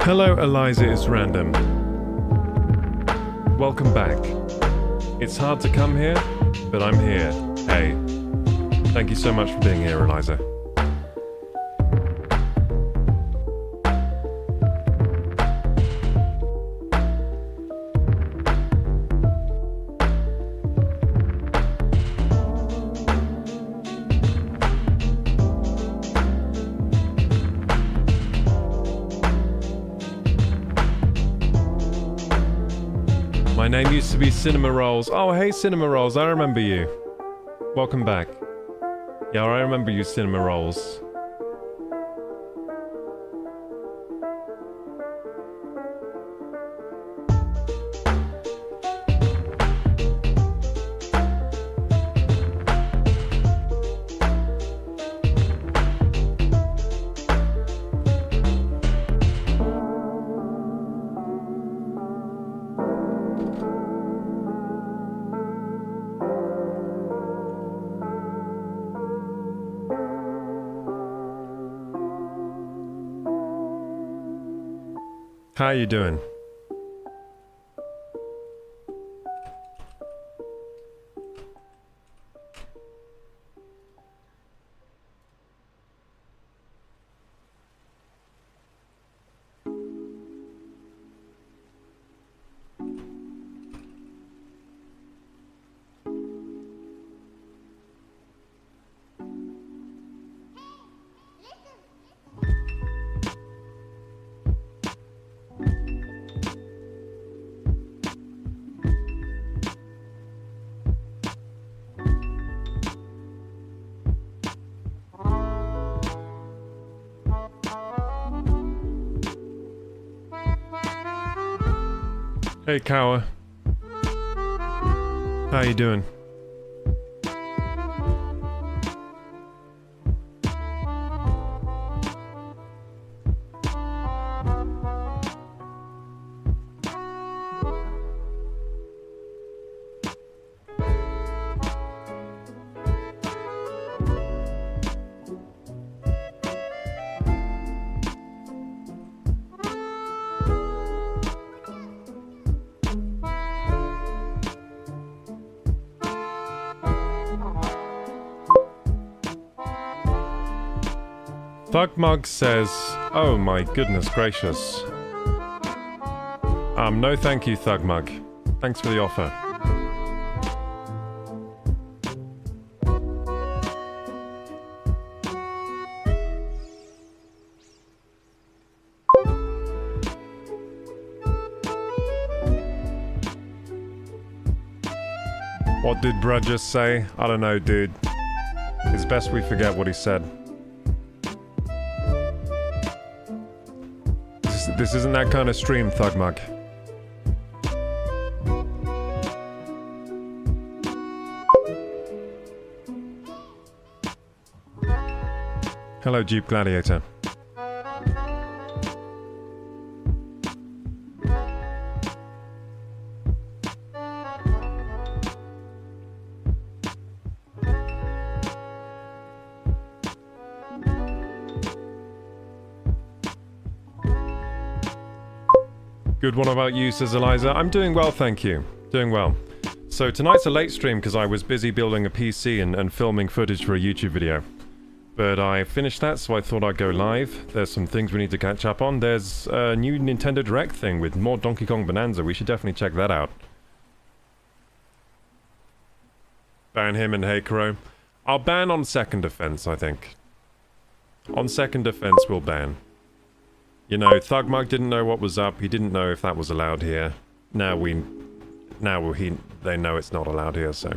Hello, Eliza is random. Welcome back. It's hard to come here, but I'm here. Hey. Thank you so much for being here, Eliza. My name used to be Cinema Rolls. Oh, hey Cinema Rolls, I remember you. Welcome back. Yeah, I remember you, Cinema Rolls. How you doing? Hey, Kawa. How you doing? Thugmug says, oh my goodness gracious. No thank you, Thugmug. Thanks for the offer. What did Brad just say? I don't know, dude. It's best we forget what he said. This isn't that kind of stream, Thugmug. Hello, Jeep Gladiator. Good, what about you, says Eliza? I'm doing well, thank you. Doing well. So tonight's a late stream because I was busy building a PC and filming footage for a YouTube video. But I finished that, so I thought I'd go live. There's some things we need to catch up on. There's a new Nintendo Direct thing with more Donkey Kong Bonanza. We should definitely check that out. Ban him and Heikaro. I'll ban on second offense, I think. On second offense, we'll ban. You know, Thugmug didn't know what was up. He didn't know if that was allowed here. Now they know it's not allowed here, so.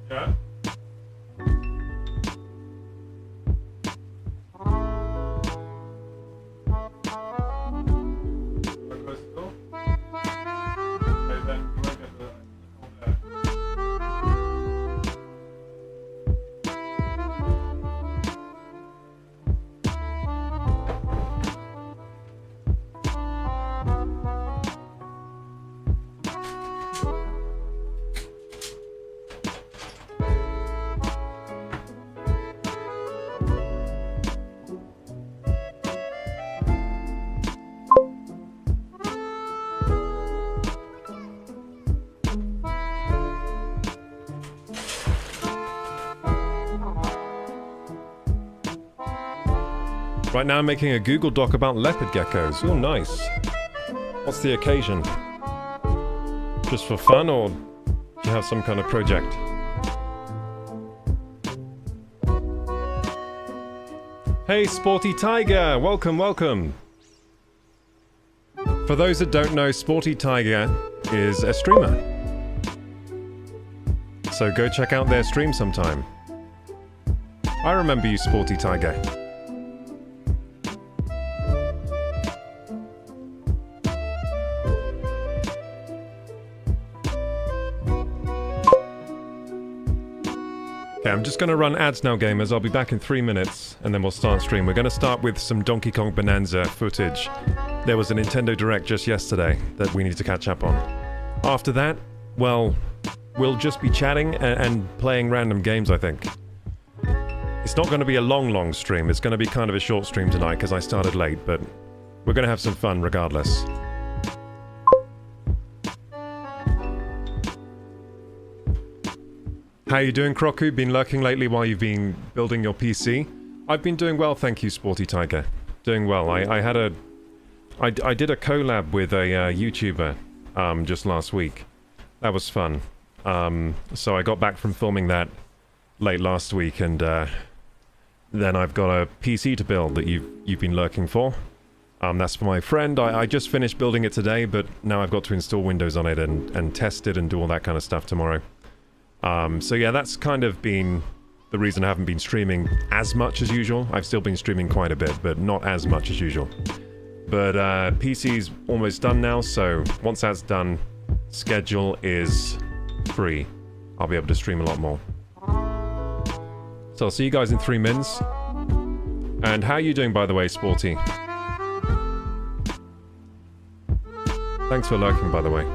Yeah? Right now I'm making a Google Doc about leopard geckos. Oh, nice. What's the occasion? Just for fun, or do you have some kind of project? Hey, Sporty Tiger! Welcome, welcome! For those that don't know, Sporty Tiger is a streamer. So go check out their stream sometime. I remember you, Sporty Tiger. Okay, I'm just going to run ads now, gamers. I'll be back in 3 minutes, and then we'll start stream. We're going to start with some Donkey Kong Bonanza footage. There was a Nintendo Direct just yesterday that we need to catch up on. After that, well, we'll just be chatting and playing random games, I think. It's not going to be a long stream. It's going to be kind of a short stream tonight because I started late, but we're going to have some fun regardless. How you doing, Crocu? Been lurking lately while you've been building your PC? I've been doing well, thank you, Sporty Tiger. Doing well. I did a collab with a YouTuber just last week. That was fun. So I got back from filming that late last week, and then I've got a PC to build that you've been lurking for. That's for my friend. I just finished building it today, but now I've got to install Windows on it and test it and do all that kind of stuff tomorrow. So yeah, that's kind of been the reason I haven't been streaming as much as usual. I've still been streaming quite a bit, but not as much as usual. But PC's almost done now, so once that's done, schedule is free. I'll be able to stream a lot more. So I'll see you guys in 3 minutes. And how are you doing, by the way, Sporty? Thanks for lurking, by the way.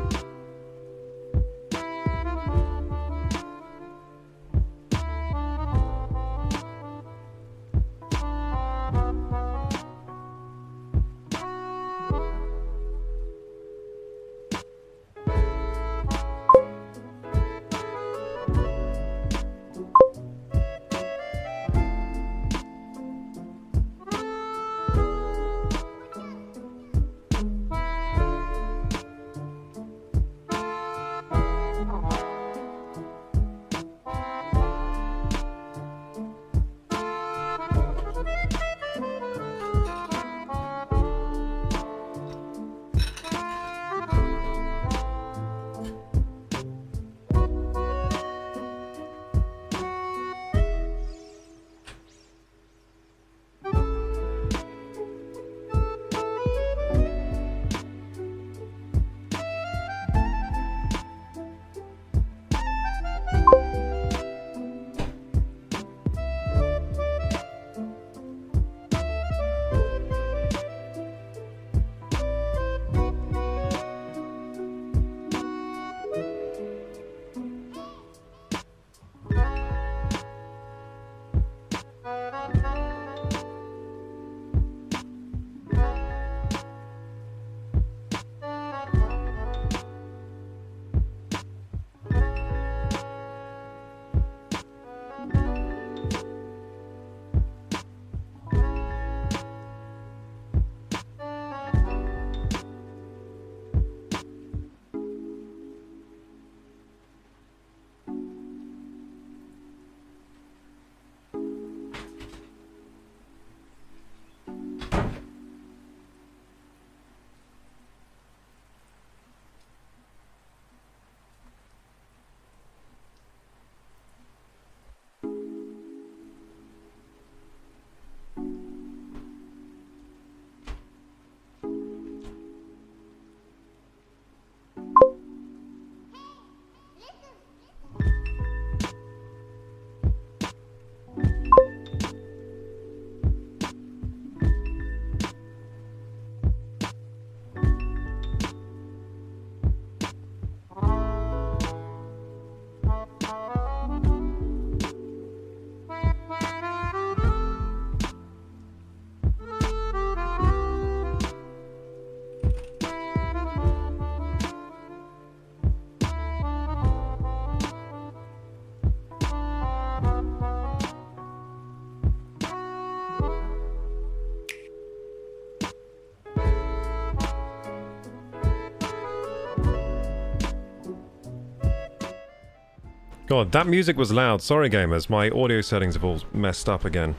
God, that music was loud. Sorry, gamers. My audio settings have all messed up again.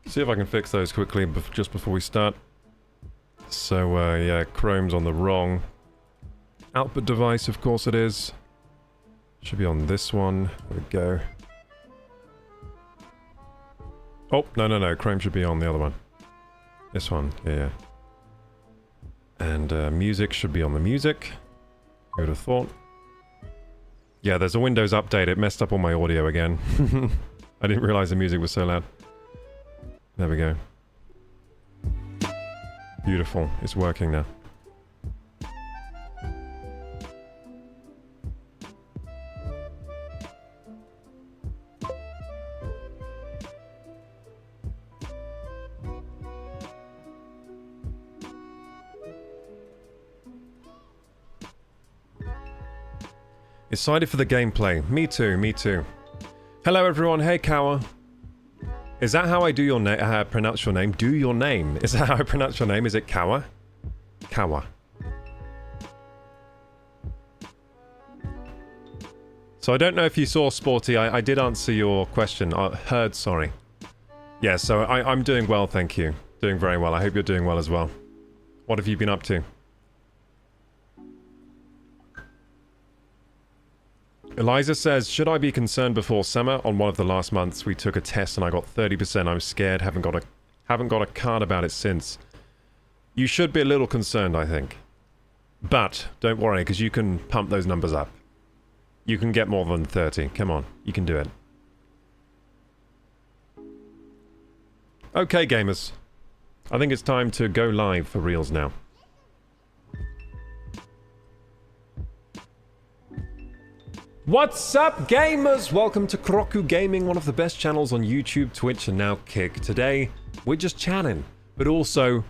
See if I can fix those quickly just before we start. So, yeah, Chrome's on the wrong output device, of course it is. Should be on this one. There we go. Oh, no. Chrome should be on the other one. This one, yeah. And music should be on the music. I would have thought. Yeah, there's a Windows update. It messed up all my audio again. I didn't realize the music was so loud. There we go. Beautiful. It's working now. Excited for the gameplay. Me too, me too. Hello everyone, hey Kawa. Is that how I do your name? Pronounce your name? Do your name? Is that how I pronounce your name? Is it Kawa? Kawa. So I don't know if you saw, Sporty. I did answer your question. Heard, sorry. Yeah, so I'm doing well, thank you. Doing very well. I hope you're doing well as well. What have you been up to? Eliza says, should I be concerned before summer? On one of the last months we took a test and I got 30%. I'm scared, haven't got a card about it since. You should be a little concerned, I think. But don't worry, because you can pump those numbers up. You can get more than 30. Come on, you can do it. Okay, gamers. I think it's time to go live for reals now. What's up, gamers? Welcome to Kroku Gaming, one of the best channels on YouTube, Twitch, and now Kick. Today, we're just chatting, but also,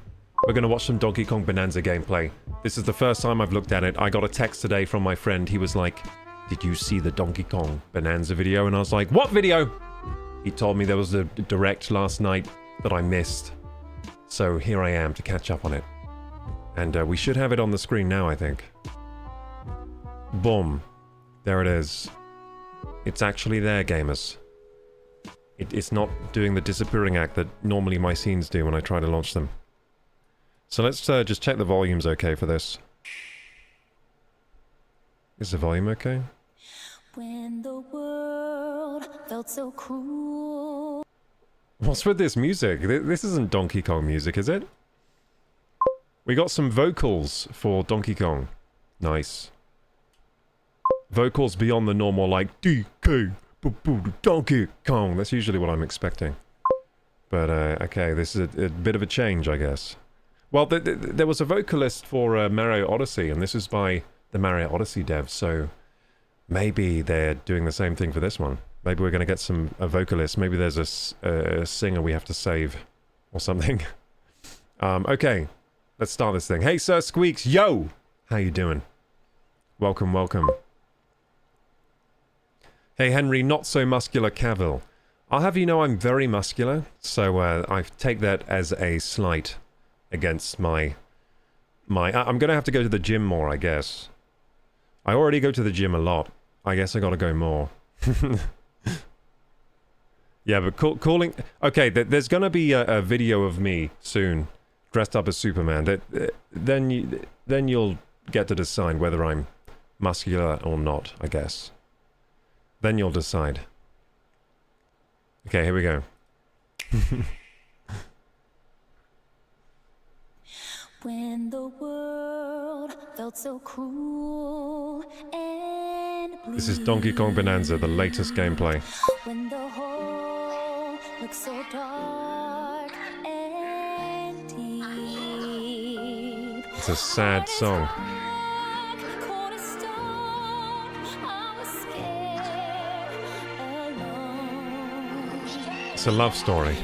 we're going to watch some Donkey Kong Bonanza gameplay. This is the first time I've looked at it. I got a text today from my friend. He was like, did you see the Donkey Kong Bonanza video? And I was like, what video? He told me there was a direct last night that I missed. So here I am to catch up on it. And we should have it on the screen now, I think. Boom. There it is. It's actually there, gamers. It's not doing the disappearing act that normally my scenes do when I try to launch them. So let's just check the volume's okay for this. Is the volume okay? When the world felt so cruel. What's with this music? This isn't Donkey Kong music, is it? We got some vocals for Donkey Kong. Nice. Vocals beyond the normal, like DK, Donkey Kong. That's usually what I'm expecting. But, okay, this is a bit of a change, I guess. Well, there was a vocalist for Mario Odyssey, and this is by the Mario Odyssey devs, so maybe they're doing the same thing for this one. Maybe we're going to get a vocalist. Maybe there's a singer we have to save, or something. Okay, let's start this thing. Hey, Sir Squeaks, yo! How you doing? Welcome, welcome. Hey Henry, not so muscular Cavill. I'll have you know I'm very muscular, so I take that as a slight against my... I'm gonna have to go to the gym more, I guess. I already go to the gym a lot. I guess I gotta go more. Yeah, but calling... Okay, there's gonna be a video of me soon, dressed up as Superman. Then you'll get to decide whether I'm muscular or not, I guess. Then you'll decide. Okay, here we go. When the world felt so cruel and blue. This is Donkey Kong Bonanza, the latest gameplay. When the hole looks so dark and deep. It's a sad song. It's a love story.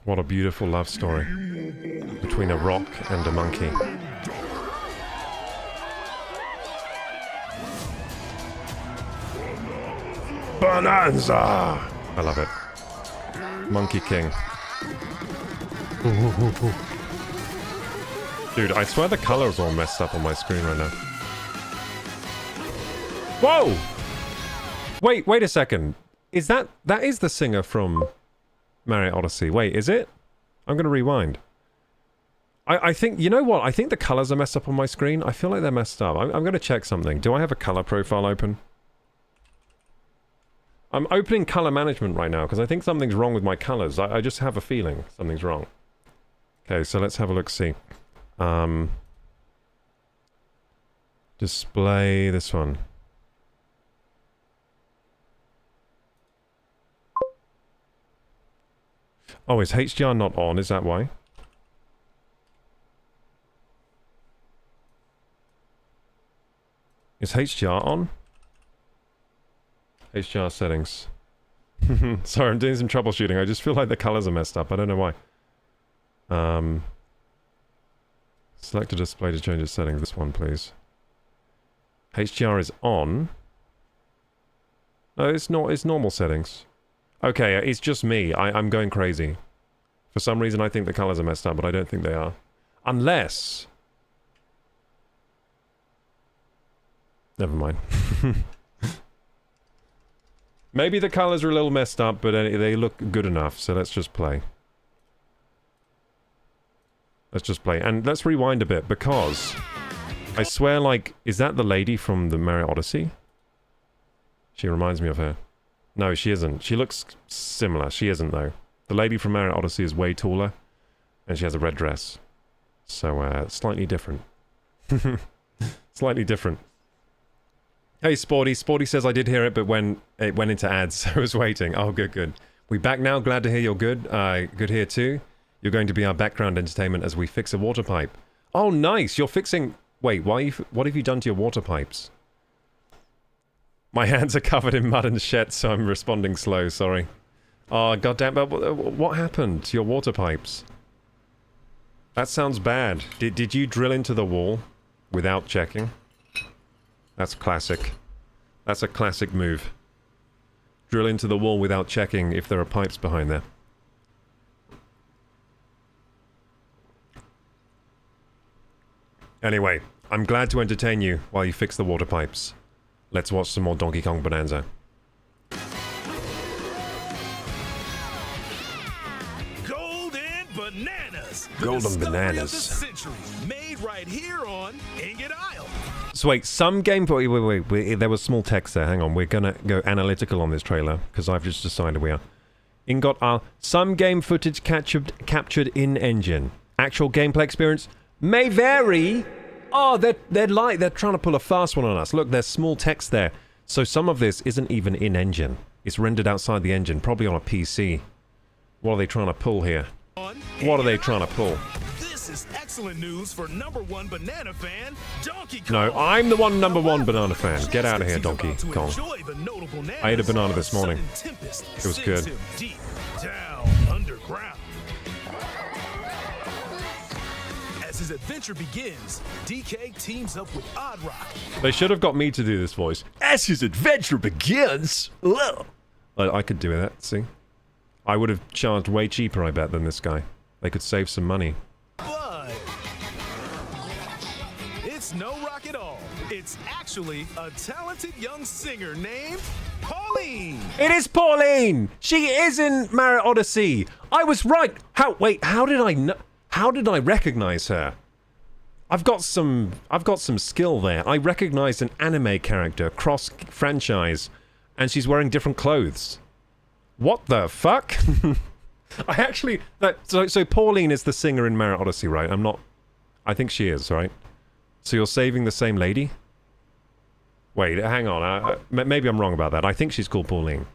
What a beautiful love story between a rock and a monkey. Bonanza! I love it. Monkey King. Dude, I swear the color's all messed up on my screen right now. Whoa! Wait a second. Is that is the singer from Mario Odyssey. Wait, is it? I'm gonna rewind. I think, you know what? I think the colors are messed up on my screen. I feel like they're messed up. I'm gonna check something. Do I have a color profile open? I'm opening color management right now because I think something's wrong with my colors. I just have a feeling something's wrong. Okay, so let's have a look, see. Display this one. Oh, is HDR not on? Is that why? Is HDR on? HDR settings. Sorry, I'm doing some troubleshooting. I just feel like the colors are messed up. I don't know why. Select a display to change the settings. This one, please. HDR is on. No, it's not. It's normal settings. Okay, it's just me. I'm going crazy. For some reason, I think the colors are messed up, but I don't think they are. Unless... Never mind. Maybe the colors are a little messed up, but they look good enough, so let's just play. Let's just play. And let's rewind a bit, because... I swear, like... Is that the lady from the Mario Odyssey? She reminds me of her. No, she isn't. She looks similar. She isn't, though. The lady from Mario Odyssey is way taller, and she has a red dress. So, slightly different. Slightly different. Hey, Sporty. Sporty says I did hear it, but when it went into ads, so I was waiting. Oh, good, good. We back now. Glad to hear you're good. Good here, too. You're going to be our background entertainment as we fix a water pipe. Oh, nice. You're fixing... Wait, what have you done to your water pipes? My hands are covered in mud and shit, so I'm responding slow, sorry. Oh, goddamn, but what happened to your water pipes? That sounds bad. Did you drill into the wall without checking? That's classic. That's a classic move. Drill into the wall without checking if there are pipes behind there. Anyway, I'm glad to entertain you while you fix the water pipes. Let's watch some more Donkey Kong Bonanza. Golden Bananas! Golden Bananas. Of the century, made right here on Ingot Isle. So wait, some game... Wait, there was small text there. Hang on, we're gonna go analytical on this trailer, because I've just decided we are. Ingot Isle. Some game footage captured in-engine. Actual gameplay experience may vary... Oh, they're trying to pull a fast one on us. Look, there's small text there. So some of this isn't even in-engine. It's rendered outside the engine, probably on a PC. What are they trying to pull here? What are they trying to pull? This is excellent news for #1 banana fan, Donkey Kong. No, I'm the #1 banana fan. Get out of here, Donkey Kong. I ate a banana this morning. It was good. Deep down underground. As his adventure begins, DK teams up with Odd Rock. They should have got me to do this voice. As his adventure begins! I could do that, see? I would have charged way cheaper, I bet, than this guy. They could save some money. But it's no rock at all. It's actually a talented young singer named Pauline. It is Pauline! She is in Mario Odyssey! I was right! How did I know? How did I recognize her? I've got some skill there. I recognized an anime character, cross-franchise, and she's wearing different clothes. What the fuck? I actually... So Pauline is the singer in Mario Odyssey, right? I think she is, right? So you're saving the same lady? Wait, hang on. Maybe I'm wrong about that. I think she's called Pauline.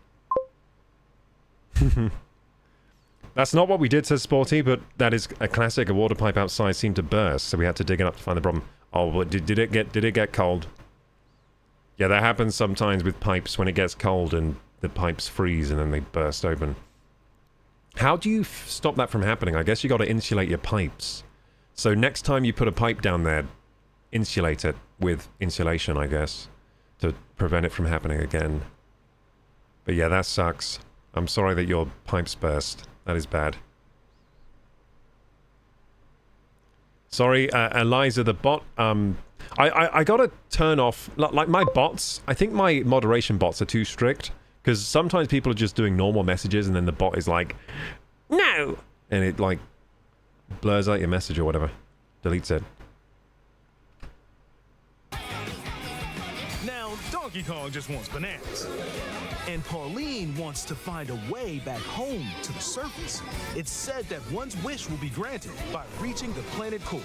That's not what we did, says Sporty, but that is a classic. A water pipe outside seemed to burst, so we had to dig it up to find the problem. Oh, but did it get cold? Yeah, that happens sometimes with pipes when it gets cold and the pipes freeze and then they burst open. How do you stop that from happening? I guess you got to insulate your pipes. So next time you put a pipe down there, insulate it with insulation, I guess, to prevent it from happening again. But yeah, that sucks. I'm sorry that your pipes burst. That is bad. Sorry, Eliza the bot. I gotta turn off, like my bots. I think my moderation bots are too strict, because sometimes people are just doing normal messages and then the bot is like, no! And it like blurs out your message or whatever. Deletes it. Now, Donkey Kong just wants bananas. And Pauline wants to find a way back home to the surface. It's said that one's wish will be granted by reaching the planet core.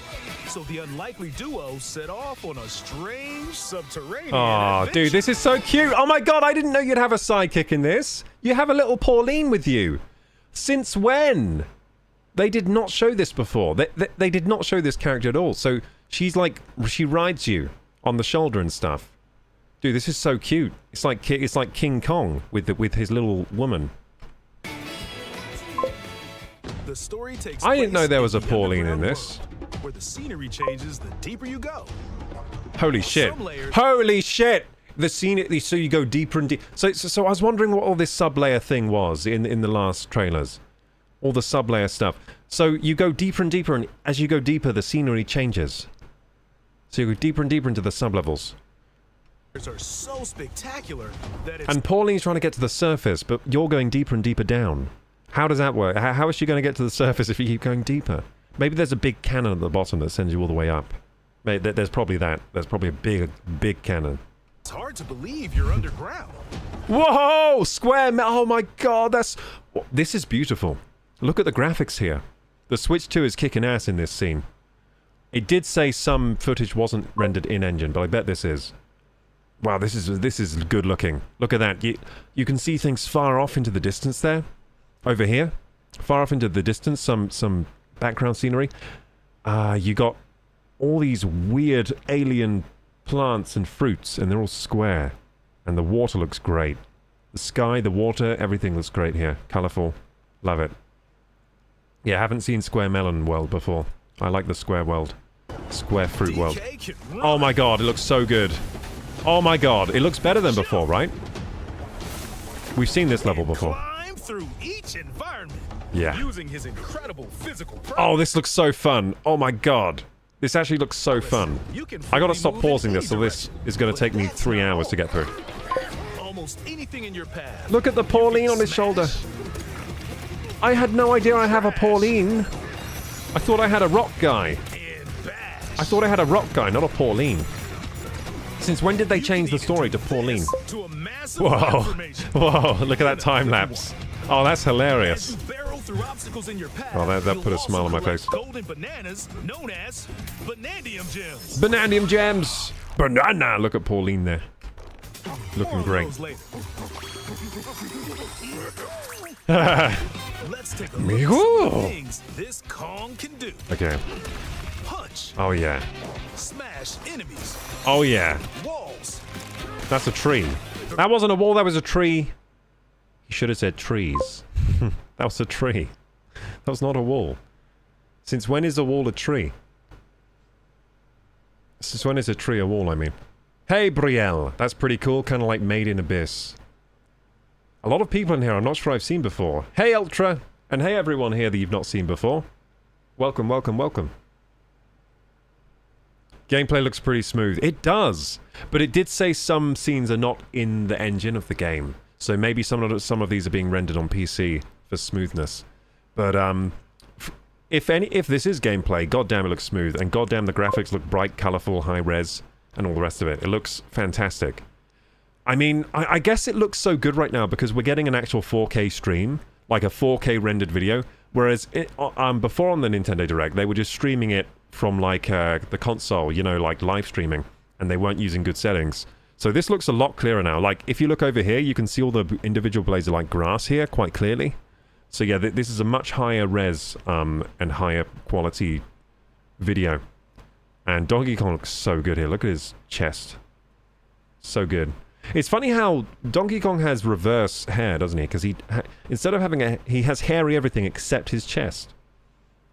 So the unlikely duo set off on a strange subterranean adventure. Dude, this is so cute. Oh my god, I didn't know you'd have a sidekick in this. You have a little Pauline with you. Since when? They did not show this before. They did not show this character at all. So she's like, she rides you on the shoulder and stuff. Dude, this is so cute. It's like King Kong with his little woman. The story takes I didn't place know there was a the Pauline in underground this. world, where the scenery changes the deeper you go. Holy shit! Some layers- Holy shit! The scene, so you go deeper and deeper. So I was wondering what all this sub-layer thing was in the last trailers. All the sub-layer stuff. So you go deeper and deeper, and as you go deeper, the scenery changes. So you go deeper and deeper into the sub-levels. Are so spectacular that it's And Pauline's trying to get to the surface, but you're going deeper and deeper down. How does that work? How is she going to get to the surface if you keep going deeper? Maybe there's a big cannon at the bottom that sends you all the way up. There's probably that. There's probably a big cannon. It's hard to believe you're underground. Whoa! Oh my god, this is beautiful. Look at the graphics here. The Switch 2 is kicking ass in this scene. It did say some footage wasn't rendered in-engine, but I bet this is. Wow, this is good looking. Look at that. You can see things far off into the distance there. Over here. Far off into the distance, some background scenery. You got all these weird alien plants and fruits, and they're all square. And the water looks great. The sky, the water, everything looks great here. Colourful. Love it. Yeah, I haven't seen Square Melon World before. I like the Square World. Square Fruit World. DK can Oh run. my god, it looks so good. Oh my god, it looks better than before, right? We've seen this level before. Climb through each environment. Yeah. Using his incredible physical Oh, this looks so fun. Oh my god. This actually looks so fun. I gotta stop pausing this, so this is gonna take me 3 hours to get through. Almost anything in your path. Look at the Pauline on his shoulder. I had no idea I have a Pauline. I thought I had a rock guy. And bash. I thought I had a rock guy, not a Pauline. Since when did they change the story to Pauline? To a massive Whoa. transformation. Whoa, look at that time lapse. Oh, that's As hilarious. you barrel through obstacles in your path, Oh, that put a you'll smile on my also collect face. Golden bananas, known as bananium gems. Bananium gems. Banana. Look at Pauline there. Looking More of great. those later. Let's take a look at some of the things this Kong can do. Okay. Punch, Oh yeah. smash enemies, Oh yeah. walls. That's a tree. That wasn't a wall, that was a tree. You should have said trees. That was a tree. That was not a wall. Since when is a wall a tree? Since when is a tree a wall, I mean? Hey, Brielle. That's pretty cool. Kind of like Made in Abyss. A lot of people in here I'm not sure I've seen before. Hey, Ultra. And hey, everyone here that you've not seen before. Welcome, welcome, welcome. Gameplay looks pretty smooth. It does. But it did say some scenes are not in the engine of the game. So maybe some of these are being rendered on PC for smoothness. But if this is gameplay, goddamn it looks smooth, and goddamn the graphics look bright, colorful, high res, and all the rest of it. It looks fantastic. I mean, I guess it looks so good right now because we're getting an actual 4K stream, like a 4K rendered video. Whereas before on the Nintendo Direct, they were just streaming it from like the console, you know, like live streaming, and they weren't using good settings. So this looks a lot clearer now. Like, if you look over here, you can see all the individual blades of, like, grass here quite clearly. So yeah, this is a much higher res and higher quality video. And Donkey Kong looks so good here. Look at his chest. So good. It's funny how Donkey Kong has reverse hair, doesn't he? Because instead of having he has hairy everything except his chest.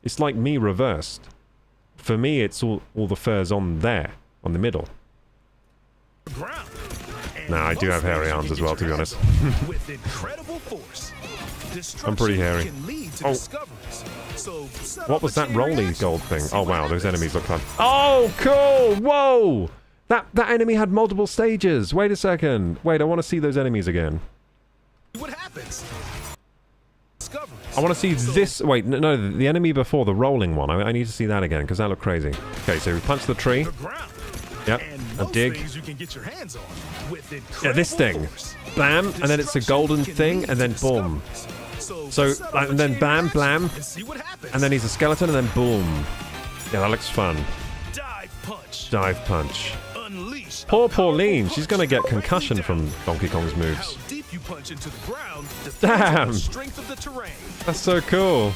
It's like me reversed. For me, it's all the fur's on there, on the middle. Ground. Nah, I do have hairy arms as well, to be honest. With incredible force. I'm pretty hairy. Can lead to Oh. discoveries. So set What off was a that chain rolly reaction. gold thing? See Oh what wow, those happens. enemies look fun. Oh, cool! Whoa! That enemy had multiple stages. Wait a second. Wait, I want to see those enemies again. What happens? Discoveries. I want to see So, this. Wait, no, the enemy before, the rolling one. I need to see that again because that looked crazy. Okay, so we punch the tree. the ground. Yep. And A most dig. things you can get your hands on with Yeah, this thing. incredible force. Bam, and then it's a golden Destruction thing, can and then lead to boom. discoveries. So, set like, off a and then chain bam, reaction blam, and see what happens. and then he's a skeleton, and then boom. Yeah, that looks fun. dive punch. Dive punch. Unleash. a Poor powerful Pauline, she's gonna punch get directly concussion down. from Donkey Kong's moves. How deep you punch into the ground depends Damn. on the strength of the terrain. That's so cool.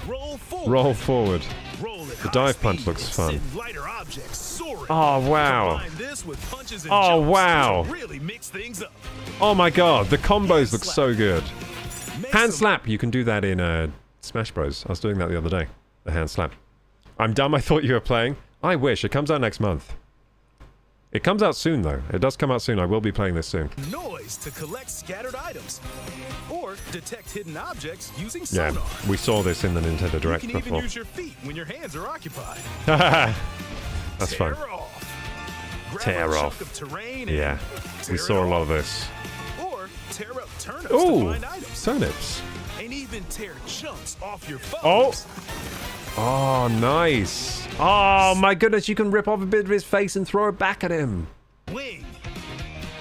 Roll forward. Roll forward. Roll at The high dive punch speed looks and fun. send lighter objects soaring. Oh, wow. Combine this with punches and Oh, jumps wow. to really mix things up. Oh my god, the combos look so good. Make Hand some- slap, you can do that in Smash Bros. I was doing that the other day. The hand slap. I'm dumb, I thought you were playing. I wish, it comes out next month. It comes out soon though. It does come out soon, I will be playing this soon. Noise to collect scattered items. Or detect hidden objects using Yeah, sonar. we saw this in the Nintendo You Direct can even before. use your feet when your hands are occupied. That's Tear fun. off. Grab Tear a chunk off. of terrain and Yeah, we tear saw a it lot of off. this. Or tear up turnips to Ooh, find items. turnips. And even tear chunks off your Oh. foes. Oh, nice. Oh my goodness, you can rip off a bit of his face and throw it back at him. Wing.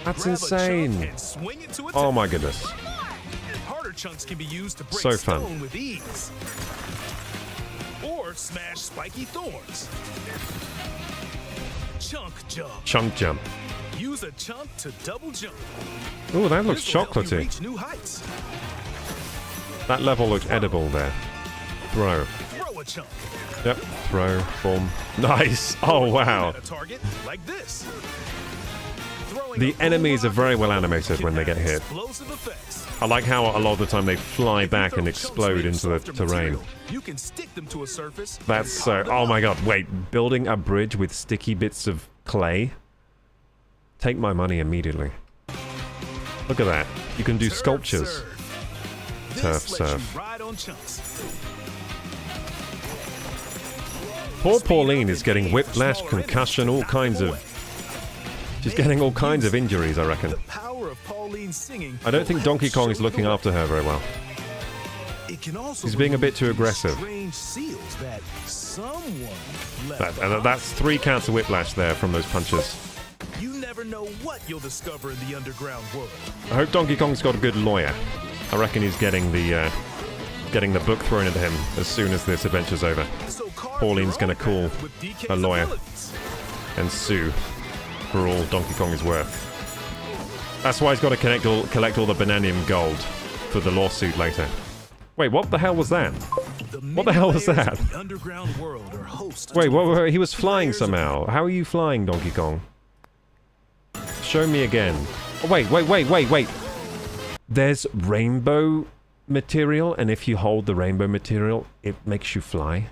That's Grab a chunk insane. and swing it to Oh attack. my goodness. Harder chunks can be used to break So fun. stone with ease. Or smash spiky thorns. Chunk jump. Chunk jump. Use a chunk to double jump. Ooh, that looks This will help you chocolatey. reach new heights. That level looked edible there. Throw. Throw a chunk. Yep. Throw. Boom. Nice. Oh, wow. At a target like this. Throwing The a boom enemies are rocket very well can animated when they have get hit. Explosive effects. I like how a lot of the time they fly If you back throw and chunks explode made of into the softer terrain. material, you can stick them to a surface. and That's so... power them Oh my up. god, wait. Building a bridge with sticky bits of clay? Take my money immediately. Look at that. You can do Turf sculptures. serve. This Turf lets serve. you ride on chunks. Poor Speed Pauline up is and getting aim for whiplash, smaller enemies concussion, to all knock kinds them of... away. She's Make getting all kinds of music. injuries, I reckon. The power of Pauline's singing I don't will think help Donkey Kong is show looking the way. after her very well. It can also He's being a bit remove too these aggressive. Strange seals that someone left And behind. that's 3 counts of whiplash there from those punches. You never know what you'll discover in the underground world. I hope Donkey Kong's got a good lawyer. I reckon he's getting the book thrown at him as soon as this adventure's over. So carve Pauline's your gonna own call path with DK's a lawyer. abilities. And sue for all Donkey Kong is worth. That's why he's got to collect all the Bananium gold for the lawsuit later. Wait, what the hell was that? What the hell was many layers that? of the underground world are host Wait, to what, he was flying layers of- somehow. How are you flying, Donkey Kong? Show me again. Oh, wait. There's rainbow material, and if you hold the rainbow material, it makes you fly.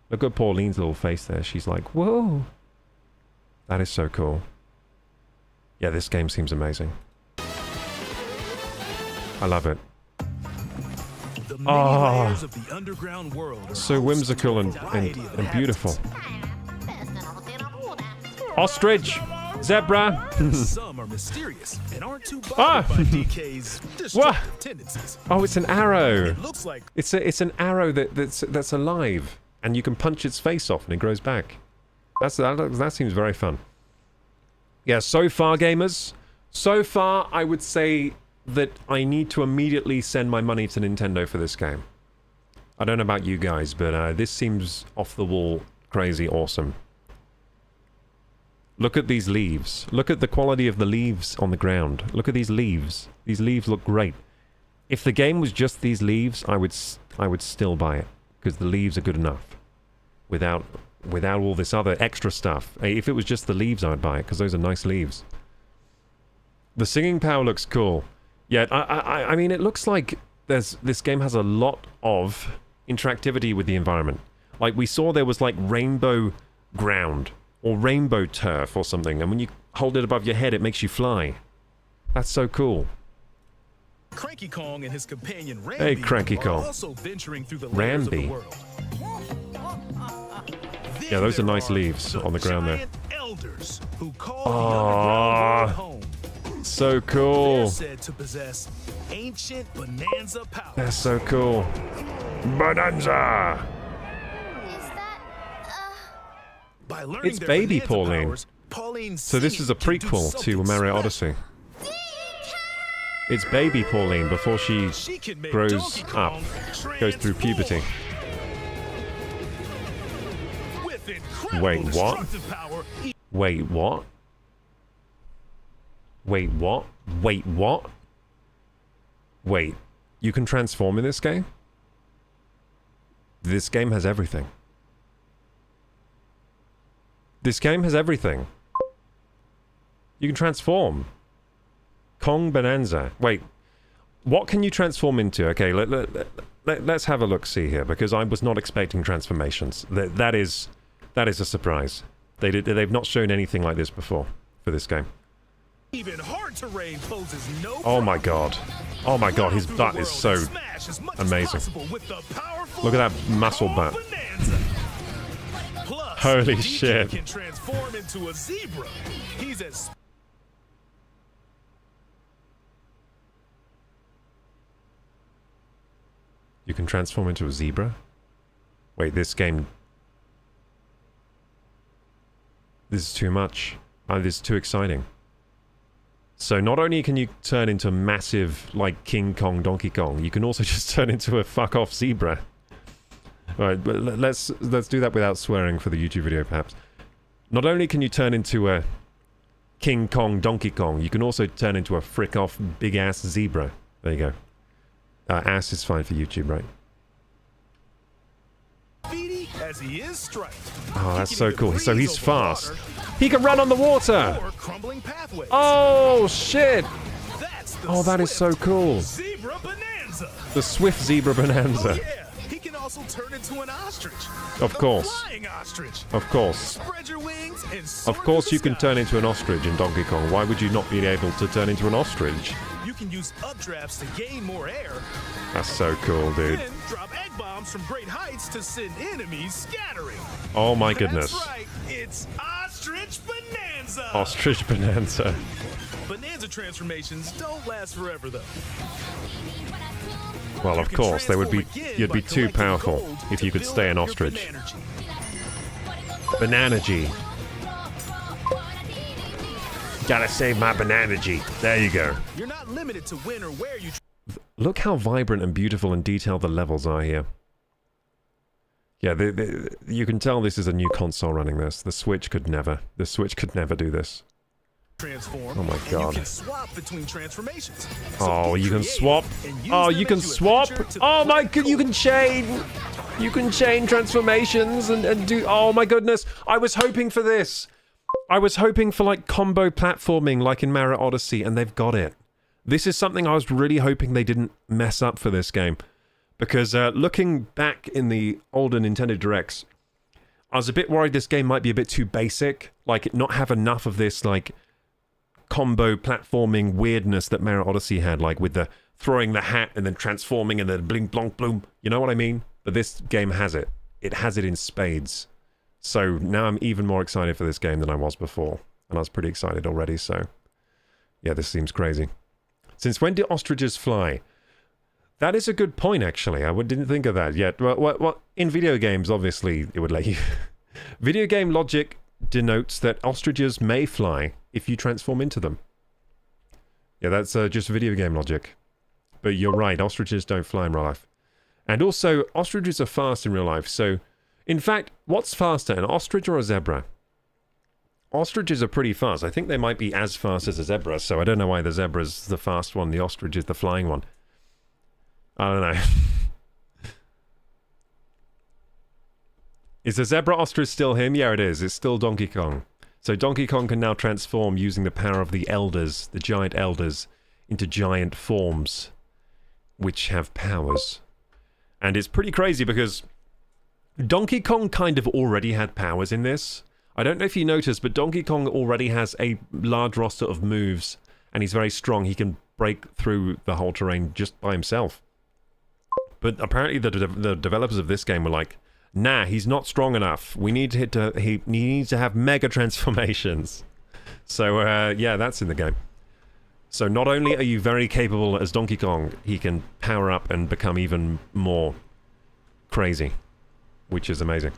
Look at Pauline's little face there. She's like, whoa. That is so cool. Yeah, this game seems amazing. I love it. The many Ah. layers of the underground world are So host whimsical to a and variety of beautiful. inhabitants. Ostrich! Zebra! Some are mysterious and aren't too Ah. bothered by DK's destructive tendencies. Oh, it's an arrow! It looks like It's an arrow that's alive, and you can punch its face off and it grows back. That seems very fun. Yeah, so far, gamers, so far I would say that I need to immediately send my money to Nintendo for this game. I don't know about you guys, but this seems off the wall, crazy, awesome. Look at these leaves. Look at the quality of the leaves on the ground. Look at these leaves. These leaves look great. If the game was just these leaves, I would still buy it, because the leaves are good enough. Without all this other extra stuff. If it was just the leaves, I would buy it, because those are nice leaves. The singing power looks cool. Yeah, I mean, it looks like this game has a lot of interactivity with the environment. Like, we saw there was, like, rainbow ground, or rainbow turf, or something, and when you hold it above your head, it makes you fly. That's so cool. Cranky Kong and his companion Rambi Hey, Cranky are Kong. also venturing through the layers of the Rambi. world. Yeah, those are Then nice there leaves the on the ground there. giant elders who call the underground world home. So They're cool. said to possess ancient bonanza powers. That's so cool. Bonanza! Is that, By learning It's their baby bonanza Pauline. powers, Pauline's So this is a singing can do prequel to something Mario special. Odyssey. It's baby Pauline before she She can make grows Donkey up, Kong goes through puberty. transform with incredible Wait, what? destructive power. Wait, what? Wait, what? Wait, what? Wait, you can transform in this game? This game has everything. This game has everything. You can transform. Kong Bonanza. Wait, what can you transform into? Okay, let's have a look-see here, because I was not expecting transformations. That is a surprise. They've not shown anything like this before for this game. Even hard terrain poses no Oh my problem. god. Oh my god, his Through the butt is world so and smash as much as amazing. possible with the powerful Look at that muscle Kong butt. Bonanza. Plus, Holy DK shit. can transform into a zebra. He's as You can transform into a zebra? Wait, this game... This is too much. This is too exciting. So not only can you turn into massive, like, King Kong, Donkey Kong, you can also just turn into a fuck-off zebra. Alright, but let's do that without swearing for the YouTube video, perhaps. Not only can you turn into a King Kong, Donkey Kong, you can also turn into a frick-off, big-ass zebra. There you go. Ass is fine for YouTube, right? speedy as he is striped. Oh, that's He can so either cool. So breeze he's over fast. water He can run on the water! or crumbling pathways. Oh, shit! That's the Oh, that is so swift cool. Zebra Bonanza. The Swift Zebra Oh Bonanza. yeah, he can also turn into an ostrich. Of A course. flying ostrich. Of course. Spread your wings and soar Of course to the you can sky. turn into an ostrich in Donkey Kong. Why would you not be able to turn into an ostrich? You can use updrafts to gain more air. That's so cool, dude. Then drop egg bombs from great heights to send enemies scattering. Oh my goodness. That's right, it's Ostrich Bonanza. Ostrich Bonanza. Bonanza transformations don't last forever though. Well, You of can course, they would be. transform again You'd by be too collecting powerful gold if to you could build stay an up your ostrich. Banana-G. Banana-G. Gotta save my Banana-G. There you go. You're not limited to when or where you Look how vibrant and beautiful and detailed the levels are here. Yeah, you can tell this is a new console running this. The Switch could never. The Switch could never do this. transform. Oh my and God. you can swap between transformations. Oh, get you can creative swap. and use Oh, them you can as swap. adventure to the Oh my planet god, you core. can chain. You can chain transformations and do. Oh my goodness. I was hoping for this. I was hoping for like combo platforming like in Mario Odyssey, and they've got it. This is something I was really hoping they didn't mess up for this game. Because looking back in the older Nintendo Directs, I was a bit worried this game might be a bit too basic. Like, it not have enough of this, like, combo platforming weirdness that Mario Odyssey had, like with the throwing the hat and then transforming and then bling blonk bloom. You know what I mean? But this game has it. It has it in spades. So now I'm even more excited for this game than I was before. And I was pretty excited already, so... Yeah, this seems crazy. Since when do ostriches fly? That is a good point, actually. I didn't think of that yet. Well, in video games, obviously, it would let you... Video game logic denotes that ostriches may fly if you transform into them. Yeah, that's just video game logic. But you're right, ostriches don't fly in real life. And also, ostriches are fast in real life, so... In fact, what's faster, an ostrich or a zebra? Ostriches are pretty fast. I think they might be as fast as a zebra, so I don't know why the zebra's the fast one, the ostrich is the flying one. I don't know. Is the zebra ostrich still him? Yeah, it is. It's still Donkey Kong. So Donkey Kong can now transform using the power of the elders, the giant elders, into giant forms, which have powers. And it's pretty crazy because Donkey Kong kind of already had powers in this. I don't know if you noticed, but Donkey Kong already has a large roster of moves, and he's very strong. He can break through the whole terrain just by himself. But apparently the developers of this game were like, nah, he's not strong enough. We need he needs to have mega transformations. So, yeah, that's in the game. So not only are you very capable as Donkey Kong, he can power up and become even more crazy, which is amazing.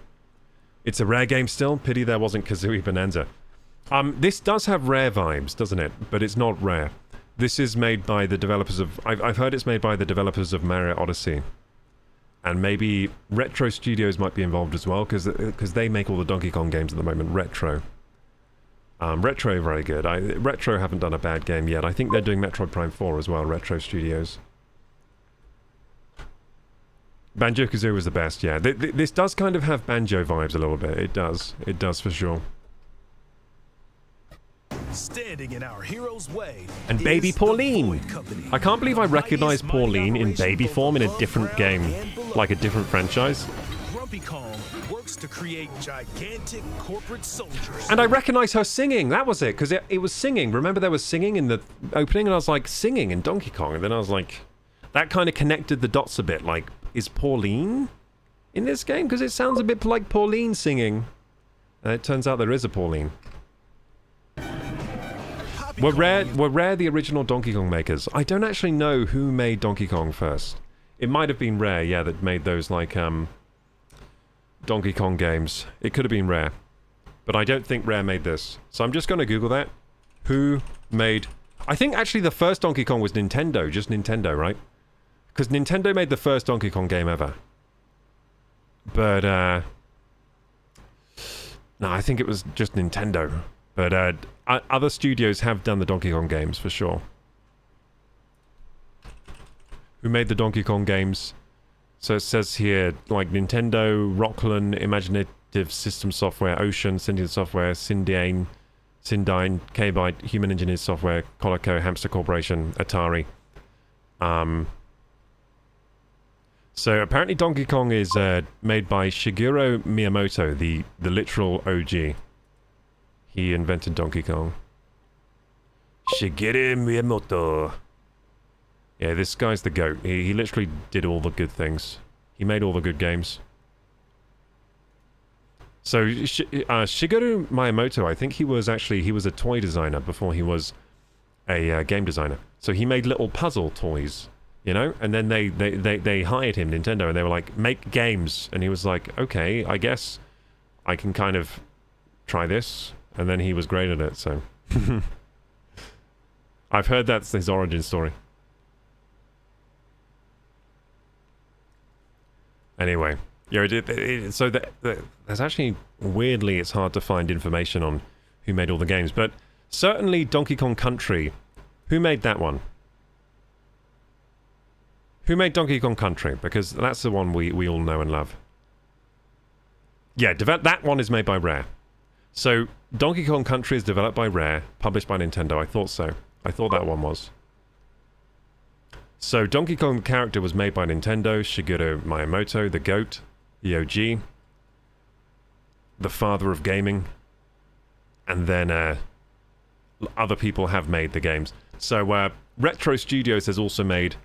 It's a Rare game still. Pity there wasn't Kazooie Bonanza. This does have Rare vibes, doesn't it? But it's not Rare. This is made by the developers of... I've heard it's made by the developers of Mario Odyssey. And maybe Retro Studios might be involved as well, because they make all the Donkey Kong games at the moment. Retro. Retro very good. Retro haven't done a bad game yet. I think they're doing Metroid Prime 4 as well, Retro Studios. Banjo-Kazooie was the best, yeah. This does kind of have Banjo vibes a little bit. It does. It does for sure. Standing in our hero's way. And Baby Pauline! I can't believe I recognize Pauline in baby form in a different game. Like a different franchise. Grumpy Kong works to create gigantic corporate soldiers. And I recognize her singing! That was it, because it was singing. Remember there was singing in the opening? And I was like, singing in Donkey Kong. And then I was like... That kind of connected the dots a bit. Like, is Pauline in this game? Because it sounds a bit like Pauline singing. And it turns out there is a Pauline. Were Rare the original Donkey Kong makers? I don't actually know who made Donkey Kong first. It might have been Rare, yeah, that made those, like, Donkey Kong games. It could have been Rare. But I don't think Rare made this. So I'm just going to Google that. Who made... I think actually the first Donkey Kong was Nintendo. Just Nintendo, right? Because Nintendo made the first Donkey Kong game ever. But, no, I think it was just Nintendo. But, other studios have done the Donkey Kong games, for sure. Who made the Donkey Kong games? So it says here, like, Nintendo, Rockland, Imaginative System Software, Ocean, Syndion Software, Syndyne, K-Byte, Human Engineered Software, Colico, Hamster Corporation, Atari. So apparently Donkey Kong is made by Shigeru Miyamoto, the literal OG. He invented Donkey Kong. Shigeru Miyamoto. Yeah, this guy's the GOAT. He literally did all the good things. He made all the good games. So, Shigeru Miyamoto, I think he was a toy designer before he was a game designer. So he made little puzzle toys, you know? And then they hired him, Nintendo, and they were like, make games. And he was like, okay, I guess I can kind of try this. And then he was great at it, so... I've heard that's his origin story. Anyway, yeah, so there's actually, weirdly, it's hard to find information on who made all the games, but certainly Donkey Kong Country. Who made that one? Who made Donkey Kong Country? Because that's the one we all know and love. Yeah, that one is made by Rare. So, Donkey Kong Country is developed by Rare, published by Nintendo. I thought so. I thought that one was. So, Donkey Kong the character was made by Nintendo, Shigeru Miyamoto, the GOAT, the OG, the father of gaming, and then other people have made the games. So, Retro Studios has also made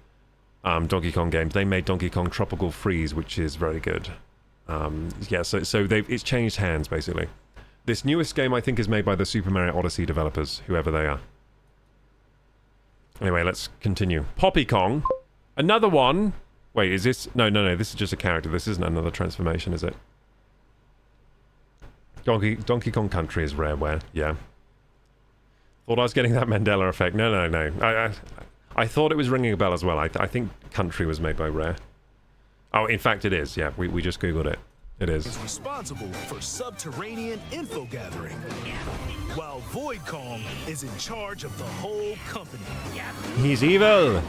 Donkey Kong games. They made Donkey Kong Tropical Freeze, which is very good. Yeah, so it's changed hands, basically. This newest game, I think, is made by the Super Mario Odyssey developers, whoever they are. Anyway, let's continue. Poppy Kong. Another one. Wait, is this... No, this is just a character. This isn't another transformation, is it? Donkey Kong Country is Rareware, yeah. Thought I was getting that Mandela effect. No. I thought it was ringing a bell as well. I think Country was made by Rare. Oh, in fact, it is, yeah. We just Googled it. It is. Is responsible for subterranean info gathering, while Void Kong is in charge of the whole company. He's evil.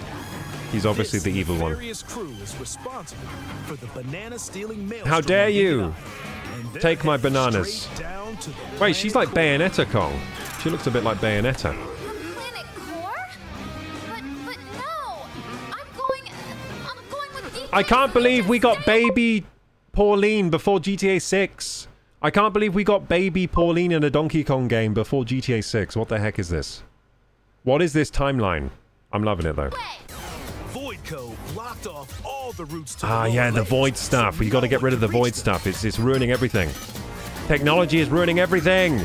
He's obviously the evil one. Crew is responsible for the banana stealing mail. How dare you take my bananas? Wait, she's like Bayonetta Kong. She looks a bit like Bayonetta. Planet Core? But no! I'm going with DK. I can't believe we got baby Pauline before GTA 6. I can't believe we got baby Pauline in a Donkey Kong game before GTA 6. What the heck is this? What is this timeline? I'm loving it, though. Void Code blocked off all the routes to Ah, the yeah, lower the layers, void stuff. so We got to no get one rid of the can void reach them. stuff. It's ruining everything. Technology is ruining everything.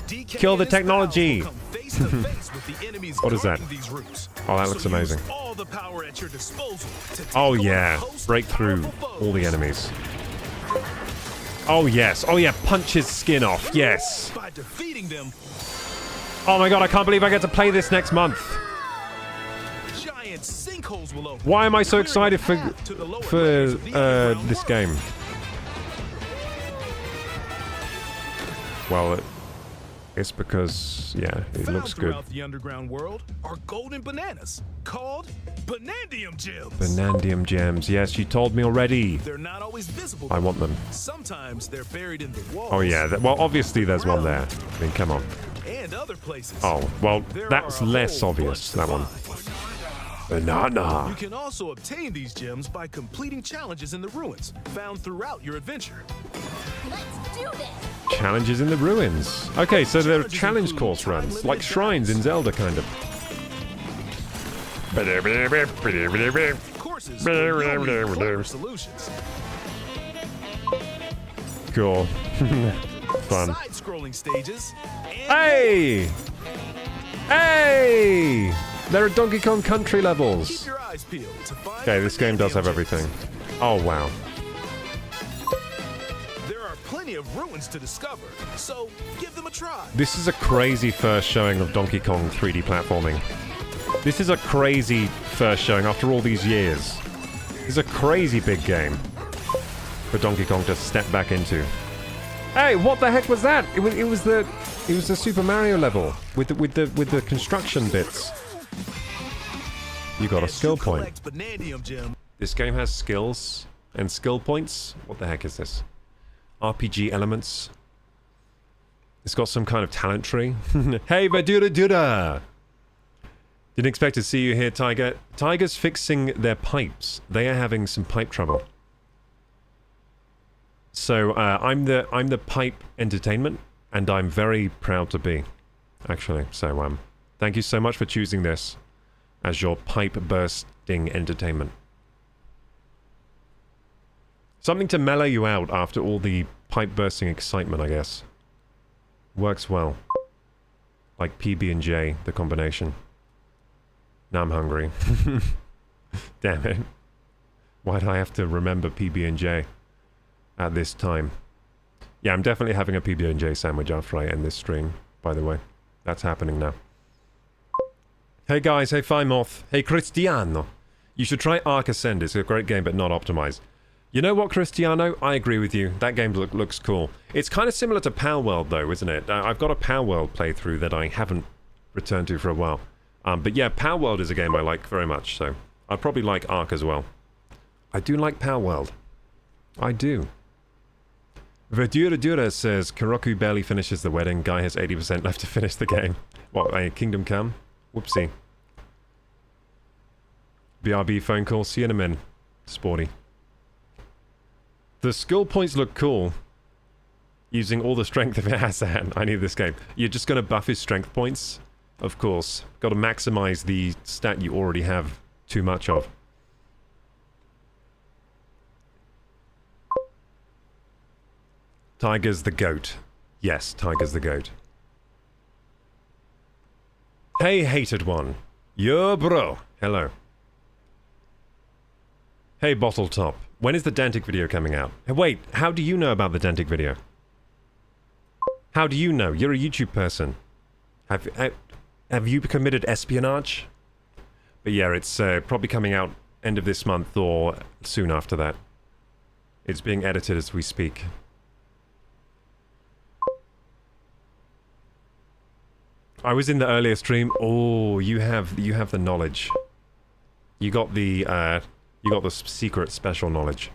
DK Kill the and his pals technology. will come face to face with the enemies What is that? guarding these routes. Oh, that looks So use amazing. all the power at your disposal to take Oh, on yeah. a host Break of through powerful all the foes. enemies. Oh, yes. Oh, yeah. Punch his skin off. Yes. By defeating them, Oh, my God. I can't believe I get to play this next month. giant sinkholes will open. Why am I so clearing excited the for path to the lower layers of the underground this world. game? Well, it's because, yeah, it Found looks good. throughout the underground world are golden bananas called Banandium gems. Banandium gems. Yes, you told me already. They're not always visible. I want them. Sometimes they're buried in the walls. Oh, yeah. Well, obviously there's one there. I mean, come on. And other places. Oh, well, There that's are a less whole obvious, bunch that to one. find. Banana. You can also obtain these gems by completing challenges in the ruins found throughout your adventure. Let's do this. Challenges in the ruins. Okay, so they're Challenges challenge include course runs. time-limited Like shrines in battles. Zelda, kind of. Courses where you'll need clever solutions. Cool. Fun. Side-scrolling stages. And Hey! Hey! There are Donkey Kong Country keep levels. your eyes peeled to find Okay, this game does have Banandium gems. everything. Oh, wow. There are plenty of ruins to discover, so give them a try. This is a crazy first showing of Donkey Kong 3D platforming. This is a crazy first showing after all these years. This is a crazy big game for Donkey Kong to step back into. Hey, what the heck was that? It was the Super Mario level with the construction bits. You got a As skill you point. collect Banandium gem, This game has skills and skill points. What the heck is this? RPG elements. It's got some kind of talent tree. Hey, Badura Dura! Didn't expect to see you here, Tiger. Tiger's fixing their pipes. They are having some pipe trouble. So, I'm the pipe entertainment, and I'm very proud to be, actually. So, thank you so much for choosing this as your pipe bursting entertainment. Something to mellow you out after all the pipe bursting excitement, I guess. Works well. Like PB&J, the combination. Now I'm hungry. Damn it. Why'd I have to remember PB&J at this time? Yeah, I'm definitely having a PB&J sandwich after I end this stream, by the way. That's happening now. Hey guys, hey Moth, hey Cristiano. You should try Ark Ascend. It's a great game, but not optimized. You know what, Cristiano? I agree with you. That game looks cool. It's kind of similar to Power World, though, isn't it? I've got a Power World playthrough that I haven't returned to for a while. But yeah, Power World is a game I like very much, so I'd probably like Ark as well. I do like Power World. I do. Verdura Dura says, Kuroku barely finishes the wedding. Guy has 80% left to finish the game. What, Kingdom Come? Whoopsie. BRB phone call. See you in a min. Sporty. The skill points look cool. Using all the strength of Hassan. I need this game. You're just going to buff his strength points? Of course. Got to maximize the stat you already have too much of. Tiger's the goat. Yes, Tiger's the goat. Hey, hated one. Yo, bro. Hello. Hey, Bottle Top. When is the Dantic video coming out? Hey, wait, how do you know about the Dantic video? How do you know? You're a YouTube person. Have you committed espionage? But yeah, it's probably coming out end of this month or soon after that. It's being edited as we speak. I was in the earlier stream. Oh, you have the knowledge. You got the secret special knowledge.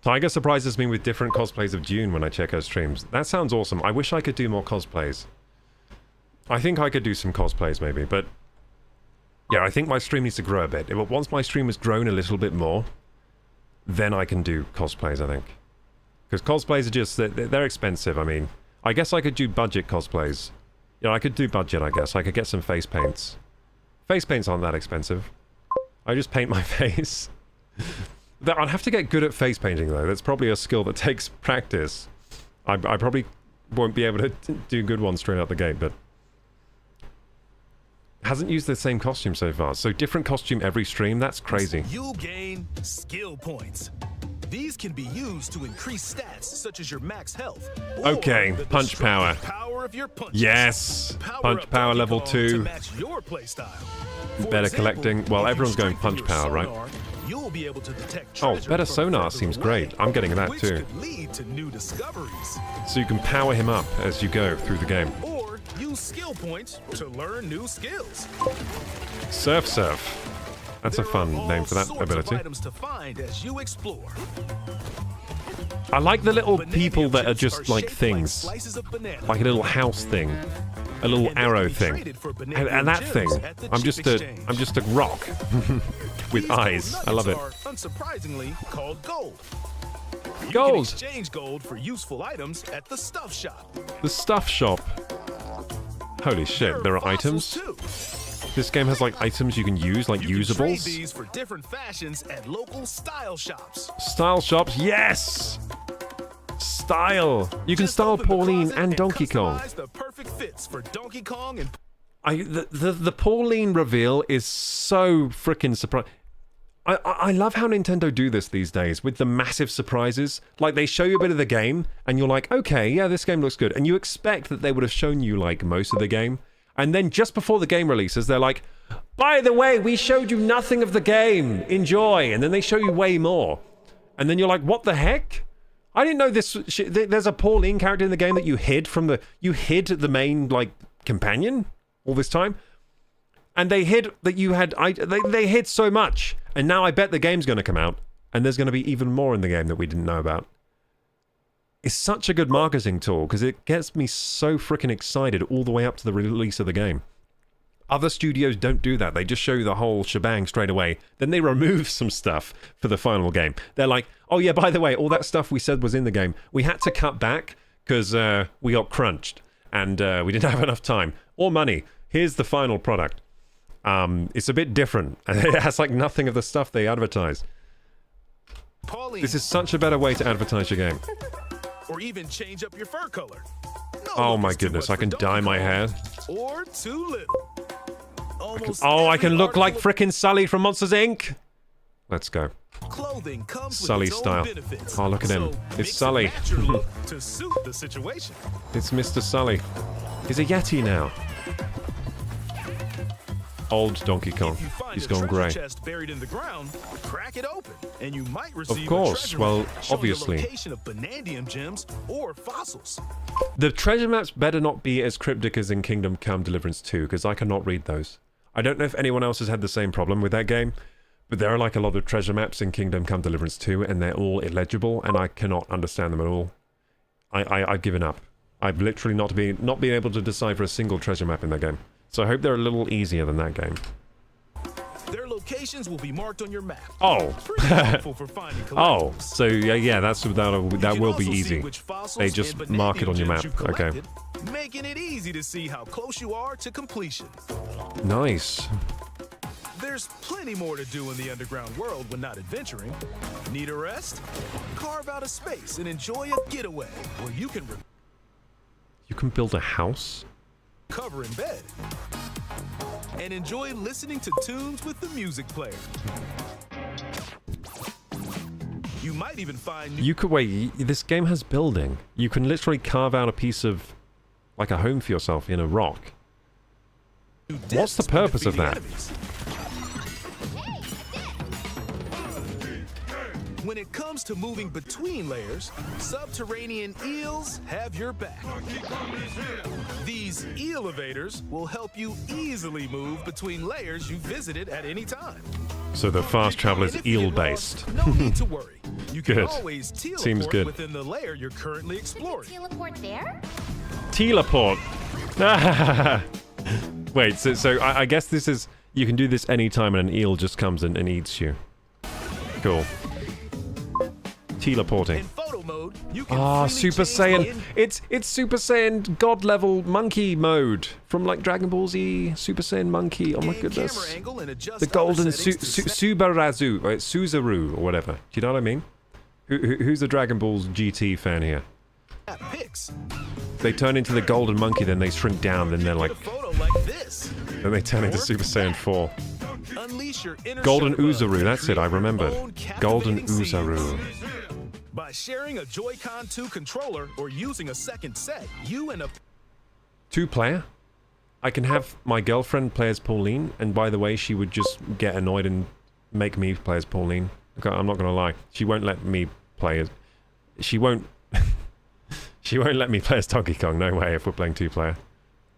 Tiger surprises me with different cosplays of Dune when I check her streams. That sounds awesome. I wish I could do more cosplays. I think I could do some cosplays maybe, but yeah, I think my stream needs to grow a bit. Once my stream has grown a little bit more, then I can do cosplays, I think. Because cosplays are just, they're expensive, I mean. I guess I could do budget cosplays, You know, I could do budget, I guess. I could get some face paints. Face paints aren't that expensive. I just paint my face. I'd have to get good at face painting, though. That's probably a skill that takes practice. I probably won't be able to do good ones straight out the gate, but... Hasn't used the same costume so far, so different costume every stream? That's crazy. You'll gain skill points. These can be used to increase stats such as your max health. Okay, punch power. Power of your punches. Yes! Punch power level 2. To match your play style. Better collecting. Well, everyone's going punch power, right? You'll be able to detect Oh, better sonar seems great. I'm getting that too. Which could lead to new discoveries. So you can power him up as you go through the game. Or use skill points to learn new skills. Surf Surf. That's a fun name for that ability. Items to find as you explore. I like the little people that are just like things. Like a little house thing. A little arrow thing. And that thing. I'm just a rock. With eyes. I love it. Unsurprisingly called gold. You Gold! can exchange gold for useful items at the stuff shop. The stuff shop. Holy shit, there are items? Too. This game has like items you can use, like You can trade usables. these for different fashions at local style shops. Style shops, yes! Style! You can Just style open the Pauline closet and Donkey Kong. customize the perfect fits for Donkey Kong and The Pauline reveal is so freaking surprising. I love how Nintendo do this these days with the massive surprises. Like, they show you a bit of the game, and you're like, okay, yeah, this game looks good. And you expect that they would have shown you, like, most of the game. And then just before the game releases, they're like, by the way, we showed you nothing of the game. Enjoy. And then they show you way more. And then you're like, what the heck? I didn't know this. There's a Pauline character in the game that you hid from the... You hid the main, like, companion all this time. And they hid that you had... They hid so much. And now I bet the game's going to come out. And there's going to be even more in the game that we didn't know about. It's such a good marketing tool because it gets me so freaking excited all the way up to the release of the game. Other studios don't do that. They just show you the whole shebang straight away. Then they remove some stuff for the final game. They're like, oh yeah, by the way, all that stuff we said was in the game. We had to cut back because we got crunched and we didn't have enough time or money. Here's the final product. It's a bit different. It has like nothing of the stuff they advertise. Pauline, This is such a better way to advertise your game. or even change up your fur color. No Oh look my is too goodness, much I can for dye Donkey my Kong, hair. or too little. Almost Oh, I every can look like article frickin' Sully from Monsters, Inc. Let's go. of clothing comes Sully with its style. Own benefits. Oh, look at him. So It's mix Sully. and match your look to suit the situation. It's Mr. Sully. He's a Yeti now. Old Donkey Kong. If you find He's a gone treasure grey. chest buried in the ground, crack it open, and you might receive course, a treasure well, map showing obviously. the location of Banandium gems or fossils. The treasure maps better not be as cryptic as in Kingdom Come Deliverance 2, because I cannot read those. I don't know if anyone else has had the same problem with that game, but there are like a lot of treasure maps in Kingdom Come Deliverance 2, and they're all illegible, and I cannot understand them at all. I've given up. I've literally not been able to decipher a single treasure map in that game. So I hope they're a little easier than that game. Their locations will be marked on your map. Oh. Pretty helpful for finding Oh, collectibles. so yeah, that You will can be also see easy. which fossils They just and mark it on your Banandium map. gems you've Okay. collected, making it easy to see how close you are to completion. Nice. There's plenty more to do in the underground world when not adventuring. Need a rest? Carve out a space and enjoy a getaway where you can You can build a house? recover in bed and enjoy listening to tunes with the music player. You might even find new You could wait. This game has building. You can literally carve out a piece of, like a home for yourself in a rock. What's the discs when purpose of defeating that? enemies. When it comes to moving between layers, subterranean eels have your back. These elevators will help you easily move between layers you visited at any time. So the fast travel is And if you get eel-based. lost, No need to worry. You can Good. always teleport Seems good. within the layer you're currently exploring. Teleport there? Teleport. Wait, so I guess this is... You can do this anytime and an eel just comes in and eats you. Cool. Teleporting. In photo mode, mode, you can Ah, freely Super change the Saiyan. It's Super Saiyan God level monkey mode from like Dragon Ball Z. Super Saiyan monkey. Oh my camera goodness. angle and adjust The golden other settings to Subarazu, or Suzaru, or whatever. Do you know what I mean? Who's the Dragon Ball GT fan here? snap pics. They turn into the golden monkey, then they shrink down, then they're Get like, a photo like this. then they turn into Super Saiyan 4. Unleash your inner Golden Shutterbug Uzaru, and that's it, I create your remembered. own Golden captivating scenes. Uzaru. By sharing a Joy-Con 2 controller or using a second set, you and a 2-player? I can have my girlfriend play as Pauline, and by the way, she would just get annoyed and make me play as Pauline. Okay, I'm not gonna lie. She won't let me play as... She won't... she won't let me play as Donkey Kong, no way, if we're playing 2-player.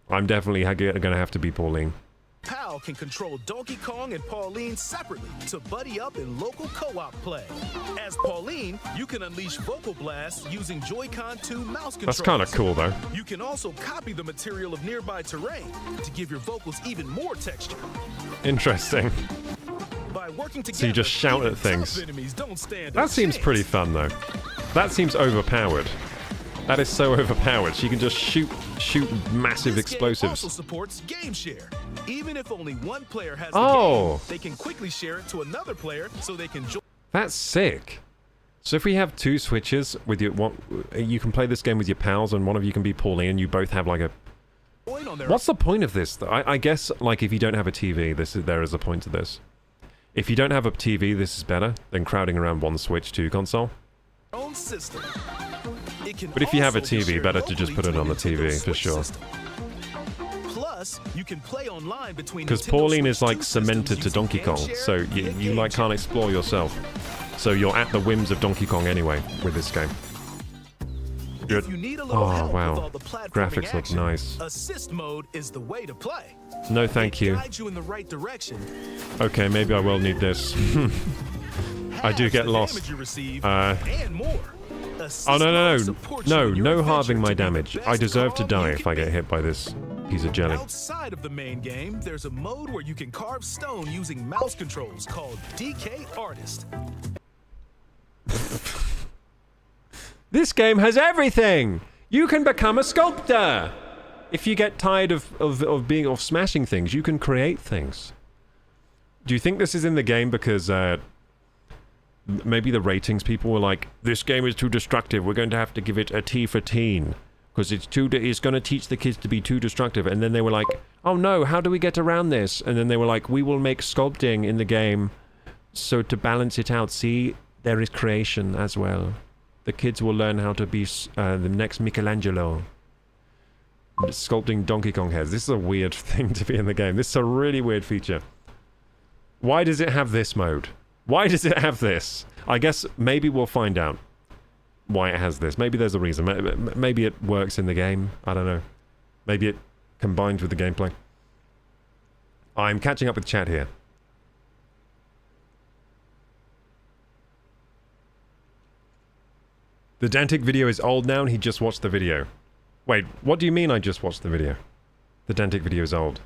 I'm definitely gonna have to be Pauline. pal can control Donkey Kong and Pauline separately to buddy up in local co-op play. As Pauline, you can unleash vocal blasts using Joy-Con 2 mouse controls. That's kind of cool, though. You can also copy the material of nearby terrain to give your vocals even more texture. Interesting. By working together, So you just shout even at things. tough enemies don't stand That a seems chance. pretty fun, though. That seems overpowered. That is so overpowered. She can just shoot massive This game also explosives. supports Game Share. Even if only one player has Oh. the game, they can quickly share it to another player so they can join That's sick. So if we have 2 switches with your one, you can play this game with your pals, and one of you can be Pauline, and you both have like a. on their What's the point of this? I guess like if you don't have a TV, there is a point to this. If you don't have a TV, this is better than crowding around one Switch 2 console. own system. It can But if you have a also be TV, shared better to just locally put it on the Nintendo TV, for Switch sure. system. Plus, you can play online between Because Nintendo Pauline Switch is like 2 cemented to systems Donkey using Kong, Game so Share you and like Game can't Jam. explore yourself. So you're at the whims of Donkey Kong anyway with this game. Good. If you need a little Oh help wow, with all the platforming graphics look action, nice. Assist mode is the way to play. No, thank It you. guides you in the right direction. Okay, maybe I will need this. I do halves get the lost. damage you receive, Uh, and more. Assist Oh no mode no supports no you no in your no adventure halving my to be the damage. I best deserve to Kong die you if can I get be. hit by this piece of jelly. Outside of the main game, there's a mode where you can carve stone using mouse controls called DK Artist. This game has everything. You can become a sculptor. If you get tired of smashing things, you can create things. Do you think this is in the game because maybe the ratings people were like, this game is too destructive, we're going to have to give it a T for teen because it's going to teach the kids to be too destructive, and then they were like, oh no, how do we get around this? And then they were like, we will make sculpting in the game so to balance it out. See, there is creation as well. The kids will learn how to be the next Michelangelo. Sculpting Donkey Kong heads. This is a weird thing to be in the game. This is a really weird feature. Why does it have this mode? Why does it have this? I guess maybe we'll find out why it has this. Maybe there's a reason. Maybe it works in the game. I don't know. Maybe it combines with the gameplay. I'm catching up with chat here. The Dantic video is old now and he just watched the video. Wait, what do you mean I just watched the video? The Dantic video is old.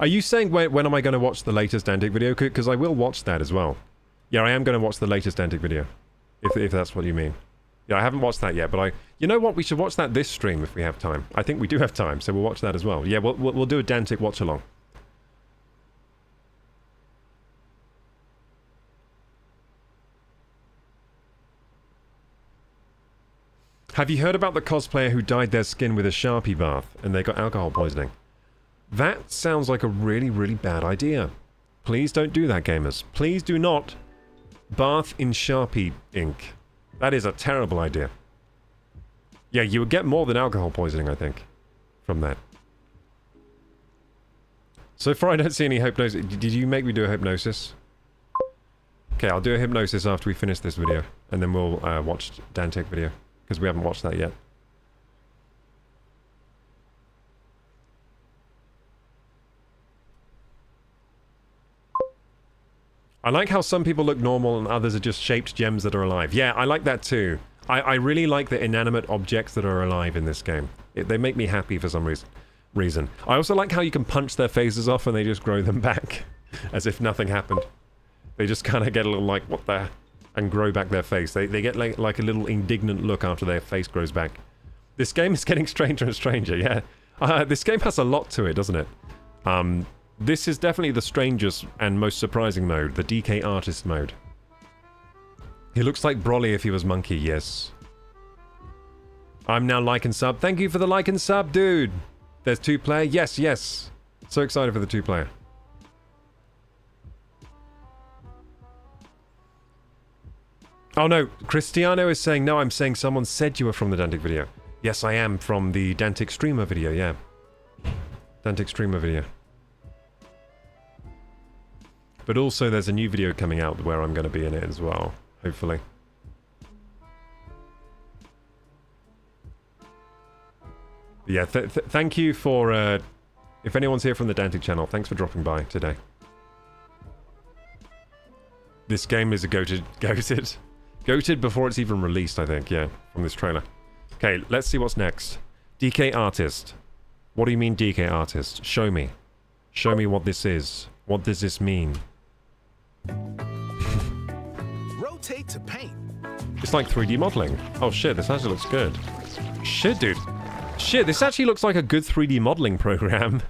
Are you saying when am I going to watch the latest Dantic video? Because I will watch that as well. Yeah, I am going to watch the latest Dantic video. If that's what you mean. Yeah, I haven't watched that yet, but you know what? We should watch that this stream if we have time. I think we do have time, so we'll watch that as well. Yeah, we'll do a Dantic watch-along. Have you heard about the cosplayer who dyed their skin with a Sharpie bath and they got alcohol poisoning? That sounds like a really, really bad idea. Please don't do that, gamers. Please do not bath in Sharpie ink. That is a terrible idea. Yeah, you would get more than alcohol poisoning, I think, from that. So far, I don't see any hypnosis. Did you make me do a hypnosis? Okay, I'll do a hypnosis after we finish this video, and then we'll watch Dantic video, because we haven't watched that yet. I like how some people look normal and others are just shaped gems that are alive. Yeah, I like that too. I really like the inanimate objects that are alive in this game. They make me happy for some reason. reason. I also like how you can punch their faces off and they just grow them back. As if nothing happened. They just kind of get a little like, what the... and grow back their face. They get like a little indignant look after their face grows back. This game is getting stranger and stranger, yeah. This game has a lot to it, doesn't it? This is definitely the strangest and most surprising mode, the DK Artist mode. He looks like Broly if he was Monkey, yes. I'm now like and sub. Thank you for the like and sub, dude! There's 2-player? Yes, yes. So excited for the 2-player. Oh no, Cristiano is saying, no, I'm saying someone said you were from the Dantic video. Yes, I am from the Dantic streamer video, yeah. Dantic streamer video. But also there's a new video coming out where I'm going to be in it as well, hopefully. But yeah, thank you for, if anyone's here from the Dantic channel, thanks for dropping by today. This game is a goated before it's even released, I think, yeah, from this trailer. Okay, let's see what's next. DK Artist. What do you mean DK Artist? Show me. Show me what this is. What does this mean? Rotate to paint. It's like 3D modeling. Oh shit, this actually looks good. Shit, dude. Shit, this actually looks like a good 3D modeling program.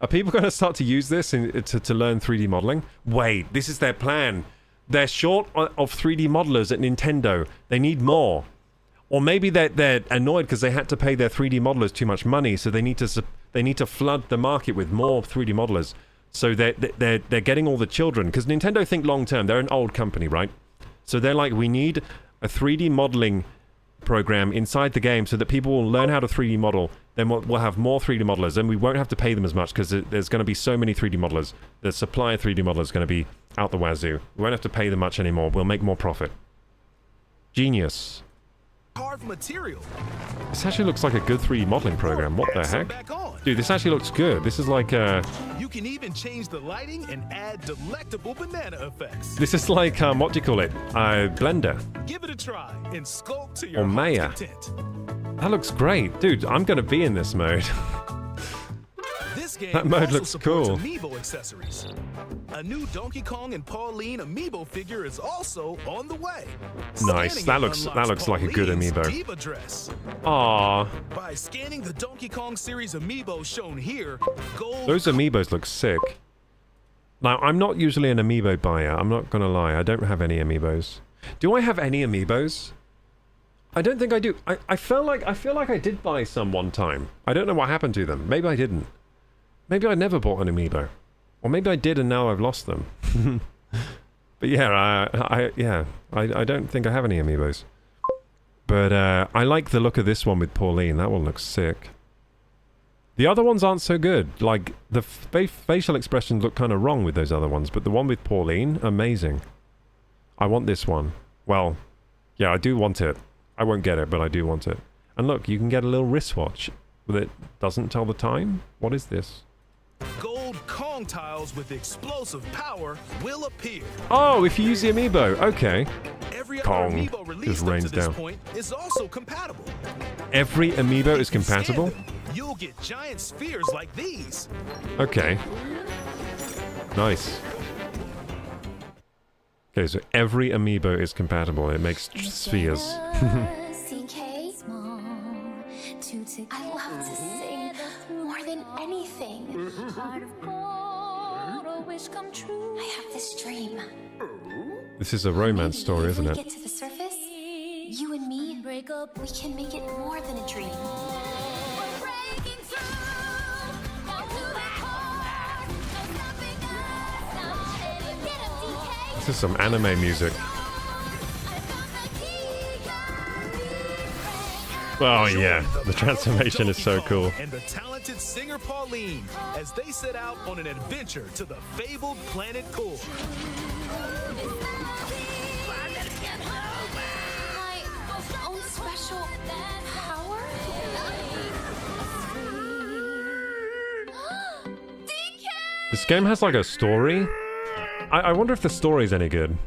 Are people going to start to use this to learn 3D modeling? Wait, this is their plan. They're short of 3D modelers at Nintendo. They need more. Or maybe they're annoyed because they had to pay their 3D modelers too much money, so they need to flood the market with more 3D modelers. So they're getting all the children, because Nintendo think long term. They're an old company, right? So they're like, we need a 3D modeling program inside the game so that people will learn how to 3D model. Then we'll have more 3D modelers, and we won't have to pay them as much because there's going to be so many 3D modelers. The supply of 3D modelers is going to be out the wazoo. We won't have to pay them much anymore. We'll make more profit. Genius. Carved material. This actually looks like a good 3D modeling program. What the heck? Dude, this actually looks good. This is like You can even change the lighting and add delectable banana effects. This is like, what do you call it? Blender. Give it a try and sculpt to your Or Maya. content. That looks great. Dude, I'm going to be in this mode. This game That mode also looks supports cool. Amiibo accessories. A new Donkey Kong and Pauline Amiibo figure is also on the way. Nice. Scanning That it looks unlocks like a good Pauline's amiibo. Diva dress. Aww. By scanning the Donkey Kong series amiibo shown here, gold. Those amiibos look sick. Now, I'm not usually an amiibo buyer. I'm not going to lie. I don't have any amiibos. Do I have any amiibos? I don't think I do. I feel like I did buy some one time. I don't know what happened to them. Maybe I didn't. Maybe I never bought an amiibo. Or maybe I did and now I've lost them. But yeah, I don't think I have any amiibos. But I like the look of this one with Pauline. That one looks sick. The other ones aren't so good. Like, the facial expressions look kind of wrong with those other ones. But the one with Pauline, amazing. I want this one. Well, yeah, I do want it. I won't get it, but I do want it. And look, you can get a little wristwatch that doesn't tell the time. What is this? Gold Kong tiles with explosive power will appear. Oh, if you use the amiibo. Okay. Every Kong other amiibo just released up rains to this down. point is also compatible. Every amiibo is If you scan compatible? them, you'll get giant spheres like these. Okay. Nice. Okay, so every amiibo is compatible. It makes spheres. CK. I love to sing more than anything. I have this dream. This is a romance story, isn't If we it? get to the surface, you and me, we can make it more than a dream. This is some anime music. Oh yeah, the transformation is so cool. And the talented singer Pauline as they set out on an adventure to the fabled planet Core. My own special power? This game has like a story. I wonder if the story's any good.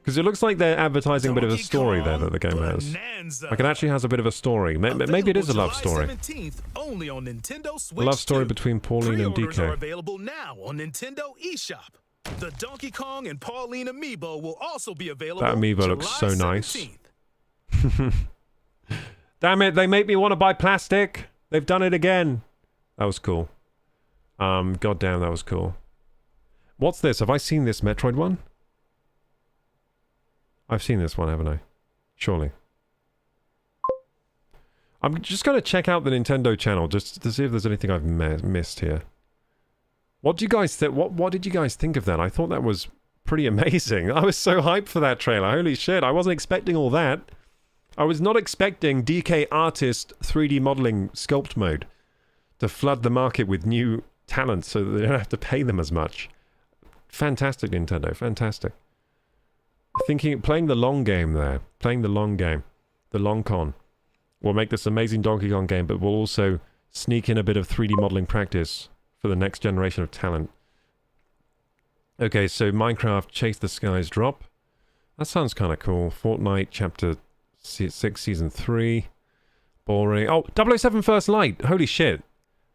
Because it looks like they're advertising a bit of a Donkey story there Kong that the game has. Bonanza. Like it actually has a bit of a story. Maybe it is a love story. July 17th, only on Nintendo A Switch love story 2. between Pauline and Pre-orders are DK. available now on Nintendo eShop. The Donkey Kong and Pauline amiibo will also be available. That amiibo July looks so nice. 17th. Damn it, they make me want to buy plastic. They've done it again. That was cool. God damn, that was cool. What's this? Have I seen this Metroid one? I've seen this one, haven't I? Surely. I'm just going to check out the Nintendo channel just to see if there's anything I've missed here. What do you guys think? What did you guys think of that? I thought that was pretty amazing. I was so hyped for that trailer. Holy shit, I wasn't expecting all that. I was not expecting DK Artist 3D modeling sculpt mode to flood the market with new talent so that they don't have to pay them as much. Fantastic, Nintendo. Fantastic. Playing the long game there. Playing the long game. The long con. Will make this amazing Donkey Kong game, but will also sneak in a bit of 3D modeling practice for the next generation of talent. Okay, so Minecraft Chase the Skies drop. That sounds kind of cool. Fortnite Chapter 6 Season 3. Boring. Oh, 007 First Light. Holy shit.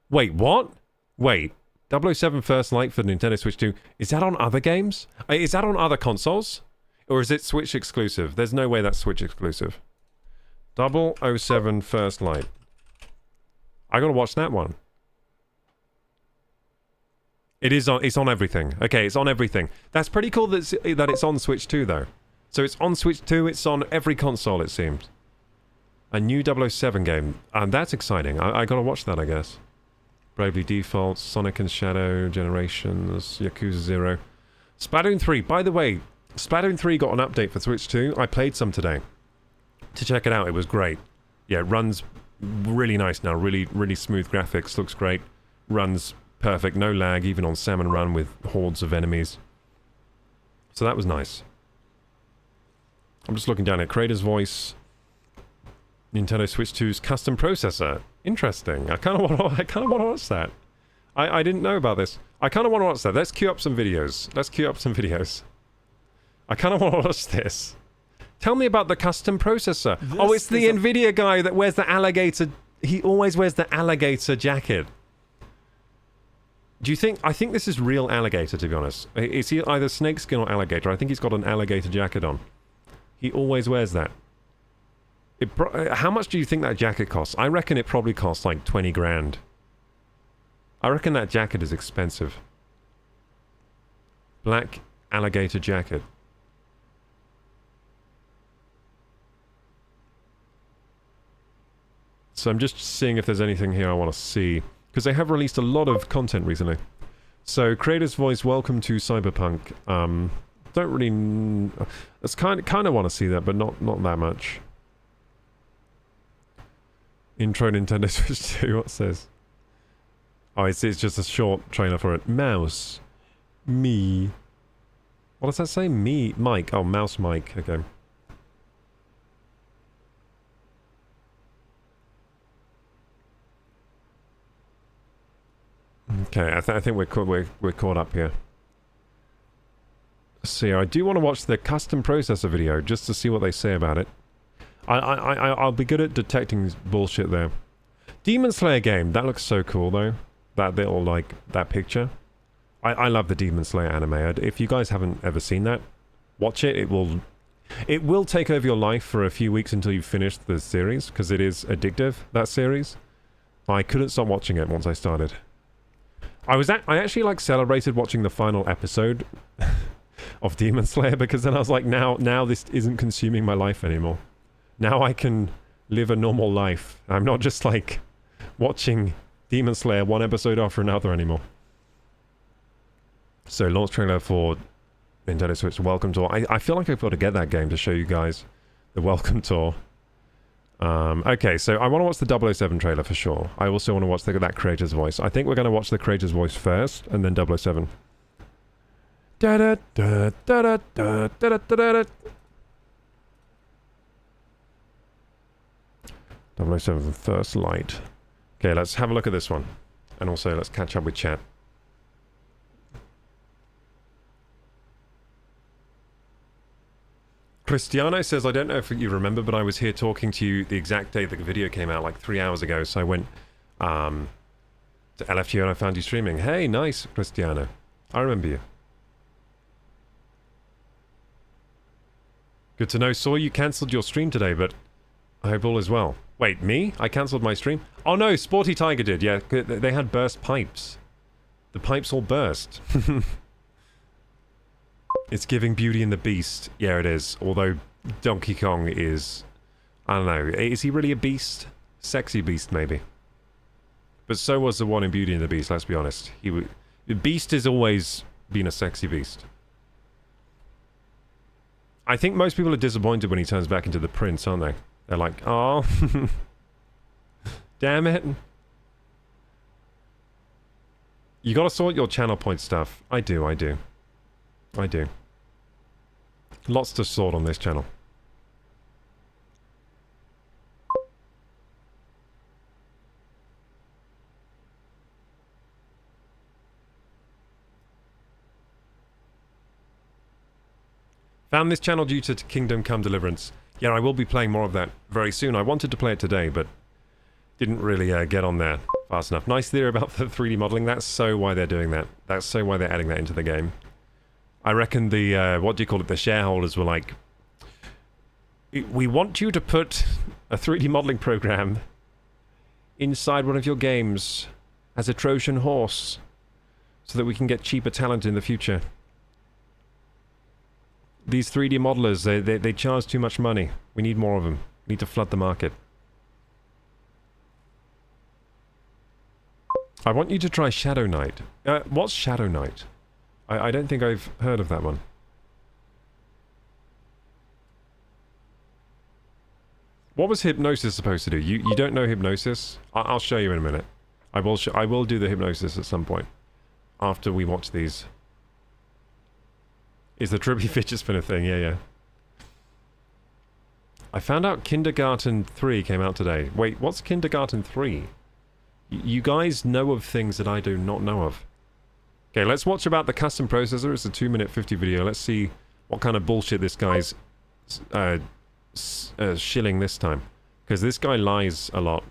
Wait, what? Wait. 007 First Light for Nintendo Switch 2. Is that on other games? Is that on other consoles? Or is it Switch exclusive? There's no way that's Switch exclusive. 007 First Light. I gotta watch that one. It's on everything. Okay, it's on everything. That's pretty cool that it's on Switch 2 though. So it's on Switch 2, it's on every console it seems. A new 007 game. And that's exciting. I gotta watch that, I guess. Bravely Default, Sonic and Shadow, Generations, Yakuza 0. Splatoon 3. By the way, Splatoon 3 got an update for Switch 2. I played some today. To check it out, it was great. Yeah, it runs really nice now. Really, really smooth graphics. Looks great. Runs perfect. No lag, even on Salmon Run with hordes of enemies. So that was nice. I'm just looking down at Creator's Voice. Nintendo Switch 2's custom processor. Interesting. I kind of want to watch that. I didn't know about this. I kind of want to watch that. Let's queue up some videos. I kind of want to watch this. Tell me about the custom processor. Oh, it's the Nvidia guy that wears the alligator... He always wears the alligator jacket. Do you think... I think this is real alligator, to be honest. Is he either snakeskin or alligator? I think he's got an alligator jacket on. He always wears that. How much do you think that jacket costs? I reckon it probably costs like 20 grand. I reckon that jacket is expensive. Black alligator jacket. So I'm just seeing if there's anything here I want to see. Because they have released a lot of content recently. So, Creator's Voice, welcome to Cyberpunk. Don't really... It's kind of want to see that, but not that much. Intro Nintendo Switch 2, what's this? Oh, it's just a short trailer for it. Mouse. Me. What does that say? Me. Mike. Oh, mouse Mike. Okay. Okay, I think we're caught up here. See, I do want to watch the custom processor video just to see what they say about it. I'll be good at detecting bullshit there. Demon Slayer game, that looks so cool though. That little like that picture. I love the Demon Slayer anime. If you guys haven't ever seen that, watch it. It will take over your life for a few weeks until you've finished the series because it is addictive, that series. I couldn't stop watching it once I started. I actually like celebrated watching the final episode of Demon Slayer because then I was like, now this isn't consuming my life anymore. Now I can live a normal life. I'm not just like watching Demon Slayer one episode after another anymore. So launch trailer for Nintendo Switch Welcome Tour. I feel like I've got to get that game to show you guys the Welcome Tour. Okay, so I want to watch the 007 trailer for sure. I also want to watch that Creator's Voice. I think we're going to watch the Creator's Voice first, and then 007. Da-da-da-da-da-da-da-da-da. 007 First Light. Okay, let's have a look at this one. And also, let's catch up with chat. Cristiano says, I don't know if you remember, but I was here talking to you the exact day the video came out, like 3 hours ago. So I went to LFGO and I found you streaming. Hey, nice, Cristiano. I remember you. Good to know. Saw you cancelled your stream today, but I hope all is well. Wait, me? I cancelled my stream? Oh no, Sporty Tiger did, yeah. They had burst pipes. The pipes all burst. It's giving Beauty and the Beast. Yeah, it is. Although Donkey Kong is... I don't know. Is he really a beast? Sexy beast, maybe. But so was the one in Beauty and the Beast, let's be honest. The Beast has always been a sexy beast. I think most people are disappointed when he turns back into the prince, aren't they? They're like, oh, damn it. You gotta sort your channel point stuff. I do. Lots to sort on this channel. Found this channel due to Kingdom Come Deliverance. Yeah, I will be playing more of that very soon. I wanted to play it today, but didn't really get on there fast enough. Nice theory about the 3D modeling. That's so why they're doing that. That's so why they're adding that into the game. I reckon the, what do you call it, the shareholders were like, we want you to put a 3D modeling program inside one of your games as a Trojan horse so that we can get cheaper talent in the future. These 3D modelers, they charge too much money. We need more of them. We need to flood the market. I want you to try Shadow Knight. What's Shadow Knight? I don't think I've heard of that one. What was hypnosis supposed to do? You don't know hypnosis? I'll show you in a minute. I will do the hypnosis at some point. After we watch these. Is the trippy fidget spinner thing? Yeah. I found out Kindergarten 3 came out today. Wait, what's Kindergarten 3? You guys know of things that I do not know of. Okay, let's watch about the custom processor. It's a 2-minute 50 video. Let's see what kind of bullshit this guy's shilling this time. Because this guy lies a lot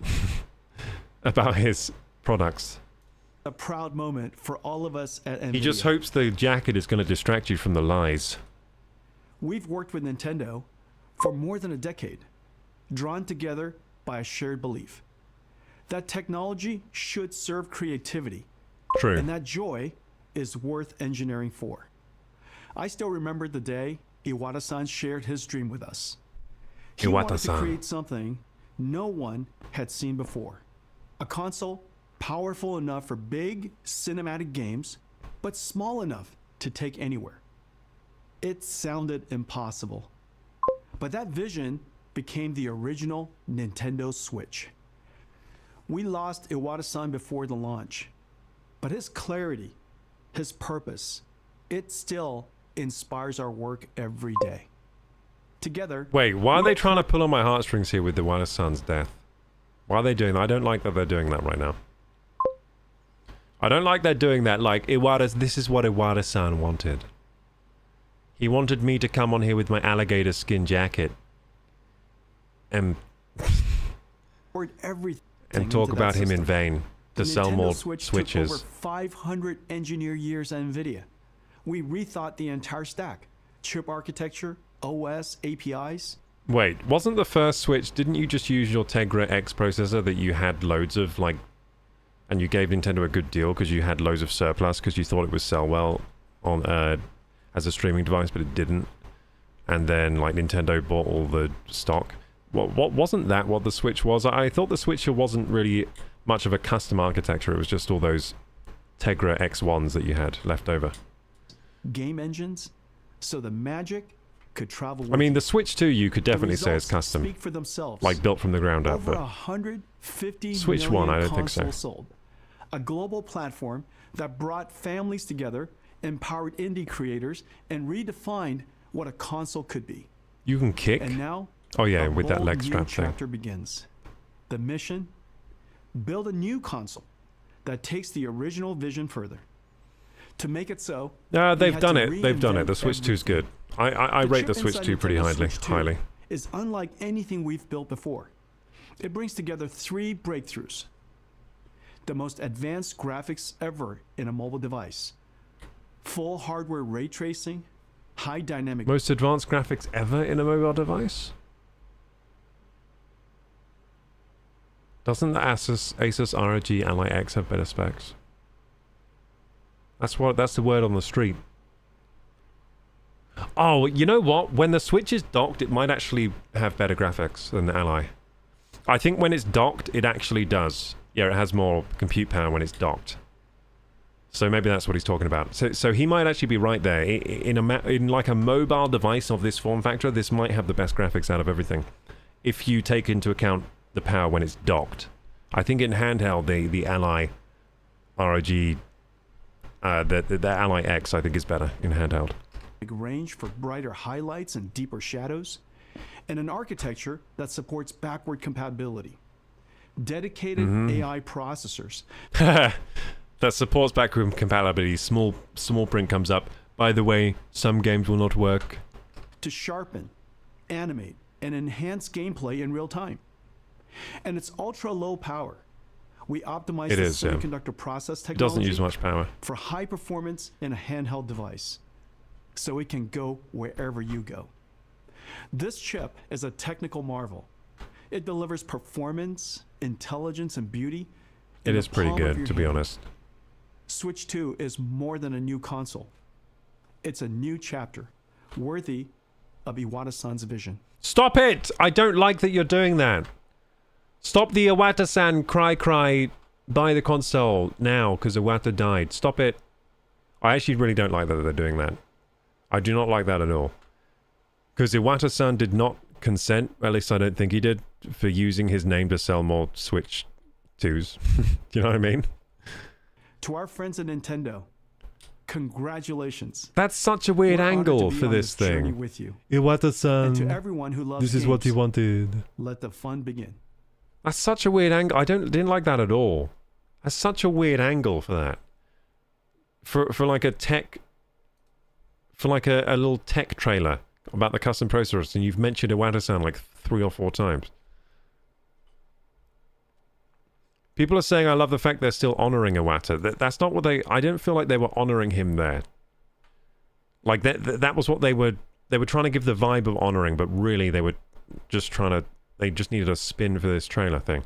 about his products. A proud moment for all of us at NVIDIA. He just hopes the jacket is going to distract you from the lies. We've worked with Nintendo for more than a decade, drawn together by a shared belief that technology should serve creativity. True. And that joy is worth engineering for. I still remember the day Iwata-san shared his dream with us. He wanted to create something no one had seen before. A console powerful enough for big cinematic games, but small enough to take anywhere. It sounded impossible. But that vision became the original Nintendo Switch. We lost Iwata-san before the launch, but his clarity, his purpose, it still inspires our work every day. Together... Wait, why are they trying to pull on my heartstrings here with Iwata-san's death? Why are they doing that? I don't like that they're doing that right now. I don't like they're doing that, like, this is what Iwata-san wanted. He wanted me to come on here with my alligator skin jacket. And talk about him in vain. To sell more Switches. Over 500 engineer years at NVIDIA. We rethought the entire stack. Chip architecture, OS, APIs. Wait, wasn't the first Switch, didn't you just use your Tegra X processor that you had loads of, like... And you gave Nintendo a good deal because you had loads of surplus because you thought it would sell well on as a streaming device, but it didn't. And then, like, Nintendo bought all the stock. What wasn't that what the Switch was? I thought the Switch wasn't really much of a custom architecture. It was just all those Tegra X1s that you had left over. Game engines, so the magic could travel with I mean, the Switch 2 you could definitely say is custom. Speak for themselves. Like, built from the ground up. Over But 150 Switch million 1, I don't think so. consoles sold. A global platform that brought families together, empowered indie creators, and redefined what a console could be. You can kick? And now, oh yeah, with that leg strap thing. chapter begins. The mission: build a new console that takes the original vision further. To make it so, They've done it. They've done it. The Switch 2's good. I rate the chip Switch inside 2 pretty Nintendo Switch 2 highly. is unlike anything we've built before. It brings together 3 breakthroughs. The most advanced graphics ever in a mobile device. Full hardware ray tracing, high dynamic... Most advanced graphics ever in a mobile device? Doesn't the Asus ROG Ally X have better specs? That's the word on the street. Oh, you know what? When the Switch is docked, it might actually have better graphics than the Ally. I think when it's docked, it actually does. Yeah, it has more compute power when it's docked. So maybe that's what he's talking about. So he might actually be right there. In like a mobile device of this form factor, this might have the best graphics out of everything. If you take into account the power when it's docked. I think in handheld, the Ally ROG, the Ally X, I think is better in handheld. Range for brighter highlights and deeper shadows, and an architecture that supports backward compatibility. Dedicated AI processors. That supports backward compatibility. Small print comes up. By the way, some games will not work. To sharpen, animate, and enhance gameplay in real time. And it's ultra low power. We optimize the semiconductor process technology. It doesn't use much power. For high performance in a handheld device. So it can go wherever you go. This chip is a technical marvel. It delivers performance, intelligence, and beauty. It is pretty good, to be honest. Switch 2 is more than a new console. It's a new chapter, worthy of Iwata-san's vision. Stop it! I don't like that you're doing that. Stop the Iwata-san cry, buy the console now, because Iwata died. Stop it. I actually really don't like that they're doing that. I do not like that at all. Because Iwata-san did not consent, at least I don't think he did, for using his name to sell more Switch 2s. Do you know what I mean? To our friends at Nintendo, congratulations. That's such a weird angle for this thing. With you. Iwata-san, and to everyone who loves this is what he wanted. Let the fun begin. That's such a weird angle. I didn't like that at all. That's such a weird angle for that. For like a tech... For like a little tech trailer about the custom processors, and you've mentioned Iwata-san like 3 or 4 times. People are saying I love the fact they're still honoring Iwata. That's not what they... I didn't feel like they were honoring him there. Like, that was what they were... They were trying to give the vibe of honoring, but really they were just trying to... They just needed a spin for this trailer thing.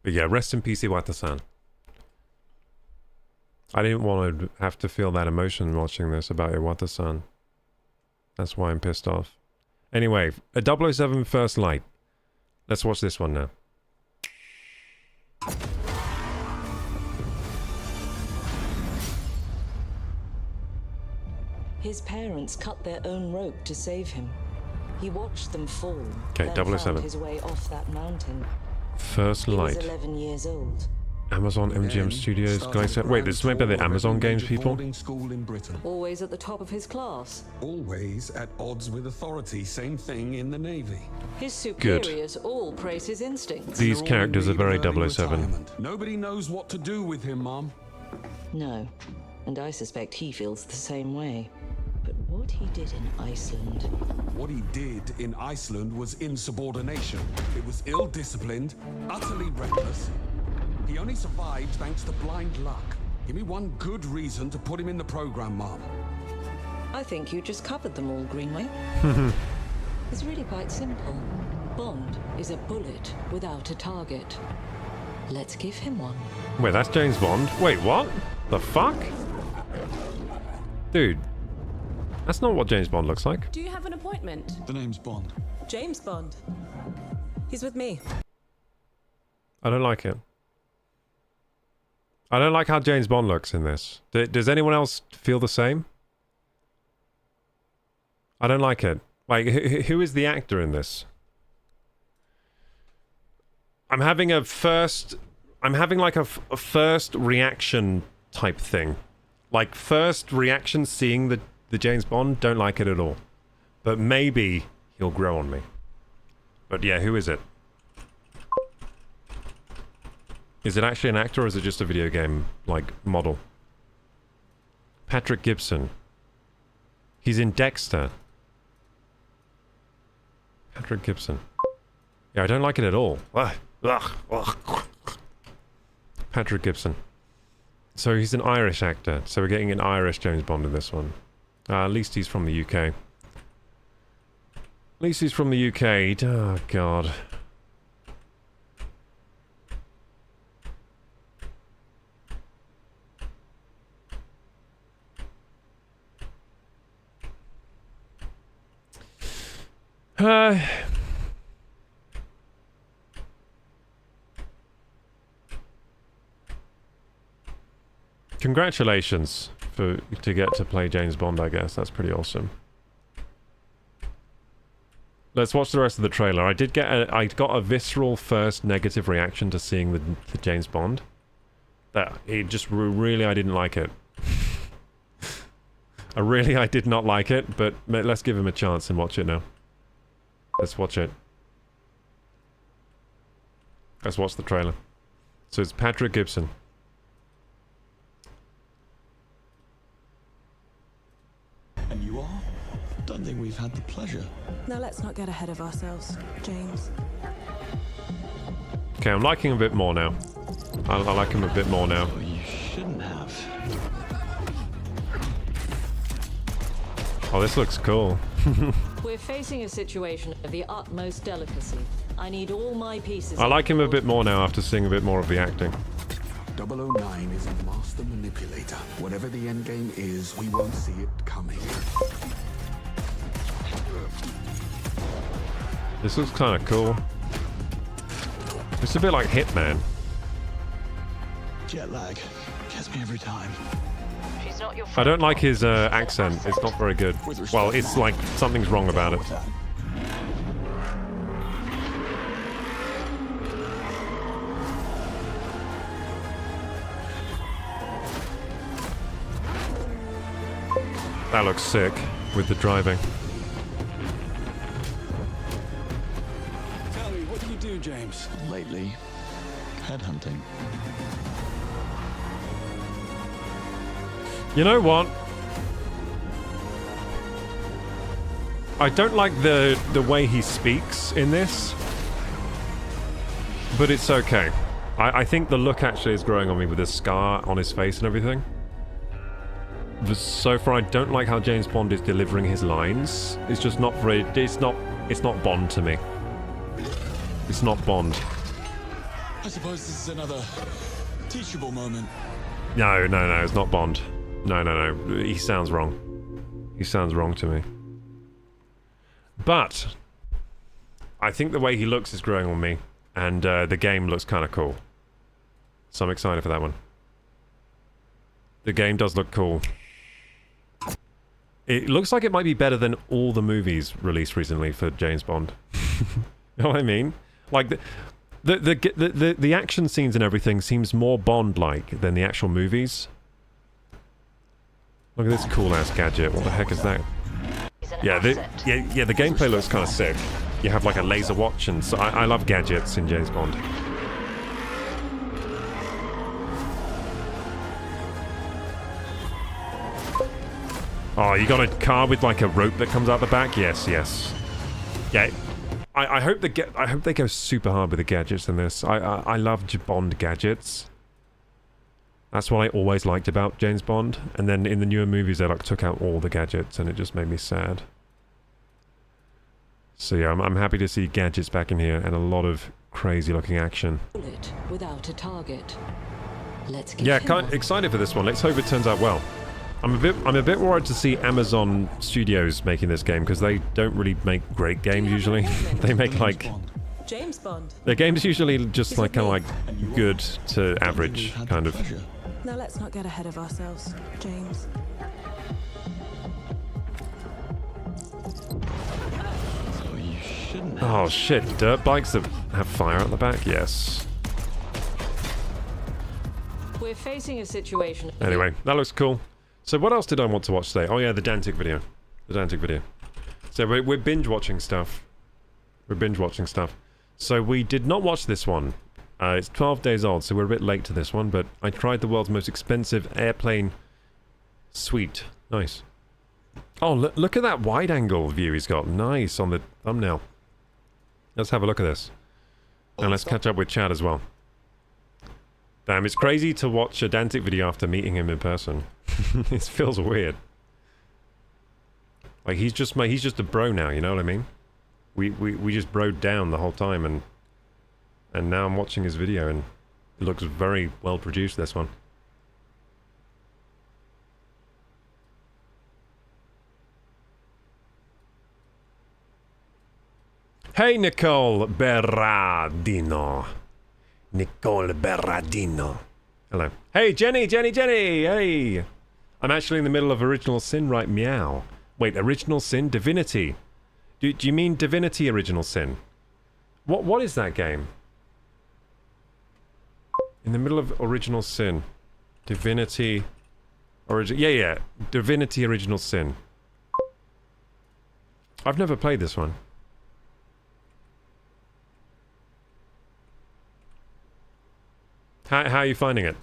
But yeah, rest in peace, Iwata-san. I didn't want to have to feel that emotion watching this about Iwata-san. That's why I'm pissed off. Anyway, a 007 First Light. Let's watch this one now. His parents cut their own rope to save him. He watched them fall. Okay, then 007. found his way off that mountain. First Light. He was 11 years old. Amazon MGM Studios guys. Wait, this is made by the Amazon games people? School in Britain. Always at the top of his class. Always at odds with authority. Same thing in the Navy. His superiors all praise his instincts. These characters are very 007. Nobody knows what to do with him, Mom. No, and I suspect he feels the same way. But what he did in Iceland... What he did in Iceland was insubordination. It was ill-disciplined, utterly reckless. He only survived thanks to blind luck. Give me one good reason to put him in the program, Mom. I think you just covered them all, Greenway. It's really quite simple. Bond is a bullet without a target. Let's give him one. Wait, that's James Bond? Wait, what? The fuck? Dude. That's not what James Bond looks like. Do you have an appointment? The name's Bond. James Bond. He's with me. I don't like it. I don't like how James Bond looks in this. Does anyone else feel the same? I don't like it. Like, who is the actor in this? I'm having like a first reaction type thing. Like, first reaction seeing the James Bond, don't like it at all. But maybe he'll grow on me. But yeah, who is it? Is it actually an actor or is it just a video game, like, model? Patrick Gibson. He's in Dexter. Patrick Gibson. Yeah, I don't like it at all. Patrick Gibson. So he's an Irish actor. So we're getting an Irish James Bond in this one. At least he's from the UK. At least he's from the UK. Oh, God. Congratulations to get to play James Bond, I guess. That's pretty awesome. Let's watch the rest of the trailer. I got a visceral first negative reaction to seeing the James Bond. That it just really, I didn't like it. I did not like it, but let's give him a chance and watch it now. Let's watch it. Let's watch the trailer. So it's Patrick Gibson. And you are? Don't think we've had the pleasure. Now let's not get ahead of ourselves, James. Okay, I'm liking him a bit more now. I like him a bit more now. Oh, you shouldn't have. Oh, this looks cool. We're facing a situation of the utmost delicacy. I need all my pieces. I like him a bit more now after seeing a bit more of the acting. 009 is a master manipulator. Whatever the end game is, we won't see it coming. This looks kind of cool. It's a bit like Hitman. Jet lag gets me every time. I don't like his accent. It's not very good. Well, it's like something's wrong about it. That looks sick with the driving. Tell me, what do you do, James? Lately, headhunting. You know what? I don't like the way he speaks in this, but it's okay. I think the look actually is growing on me with this scar on his face and everything. So far, I don't like how James Bond is delivering his lines. It's just not very. It's not Bond to me. It's not Bond. I suppose this is another teachable moment. No, it's not Bond. No. He sounds wrong. He sounds wrong to me. But I think the way he looks is growing on me, and the game looks kind of cool. So I'm excited for that one. The game does look cool. It looks like it might be better than all the movies released recently for James Bond. You know what I mean? Like the action scenes and everything seems more Bond-like than the actual movies. Look at this cool-ass gadget. What the heck is that? Yeah, the gameplay looks kind of sick. You have like a laser watch, and so I love gadgets in James Bond. Oh, you got a car with like a rope that comes out the back? Yes. Yeah. I hope they go super hard with the gadgets in this. I love Bond gadgets. That's what I always liked about James Bond. And then in the newer movies, they like took out all the gadgets, and it just made me sad. So yeah, I'm happy to see gadgets back in here and a lot of crazy-looking action. Bullet without a target. Let's get excited for this one. Let's hope it turns out well. I'm a bit worried to see Amazon Studios making this game because they don't really make great games usually. They make like James Bond. their games usually just like kind of like good to average kind of. Now let's not get ahead of ourselves, James. So you shouldn't have. Oh shit! Dirt bikes that have fire at the back. Yes. We're facing a situation. Anyway, that looks cool. So what else did I want to watch today? Oh yeah, the Dantic video. So we're binge watching stuff. So we did not watch this one. It's 12 days old, so we're a bit late to this one, but I tried the world's most expensive airplane suite. Nice. Oh, look at that wide-angle view he's got. Nice on the thumbnail. Let's have a look at this. And let's catch up with Chad as well. Damn, it's crazy to watch a Dantic video after meeting him in person. It feels weird. Like, he's just a bro now, you know what I mean? We just broed down the whole time, and now I'm watching his video, and it looks very well produced, this one. Hey, Nicole Berardino. Nicole Berardino. Hello. Hey, Jenny! Hey! I'm actually in the middle of Original Sin right meow. Wait, Original Sin? Divinity? Do you mean Divinity Original Sin? What is that game? In the middle of Original Sin. Divinity... Yeah. Divinity Original Sin. I've never played this one. How are you finding it?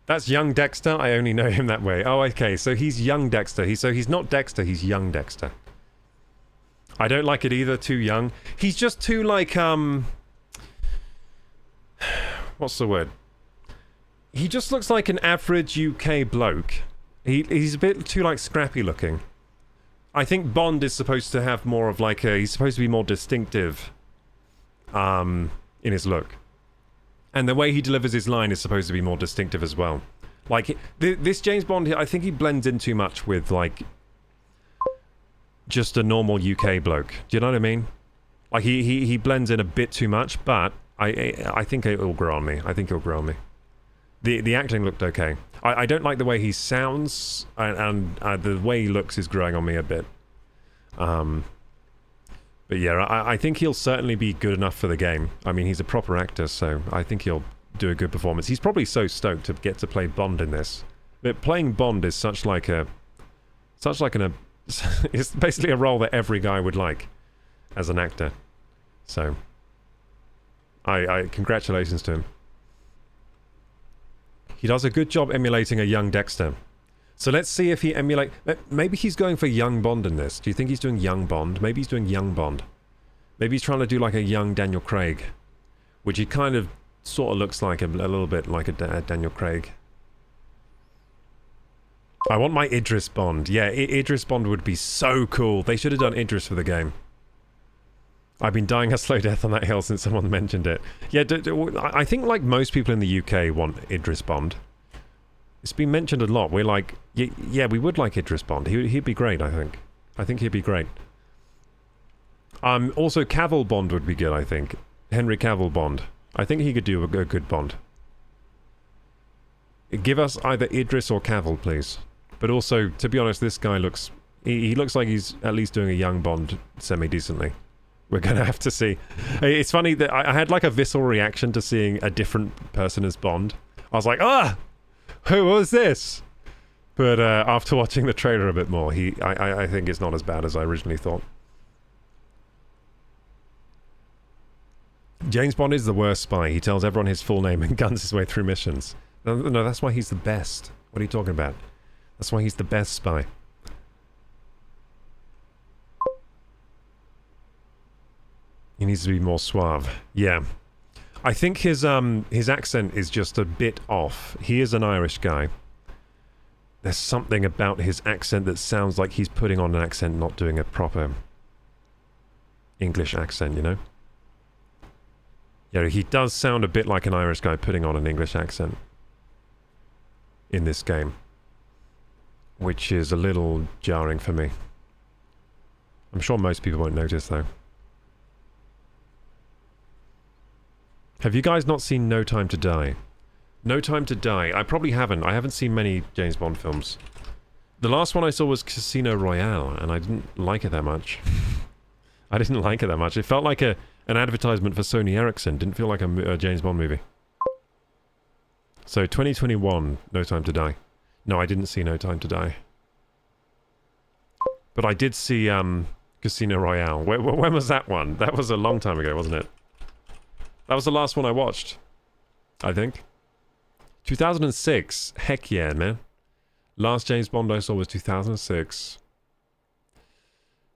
That's young Dexter? I only know him that way. Oh, okay. So he's young Dexter. So he's not Dexter, he's young Dexter. I don't like it either. Too young. He's just too, like, what's the word? He just looks like an average UK bloke. He's a bit too, like, scrappy looking. I think Bond is supposed to have more of, like, he's supposed to be more distinctive. In his look. And the way he delivers his line is supposed to be more distinctive as well. Like, this James Bond, I think he blends in too much with, like, just a normal UK bloke. Do you know what I mean? Like, he blends in a bit too much, but I think it'll grow on me. I think it'll grow on me. The acting looked okay. I don't like the way he sounds, and the way he looks is growing on me a bit. But yeah, I think he'll certainly be good enough for the game. I mean, he's a proper actor, so I think he'll do a good performance. He's probably so stoked to get to play Bond in this. But playing Bond is it's basically a role that every guy would like as an actor. So, I congratulations to him. He does a good job emulating a young Dexter. So let's see if he maybe he's going for young Bond in this. Do you think he's doing young Bond? Maybe he's doing young Bond. Maybe he's trying to do like a young Daniel Craig. Which he kind of sort of looks like a little bit like a Daniel Craig. I want my Idris Bond. Yeah, Idris Bond would be so cool. They should have done Idris for the game. I've been dying a slow death on that hill since someone mentioned it. Yeah, I think like most people in the UK want Idris Bond. It's been mentioned a lot. We're like, yeah, we would like Idris Bond. He'd be great, I think. I think he'd be great. Also, Cavill Bond would be good, I think. Henry Cavill Bond. I think he could do a good Bond. Give us either Idris or Cavill, please. But also, to be honest, this guy looks... He looks like he's at least doing a young Bond semi-decently. We're going to have to see. It's funny that I had like a visceral reaction to seeing a different person as Bond. I was like, ah! Who was this? But after watching the trailer a bit more, I think it's not as bad as I originally thought. James Bond is the worst spy. He tells everyone his full name and guns his way through missions. No, that's why he's the best. What are you talking about? That's why he's the best spy. He needs to be more suave. Yeah. I think his accent is just a bit off. He is an Irish guy. There's something about his accent that sounds like he's putting on an accent, not doing a proper English accent, you know? Yeah, he does sound a bit like an Irish guy putting on an English accent in this game, which is a little jarring for me. I'm sure most people won't notice, though. Have you guys not seen No Time to Die? No Time to Die. I probably haven't. I haven't seen many James Bond films. The last one I saw was Casino Royale, and I didn't like it that much. I didn't like it that much. It felt like an advertisement for Sony Ericsson. Didn't feel like a James Bond movie. So 2021, No Time to Die. No, I didn't see No Time to Die. But I did see Casino Royale. When was that one? That was a long time ago, wasn't it? That was the last one I watched, I think. 2006. Heck yeah, man. Last James Bond I saw was 2006.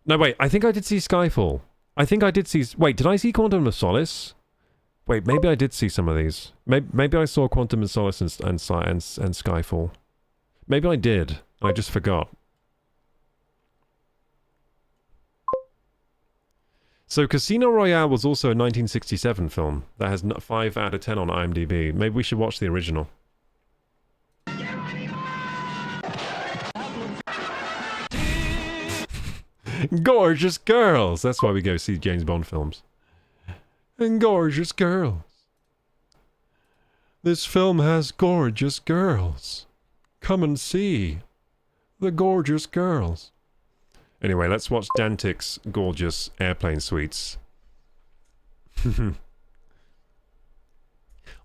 No, wait. I think I did see Skyfall. I think I did see... Wait, did I see Quantum of Solace? Wait, maybe I did see some of these. Maybe I saw Quantum of Solace and Skyfall. Maybe I did. I just forgot. So Casino Royale was also a 1967 film that has 5 out of 10 on IMDb. Maybe we should watch the original. Gorgeous girls! That's why we go see James Bond films. And gorgeous girls. This film has gorgeous girls. Come and see the gorgeous girls. Anyway, let's watch Dantic's gorgeous airplane suites.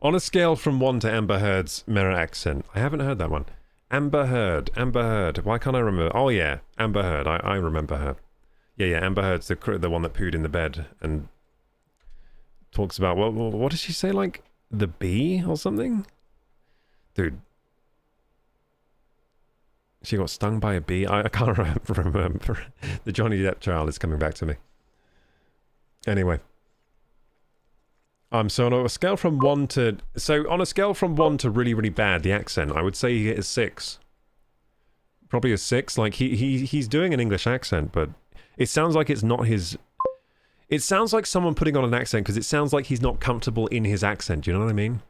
On a scale from 1 to Amber Heard's mirror accent. I haven't heard that one. Amber Heard. Why can't I remember? Oh yeah, Amber Heard. I remember her. Yeah, Amber Heard's the one that pooed in the bed and talks about, what does she say, like, the bee or something? Dude. She got stung by a bee? I can't remember. The Johnny Depp trial is coming back to me. Anyway. So on a scale from 1 to... So on a scale from 1 to really, really bad, the accent, I would say he hit a 6. Probably a 6. Like, he's doing an English accent, but it sounds like it's not his... It sounds like someone putting on an accent because it sounds like he's not comfortable in his accent. Do you know what I mean?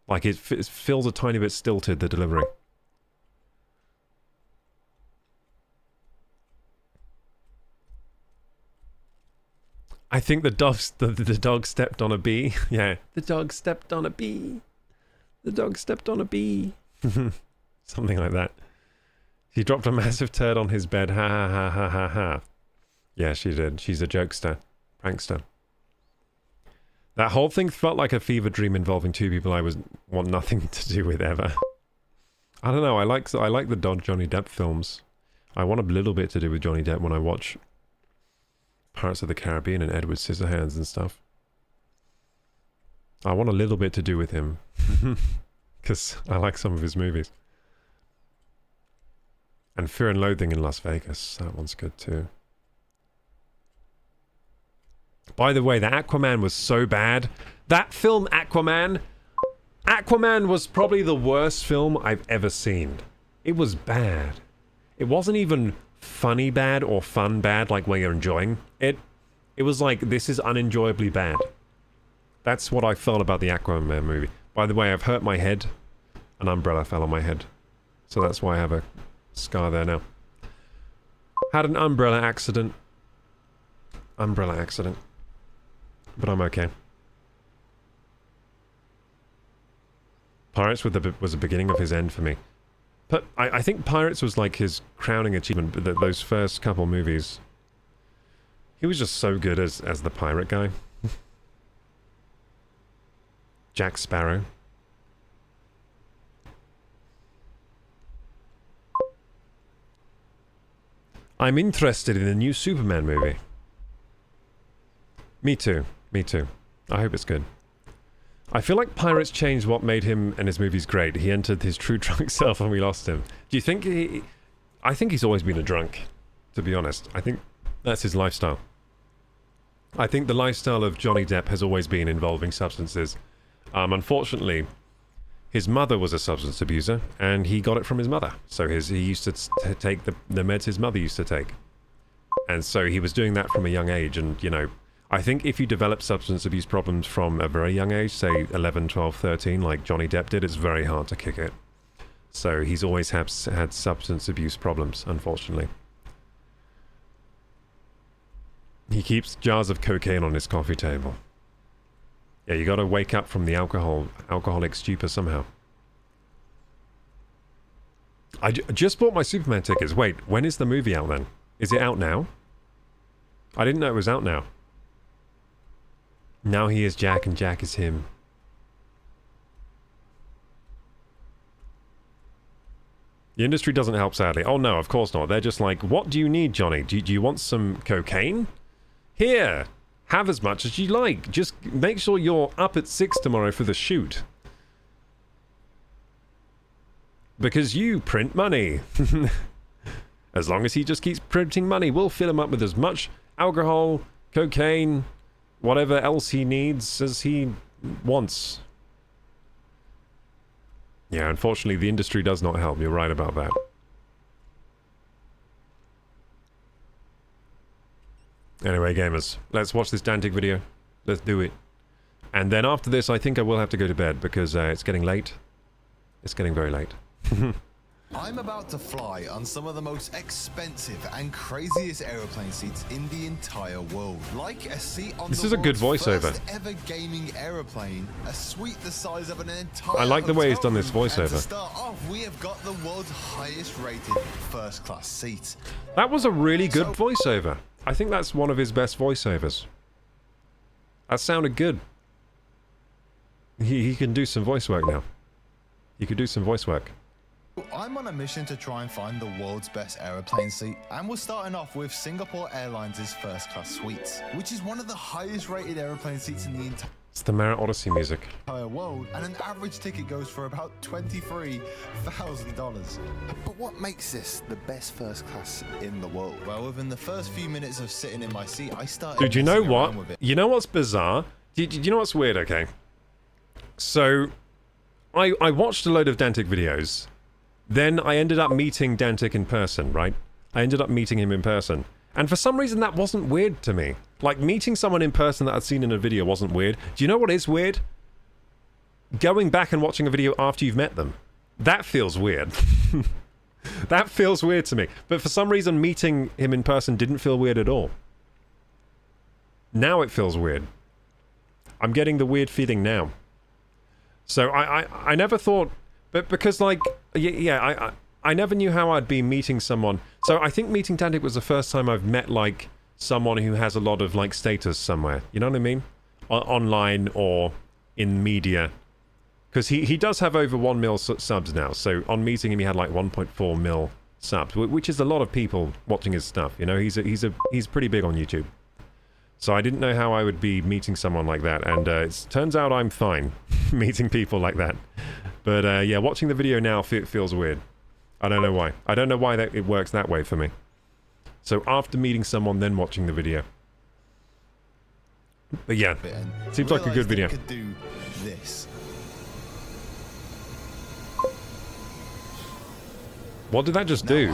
Like, it feels a tiny bit stilted, the delivery. I think the dog stepped on a bee. Yeah. The dog stepped on a bee. The dog stepped on a bee. Something like that. He dropped a massive turd on his bed. Ha ha ha ha ha ha. Yeah, she did. She's a jokester. Prankster. That whole thing felt like a fever dream involving 2 people I want nothing to do with ever. I don't know. I like the Johnny Depp films. I want a little bit to do with Johnny Depp when I watch Pirates of the Caribbean and Edward Scissorhands and stuff. I want a little bit to do with him. Because I like some of his movies. And Fear and Loathing in Las Vegas. That one's good too. By the way, the Aquaman was so bad. That film, Aquaman was probably the worst film I've ever seen. It was bad. It wasn't even funny bad or fun bad, like where you're enjoying it. It was like, this is unenjoyably bad. That's what I felt about the Aquaman movie. By the way, I've hurt my head. An umbrella fell on my head. So that's why I have a scar there now. Had an umbrella accident. Umbrella accident. But I'm okay. Pirates was the beginning of his end for me. But I think Pirates was like his crowning achievement, those first couple movies. He was just so good as the pirate guy. Jack Sparrow. I'm interested in the new Superman movie. Me too. Me too. I hope it's good. I feel like Pirates changed what made him and his movies great. He entered his true drunk self and we lost him. Do you think he... I think he's always been a drunk, to be honest. I think that's his lifestyle. I think the lifestyle of Johnny Depp has always been involving substances. Unfortunately, his mother was a substance abuser, and he got it from his mother. So he used to take the meds his mother used to take. And so he was doing that from a young age, and, you know... I think if you develop substance abuse problems from a very young age, say 11, 12, 13, like Johnny Depp did, it's very hard to kick it. So he's always had substance abuse problems, unfortunately. He keeps jars of cocaine on his coffee table. Yeah, you gotta wake up from the alcoholic stupor somehow. I just bought my Superman tickets. Wait, when is the movie out then? Is it out now? I didn't know it was out now. Now he is Jack and Jack is him. The industry doesn't help, sadly. Oh no, of course not. They're just like, what do you need, Johnny? Do you want some cocaine? Here, have as much as you like. Just make sure you're up at 6 tomorrow for the shoot. Because you print money. As long as he just keeps printing money, we'll fill him up with as much alcohol, cocaine, whatever else he needs as he wants. Yeah, unfortunately, the industry does not help. You're right about that. Anyway, gamers, let's watch this Dantic video. Let's do it. And then after this, I think I will have to go to bed because it's getting late. It's getting very late. I'm about to fly on some of the most expensive and craziest aeroplane seats in the entire world. Like a seat on this is a good voiceover. First ever gaming aeroplane, a suite the size of an entire I like the way he's done this voiceover. And to start off, we have got the world's highest rated first class seat. That was a really good voiceover. I think that's one of his best voiceovers. That sounded good. He can do some voice work now. He could do some voice work. I'm on a mission to try and find the world's best aeroplane seat, and we're starting off with Singapore Airlines' first class suites, which is one of the highest rated aeroplane seats in the It's the Merit Odyssey music. entire world, and an average ticket goes for about $23,000. But what makes this the best first class in the world? Well, within the first few minutes of sitting in my seat, I started Dude, you know messing what? around with it. You know what's bizarre? Do you know what's weird, okay? So, I watched a load of Dantic videos. Then I ended up meeting Dantic in person, right? I ended up meeting him in person. And for some reason that wasn't weird to me. Like, meeting someone in person that I'd seen in a video wasn't weird. Do you know what is weird? Going back and watching a video after you've met them. That feels weird. That feels weird to me. But for some reason meeting him in person didn't feel weird at all. Now it feels weird. I'm getting the weird feeling now. So I never thought... But because, like, I never knew how I'd be meeting someone. So I think meeting Dantic was the first time I've met, like, someone who has a lot of, like, status somewhere. You know what I mean? Online or in media. Because he does have over 1 mil subs now. So on meeting him, he had, like, 1.4 mil subs, which is a lot of people watching his stuff. You know, he's pretty big on YouTube. So I didn't know how I would be meeting someone like that. And it turns out I'm fine meeting people like that. But yeah, watching the video now feels weird. I don't know why. I don't know why it works that way for me. So after meeting someone, then watching the video. But yeah, seems like a good video. Could do this. What did that just do?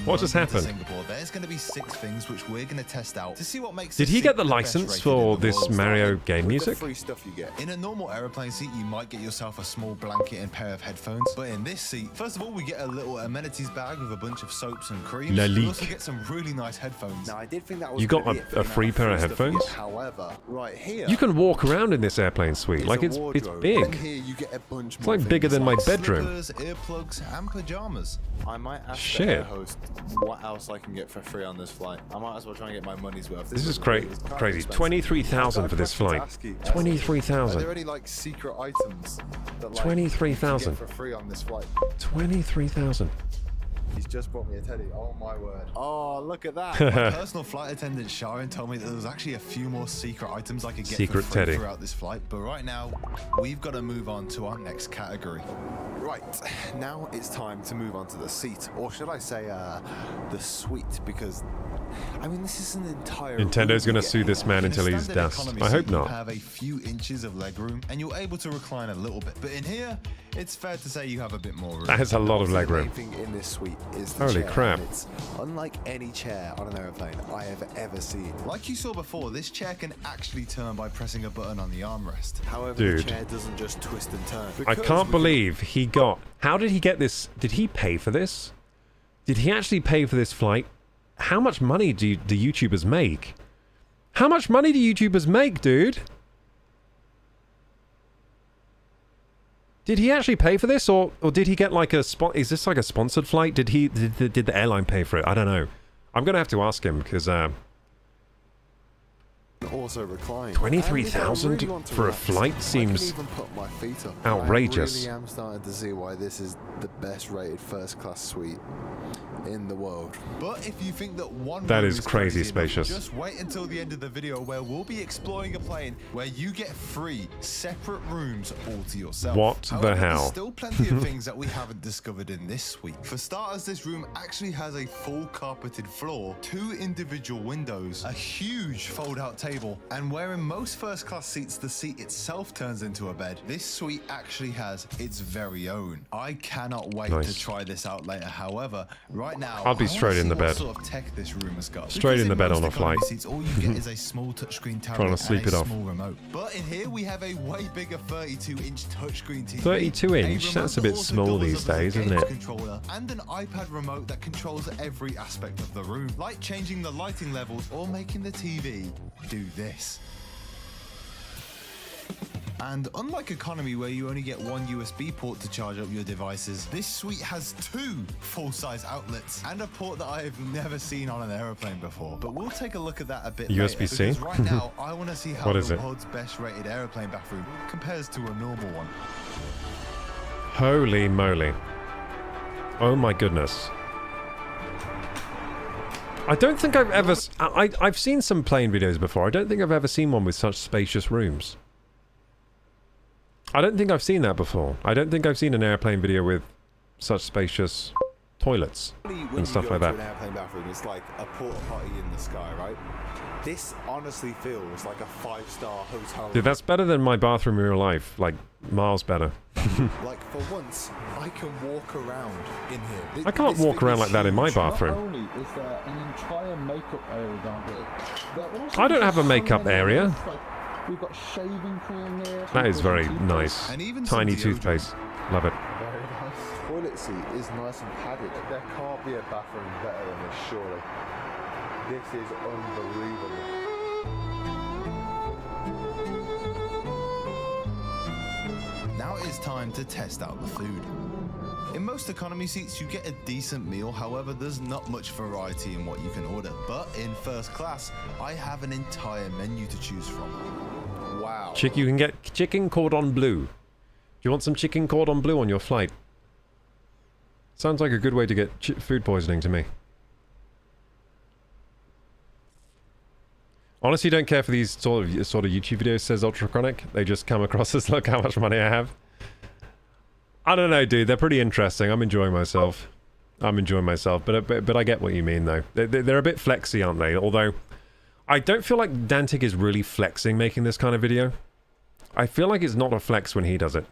What just happened? Singapore, there's going to be 6 things which we're going to test out to see what makes. Did he get the license for this Mario game music? Free stuff you get. In a normal aeroplane seat, you might get yourself a small blanket and pair of headphones. But in this seat, first of all, we get a little amenities bag with a bunch of soaps and creams. We also get some really nice headphones. Now, I did think that was. You got a free pair of headphones? However, right here, you can walk around in this airplane suite. Like it's big. And here you get a bunch it's like bigger than my bedroom. Slippers, earplugs, and pajamas. I might ask the air host what else I can get for free on this flight. I might as well try and get my money's worth. This is crazy. 23,000 for this flight. 23,000. Are there any like secret items that like 23,000 for free on this flight? 23,000. He's just bought me a teddy. Oh my word. Oh, look at that. My personal flight attendant Sharon told me that there was actually a few more secret items I could get for free throughout this flight. But right now, we've got to move on to our next category. Right, now it's time to move on to the seat, or should I say the suite, because I mean this is an entire Nintendo's gonna sue this man until he's dust. I hope not. You have a few inches of legroom and you're able to recline a little bit. But in here, it's fair to say you have a bit more room. That is a lot of legroom. The main thing in this suite is the Holy chair, crap. and it's unlike any chair on an aeroplane I have ever seen. Like you saw before, this chair can actually turn by pressing a button on the armrest. However, Dude, the chair doesn't just twist and turn. I can't believe he got... How did he get this? Did he pay for this? Did he actually pay for this flight? How much money do YouTubers make? How much money do YouTubers make, dude? Did he actually pay for this, or did he get like a spot? Is this like a sponsored flight? Did the airline pay for it? I don't know. I'm gonna have to ask him because Also recline. 23,000 for a flight seems outrageous. I really am starting to see why this is the best rated first class suite in the world. But if you think that that is crazy spacious, just wait until the end of the video where we'll be exploring a plane where you get 3 separate rooms all to yourself. What the hell? There's still plenty of things that we haven't discovered in this suite. For starters, this room actually has a full carpeted floor, 2 individual windows, a huge fold-out table, and where in most first-class seats the seat itself turns into a bed, this suite actually has its very own. I cannot wait to try this out later. However, right now, I'll be straight in the bed. What sort of tech this room has got. Straight in the bed on a flight. Seats, all you get is a small touchscreen tablet Trying to sleep and a it off. small remote. But in here we have a way bigger 32-inch touchscreen TV. 32-inch? That's a bit small these days, isn't it? Controller and an iPad remote that controls every aspect of the room, like changing the lighting levels or making the TV do this. And unlike economy, where you only get 1 USB port to charge up your devices, this suite has 2 full-size outlets and a port that I have never seen on an aeroplane before. But we'll take a look at that a bit USB-C? later, because right now I want to see how What is the it? world's best-rated airplane bathroom compares to a normal one. Holy moly. Oh my goodness. I don't think I've ever... I've seen some plane videos before. I don't think I've ever seen one with such spacious rooms. I don't think I've seen that before. I don't think I've seen an airplane video with such spacious toilets and stuff like that. An airplane bathroom, it's like a porta potty in the sky, right? This honestly feels like a 5-star hotel. Dude, that's better than my bathroom in real life. Like, miles better. Like, for once, I can walk around in here. I can't walk around like that in my bathroom. Not only is there an entire makeup area down here, I don't have a makeup area. We've got shaving cream here. That is very nice. Tiny toothpaste. Love it. Very nice. Toilet seat is nice and padded. There can't be a bathroom better than this, surely. This is unbelievable. Now it is time to test out the food. In most economy seats, you get a decent meal. However, there's not much variety in what you can order. But in first class, I have an entire menu to choose from. Wow. You can get chicken cordon bleu. Do you want some chicken cordon bleu on your flight? Sounds like a good way to get food poisoning to me. Honestly, don't care for these sort of YouTube videos, says Ultrachronic. They just come across as, look how much money I have. I don't know, dude. They're pretty interesting. I'm enjoying myself. But I get what you mean, though. They're a bit flexy, aren't they? Although, I don't feel like Dantic is really flexing making this kind of video. I feel like it's not a flex when he does it.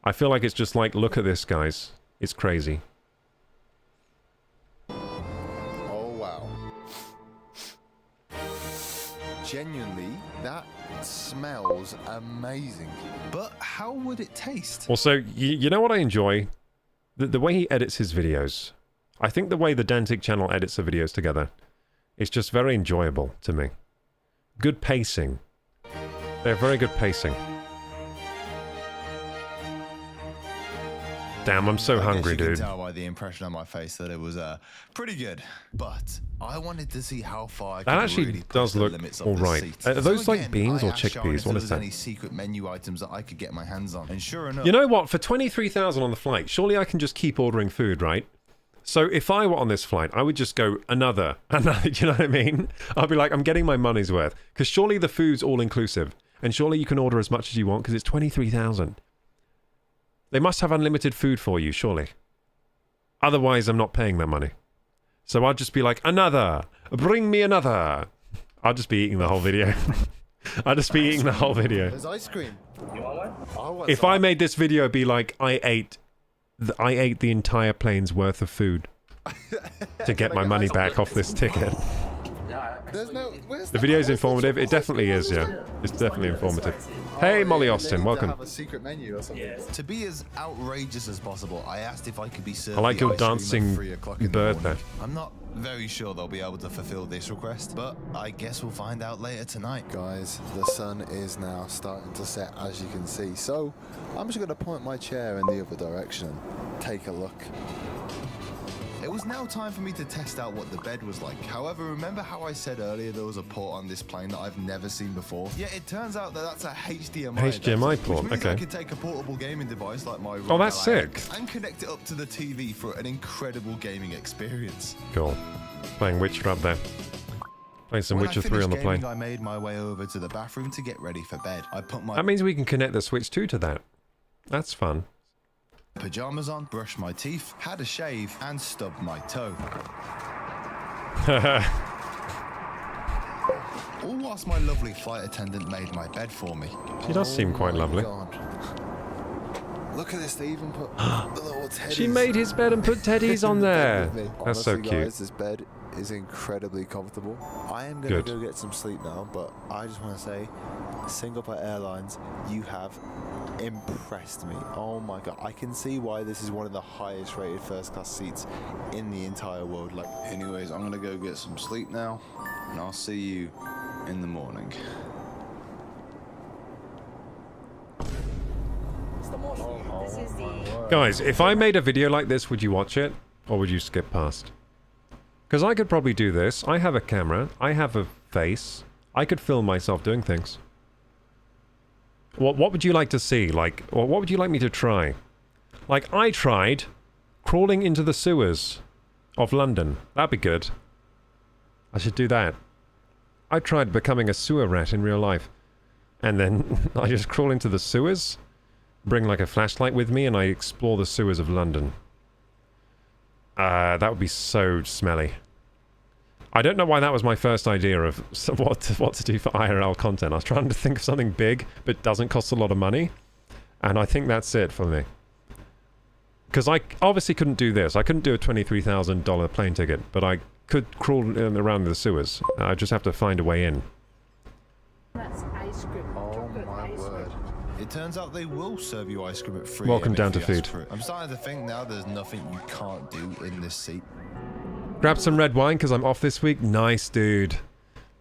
I feel like it's just like, look at this, guys. It's crazy. Oh, wow. Genuinely, that smells amazing. But how would it taste? Also, you know what I enjoy? The way he edits his videos. I think the way the Dantic channel edits the videos together is just very enjoyable to me. Good pacing. They have very good pacing. Damn, I'm so hungry, dude. You can tell by the impression on my face that it was pretty good, but I wanted to see how far I could that actually really push does the look limits of all the right. seat. Are those So like again, beans or I asked Sharon chickpeas? if What there is was that? any secret menu items that I could get my hands on, and sure enough, You know what? For 23,000 on the flight, surely I can just keep ordering food, right? So if I were on this flight, I would just go another. Do you know what I mean? I'll be like, I'm getting my money's worth. Because surely the food's all inclusive. And surely you can order as much as you want because it's 23,000. They must have unlimited food for you, surely. Otherwise, I'm not paying that money. So I'll just be like, another! Bring me another! I'll just be eating the whole video. I'll just be eating the whole video. There's ice cream. You want one? If I made this video be like, I ate the entire plane's worth of food to get my money back off this ticket. The video is informative. It definitely is, yeah. It's definitely informative. Hey, Molly Austin, welcome. Have a secret menu or something. To be as outrageous as possible, I asked if I could be served. I like the your ice cream at dancing 3 o'clock in the bird morning. there. I'm not very sure they'll be able to fulfill this request, but I guess we'll find out later tonight. Guys, the sun is now starting to set, as you can see. So I'm just going to point my chair in the other direction and take a look. It was now time for me to test out what the bed was like. However, remember how I said earlier there was a port on this plane that I've never seen before? Yeah, it turns out that that's a HDMI port, which means okay. I could take a portable gaming device like my Oh, that's sick. and connect it up to the TV for an incredible gaming experience. Cool. Playing Witcher up there. Playing some When Witcher I 3 on the finished gaming, plane. I made my way over to the bathroom to get ready for bed. I put my That means we can connect the Switch 2 to that. That's fun. pajamas on, brushed my teeth, had a shave, and stubbed my toe. All whilst my lovely flight attendant made my bed for me. She does seem quite lovely. God. Look at this, they even put the little teddies. She made his bed and put teddies on there. That's so Honestly, cute. guys, this bed is incredibly comfortable. I am going to go get some sleep now, but I just want to say, Singapore Airlines, you have impressed me. Oh my god, I can see why this is one of the highest rated first class seats in the entire world. Like, anyways, I'm gonna go get some sleep now, and I'll see you in the morning. Guys, if I made a video like this, would you watch it? Or would you skip past? Because I could probably do this. I have a camera. I have a face. I could film myself doing things. What would you like to see? Like, or what would you like me to try? Like, I tried crawling into the sewers of London. That'd be good. I should do that. I tried becoming a sewer rat in real life. And then I just crawl into the sewers, bring like a flashlight with me, and I explore the sewers of London. That would be so smelly. I don't know why that was my first idea of what to do for IRL content. I was trying to think of something big, but doesn't cost a lot of money. And I think that's it for me. Because I obviously couldn't do this. I couldn't do a $23,000 plane ticket, but I could crawl around the sewers. I just have to find a way in. That's ice cream. Oh my word. It turns out they will serve you ice cream at 3 Welcome down to food. I'm starting to think now there's nothing you can't do in this seat. Grab some red wine because I'm off this week. Nice, dude.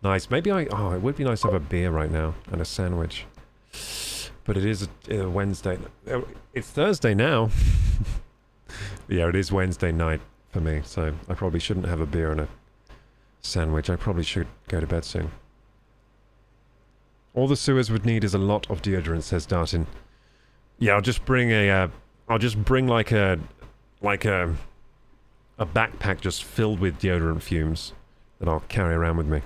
Nice. Maybe oh, it would be nice to have a beer right now and a sandwich. But it is a Wednesday. It's Thursday now. Yeah, it is Wednesday night for me, so I probably shouldn't have a beer and a sandwich. I probably should go to bed soon. All the sewers would need is a lot of deodorant, says Dartin. Yeah, I'll just bring like a backpack just filled with deodorant fumes that I'll carry around with me.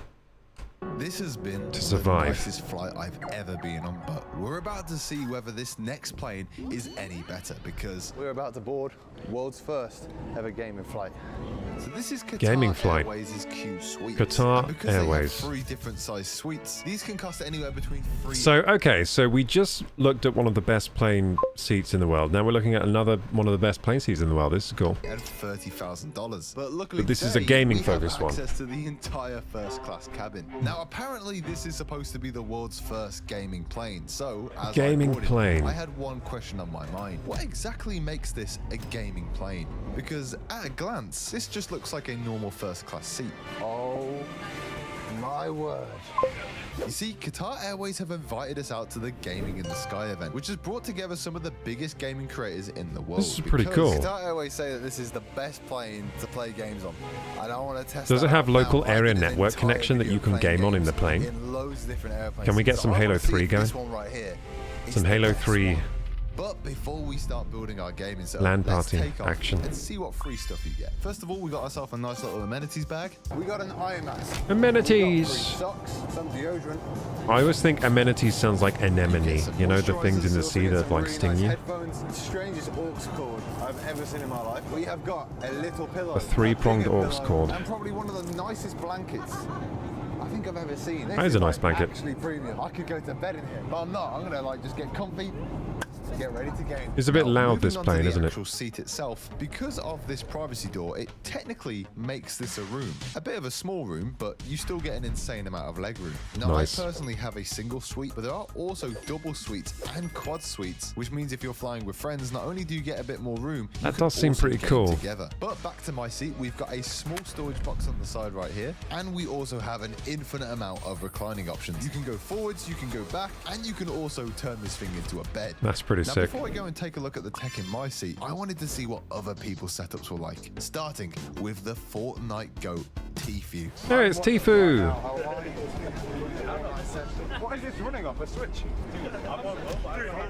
This has been to survive. The nicest flight I've ever been on, but we're about to see whether this next plane is any better because we're about to board world's first ever gaming flight. So this is Qatar Gaming flight. Airways' Q Suite. Qatar because Airways. They have 3 different size suites. These can cost anywhere between 3. So okay, so we just looked at one of the best plane seats in the world. Now we're looking at another one of the best plane seats in the world. This is cool. And $30,000. But luckily, this is a gaming focused one. Access to the entire first class cabin. Now apparently this is supposed to be the world's first gaming plane. So as gaming plane. I had one question on my mind. What exactly makes this a gaming plane? Because at a glance, this just looks like a normal first class seat. Oh my word. You see, Qatar Airways have invited us out to the Gaming in the Sky event, which has brought together some of the biggest gaming creators in the world. This is pretty cool. Qatar Airways say that this is the best plane to play games on. I don't want to test. Does it have local area network connection that you can game on in the plane? In loads of different airplanes. Can we get some Halo 3 going? This one right here. Some Halo 3 But before we start building our gaming setup, LAN let's party take off action. and see what free stuff you get. First of all, we got ourselves a nice little amenities bag. We got an eye mask. Amenities. Socks, some deodorant. I always think amenities sounds like anemone. You know, the things in the sea that like sting you. Headphones, strangest aux cord I've ever seen in my life. We have got a little pillow. A 3-pronged aux cord. And probably one of the nicest blankets I think I've ever seen. That is a nice blanket. Actually premium. I could go to bed in here, but I'm not. I'm gonna like just get comfy. Get ready to game. It's a bit loud, this plane, isn't it? The actual seat itself, because of this privacy door, it technically makes this a room. A bit of a small room, but you still get an insane amount of leg room. Now, nice. I personally have a single suite, but there are also double suites and quad suites, which means if you're flying with friends, not only do you get a bit more room, that does seem pretty cool. Together. But back to my seat, we've got a small storage box on the side right here, and we also have an infinite amount of reclining options. You can go forwards, you can go back, and you can also turn this thing into a bed. That's pretty sick. Before I go and take a look at the tech in my seat, I wanted to see what other people's setups were like. Starting with the Fortnite GOAT, Tfue. Oh, it's Tfue. Why is this running off a switch?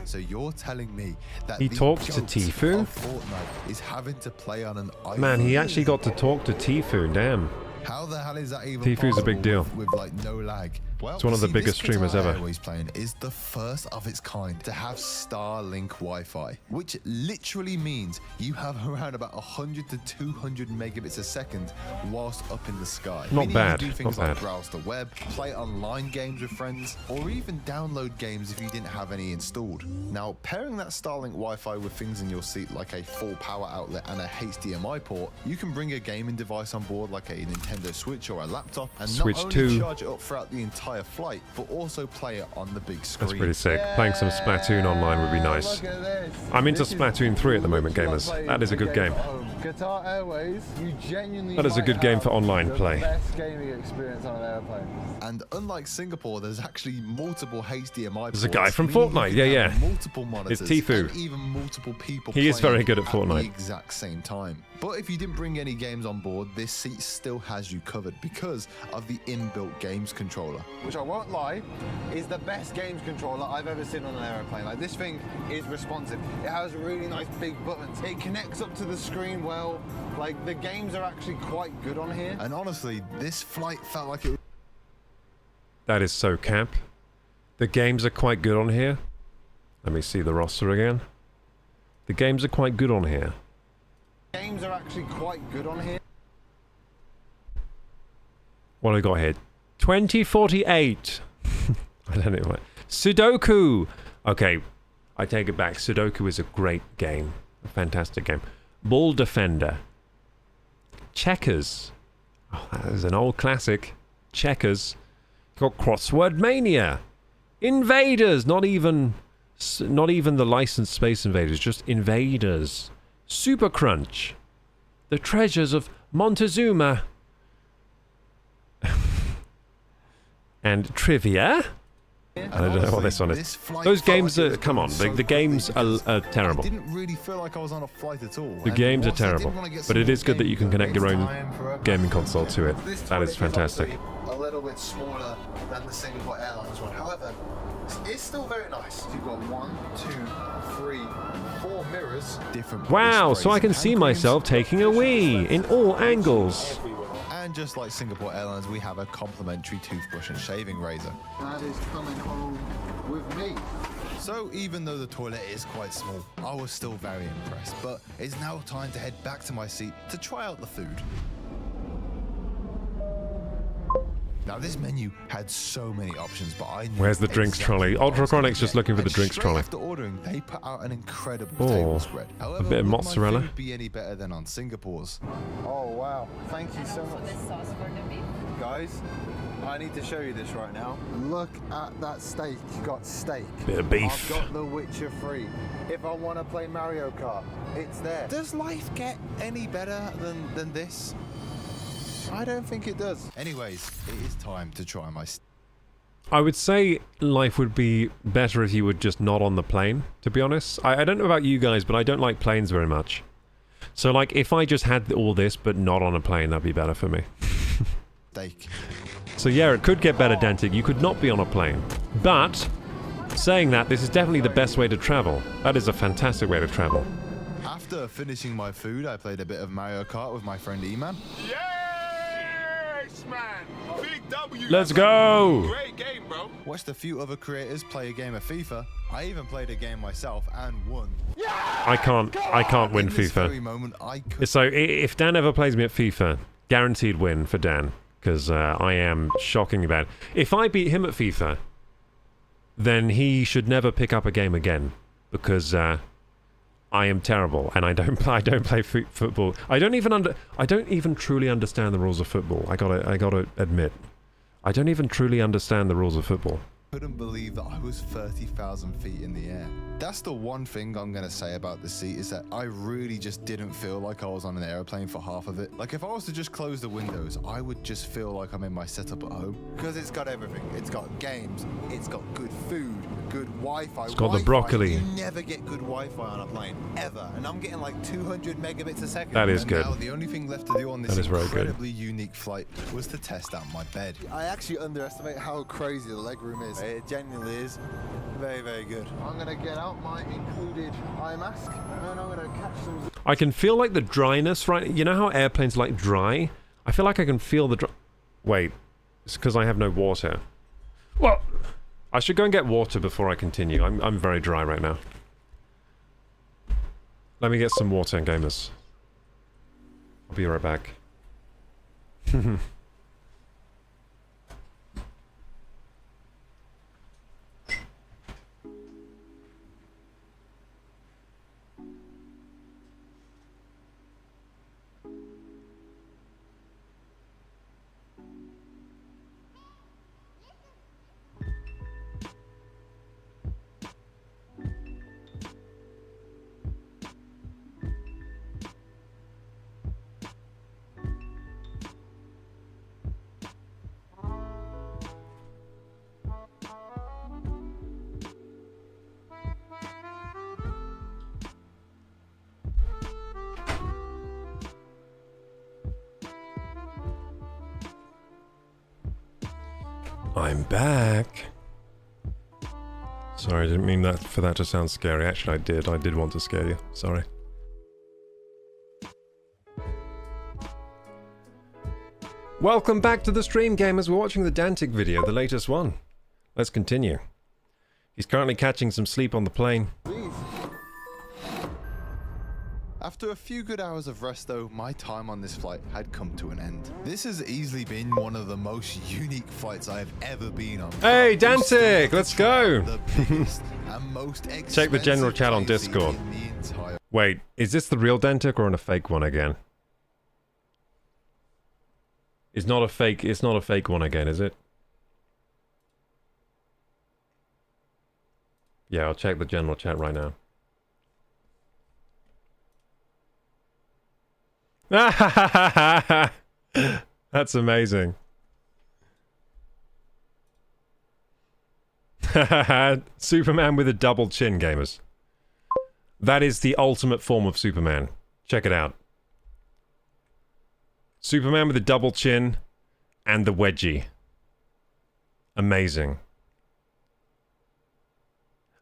So you're telling me that He the talks to GOAT Tfue? of Fortnite is having to play on an iPhone? Man, he actually got to talk to Tfue. Damn. How the hell is that even Tfue's a big deal. with like no lag? Well, It's one of the see, biggest this guitar streamers ever. Airways playing is the first of its kind to have Starlink Wi-Fi, which literally means you have around about 100 to 200 megabits a second whilst up in the sky. Not Meaning bad, You do things not like bad. browse the web, play online games with friends, or even download games if you didn't have any installed. Now, pairing that Starlink Wi-Fi with things in your seat like a full power outlet and a HDMI port, you can bring a gaming device on board like a Nintendo Switch or a laptop and Switch not only 2. charge it up throughout the entire flight, but also play it on the big screen. That's pretty sick. Playing some Splatoon online would be nice. I'm into Splatoon 3 at the moment, gamers. That is a good game. Qatar Airways, you genuinely That is a good game for online play. Best gaming experience on an airplane. And unlike Singapore, there's actually multiple HDMI There's a ports, guy from meaning you Fortnite, can yeah, have yeah. multiple monitors It's Tfue. and even multiple people He is playing very good at Fortnite. the exact same time. But if you didn't bring any games on board, this seat still has you covered because of the inbuilt games controller. Which I won't lie, is the best games controller I've ever seen on an aeroplane. Like, this thing is responsive. It has really nice big buttons. It connects up to the screen well. Like, the games are actually quite good on here. And honestly, this flight felt like it. That is so camp. The games are quite good on here. Let me see the roster again. The games are quite good on here. Games are actually quite good on here. What have I got here? 2048. I don't know what. Sudoku. Okay, I take it back. Sudoku is a great game. A fantastic game. Ball Defender. Checkers. Oh, that is an old classic. Checkers. Got Crossword Mania. Invaders. Not even the licensed Space Invaders. Just Invaders. Super Crunch. The Treasures of Montezuma. And Trivia. I don't know what this one is. Those games are... Come on, the games are terrible. I didn't really feel like I was on a flight at all. The games are terrible. But it is good that you can connect your own gaming console to it. That is fantastic. A little bit smaller than the Singapore Airlines one. However, it's still very nice. You've got 1, 2, 3, 4 mirrors. Different. Wow, so I can see myself taking a wee in all angles. And just like Singapore Airlines, we have a complimentary toothbrush and shaving razor. That is coming home with me. So even though the toilet is quite small, I was still very impressed. But it's now time to head back to my seat to try out the food. Now this menu had so many options, but I knew Where's the drinks trolley? Ultrachronic's just looking for the drinks trolley. After ordering, they put out an incredible Oh, table spread. However, a bit of would mozzarella. my food be any better than on Singapore's? Oh, wow. Thank you so much. Guys, I need to show you this right now. Look at that steak. You got steak. Bit of beef. I've got The Witcher 3. If I want to play Mario Kart, it's there. Does life get any better than this? I don't think it does. Anyways, it is time to try my I would say life would be better if you were just not on the plane, to be honest. I don't know about you guys, but I don't like planes very much. So, like, if I just had all this, but not on a plane, that'd be better for me. steak. So yeah, it could get better, Dantic. You could not be on a plane. But, saying that, this is definitely the best way to travel. That is a fantastic way to travel. After finishing my food, I played a bit of Mario Kart with my friend E-Man. Yes, man! Big W! Let's go! Great game, bro! Watched a few other creators play a game of FIFA. I even played a game myself and won. I can't win In this very FIFA. moment, I could... So if Dan ever plays me at FIFA, guaranteed win for Dan, because I am shockingly bad. If I beat him at FIFA, then he should never pick up a game again, because I am terrible and I don't play football. I don't even truly understand the rules of football. I gotta admit, I don't even truly understand the rules of football. couldn't believe that I was 30,000 feet in the air. That's the one thing I'm gonna say about the seat, is that I really just didn't feel like I was on an airplane for half of it. Like, if I was to just close the windows, I would just feel like I'm in my setup at home. Because it's got everything. It's got games, it's got good food, good Wi-Fi. It's called the broccoli. You never get good Wi-Fi on a plane, ever. And I'm getting like 200 megabits a second. That is and good. Now the only thing left to do on this incredibly unique flight was to test out my bed. I actually underestimate how crazy the legroom is. It genuinely is very, very good. I'm gonna get out my included eye mask and I'm gonna catch some... I can feel like the dryness, right? You know how airplanes like dry? I feel like I can feel the Wait, it's because I have no water. Well, I should go and get water before I continue. I'm very dry right now. Let me get some water, gamers. I'll be right back. I'm back. Sorry, I didn't mean that for that to sound scary. Actually, I did. I did want to scare you. Sorry. Welcome back to the stream, gamers. We're watching the Dantic video, the latest one. Let's continue. He's currently catching some sleep on the plane. After a few good hours of rest though, my time on this flight had come to an end. This has easily been one of the most unique flights I have ever been on. Hey, Dantic, let's go! The biggest and most Check the general chat on Discord. Wait, is this the real Dantic or a fake one again? It's not a fake one again, is it? Yeah, I'll check the general chat right now. That's amazing. Superman with a double chin, gamers. That is the ultimate form of Superman. Check it out. Superman with a double chin and the wedgie. Amazing.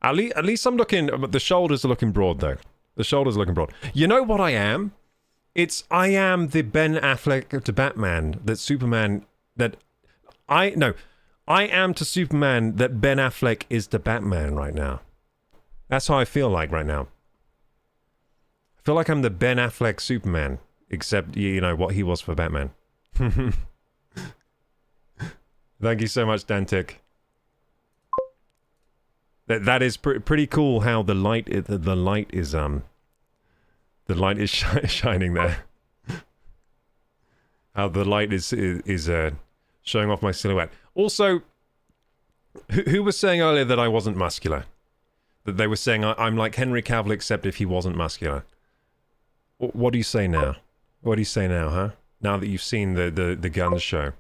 At least I'm looking... The shoulders are looking broad, though. The shoulders are looking broad. You know what I am? I am the Ben Affleck to Batman that Superman... I am to Superman that Ben Affleck is to Batman right now. That's how I feel like right now. I feel like I'm the Ben Affleck Superman, except, you know, what he was for Batman. Thank you so much, Dantic. That is pretty cool how the light is shining there. How the light is showing off my silhouette. Also, who was saying earlier that I wasn't muscular? That they were saying I'm like Henry Cavill except if he wasn't muscular. What do you say now? What do you say now, huh? Now that you've seen the guns show.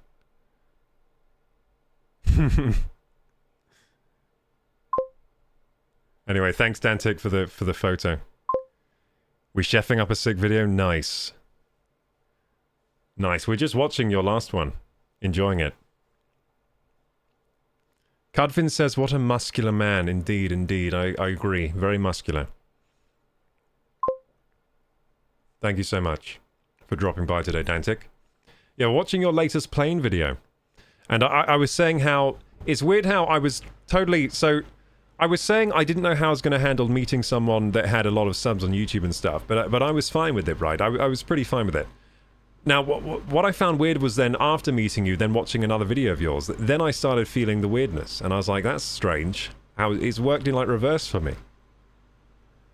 Anyway, thanks Dantic for the photo. We chefing up a sick video? Nice. Nice. We're just watching your last one. Enjoying it. Cudfin says, what a muscular man. Indeed, indeed. I agree. Very muscular. Thank you so much for dropping by today, Dantic. Yeah, watching your latest plane video. And I was saying how... It's weird how I was totally... So... I was saying I didn't know how I was going to handle meeting someone that had a lot of subs on YouTube and stuff, but I was fine with it, right? I was pretty fine with it. Now, what I found weird was then after meeting you, then watching another video of yours, then I started feeling the weirdness, and I was like, that's strange. How it's worked in like reverse for me.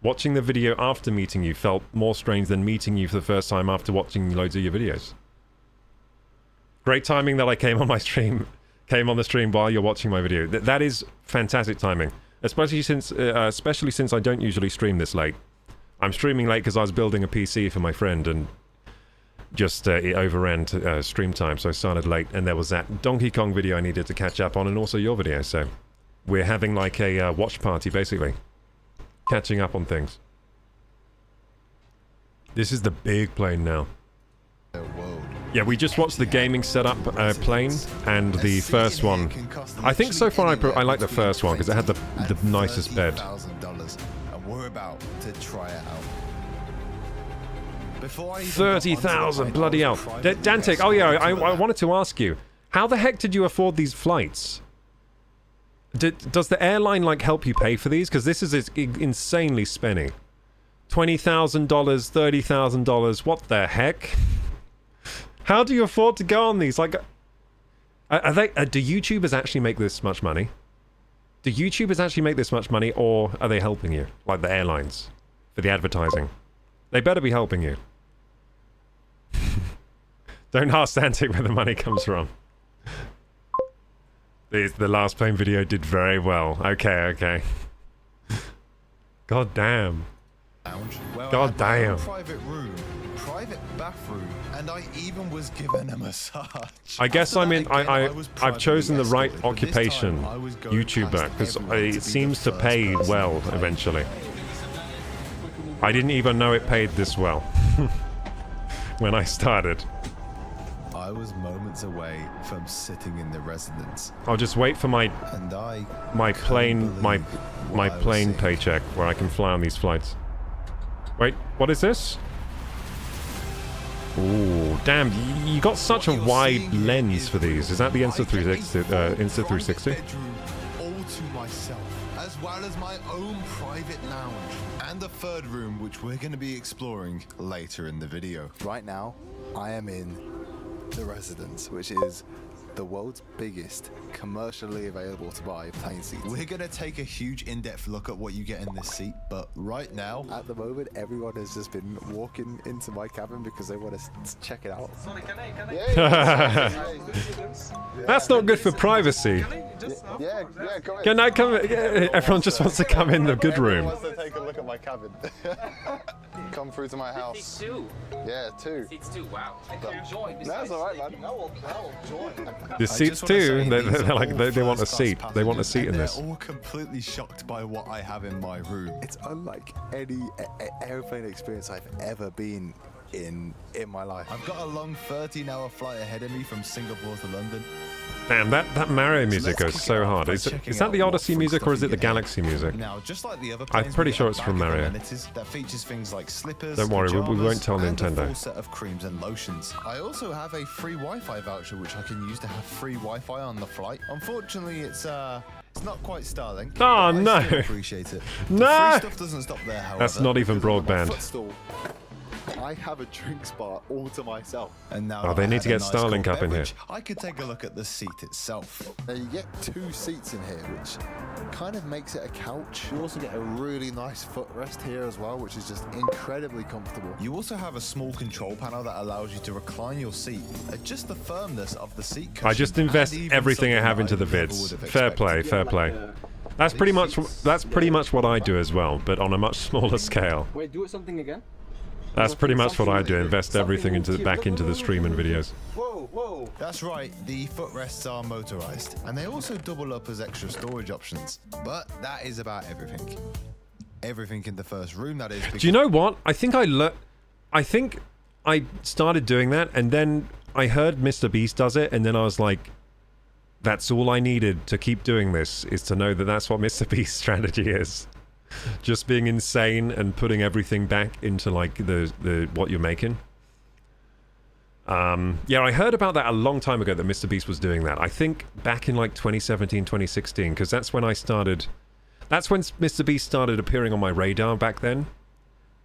Watching the video after meeting you felt more strange than meeting you for the first time after watching loads of your videos. Great timing that I came on the stream while you're watching my video. That is fantastic timing. Especially since I don't usually stream this late. I'm streaming late because I was building a PC for my friend and just it overran stream time, so I started late, and there was that Donkey Kong video I needed to catch up on, and also your video, so we're having like a watch party, basically. Catching up on things. This is the big plane now. Yeah, we just watched the gaming setup plane and the first one. I think so far I like the first one because it had the nicest bed. And we're about to try it out. 30,000, bloody hell. Dantic, oh yeah, I wanted to ask you, how the heck did you afford these flights? Does the airline like help you pay for these? Because this is insanely spenny. $20,000, $30,000, what the heck? How do you afford to go on these? Like, are they? Do YouTubers actually make this much money? Do YouTubers actually make this much money, or are they helping you, like the airlines, for the advertising? They better be helping you. Don't ask Dantic where the money comes from. The last plane video did very well. Okay. God damn. God damn. Private room, private bathroom, and I even was given a massage. I guess I've chosen the right occupation, YouTuber, because it seems to pay well eventually. I didn't even know it paid this well when I started. I was moments away from sitting in the residence. I'll just wait for my plane paycheck where I can fly on these flights. Wait, what is this? Ooh, damn, you got such a wide lens for these. Is that the Insta360? Insta360? All to myself, as well as my own private lounge and the third room, which we're going to be exploring later in the video. Right now, I am in the residence, which is the world's biggest commercially available to buy plane seats. We're gonna take a huge in-depth look at what you get in this seat, but right now, at the moment, everyone has just been walking into my cabin because they want to check it out. Sorry, can I? That's not good for privacy. Yeah, come in. Can I come? Everyone just wants to come in the good room. Everyone wants to take a look at my cabin. Come through to my house. Seats two. Yeah, two. Seats two. Wow. I can't join. That's all right, man. No, join. The seats too. They want a seat. They want a seat in this. They're all completely shocked by what I have in my room. It's unlike any airplane experience I've ever been in my life. I've got a long 13-hour flight ahead of me from Singapore to London. Damn, that Mario music goes so hard. Is that the Odyssey music or is it the Galaxy music? Now, just like the other I'm pretty sure it's from Mario. That features things like slippers, don't worry, we won't tell and Nintendo. A full set of creams and lotions. I also have a free Wi-Fi voucher which I can use to have free Wi-Fi on the flight. Unfortunately, it's not quite Starlink. Oh no! I still appreciate it. No! The free stuff doesn't stop there, however. That's not even broadband. I have a drinks bar all to myself. And now they need to get Starlink up in here. I could take a look at the seat itself. Now you get two seats in here, which kind of makes it a couch. You also get a really nice footrest here as well, which is just incredibly comfortable. You also have a small control panel that allows you to recline your seat, adjust the firmness of the seat cushion. I just invest everything I have into the vids. Fair play, fair play. That's pretty much what I do as well, but on a much smaller scale. Wait, do something again? That's pretty much what I do, invest everything back into the streaming videos. Whoa. That's right, the footrests are motorized, and they also double up as extra storage options. But that is about everything. Everything in the first room, that is. Do you know what? I think I started doing that, and then I heard Mr. Beast does it, and then I was like, that's all I needed to keep doing this, is to know that that's what Mr. Beast's strategy is. Just being insane and putting everything back into like the what you're making. Yeah, I heard about that a long time ago that Mr. Beast was doing that. I think back in like 2017, 2016, because that's when Mr. Beast started appearing on my radar back then.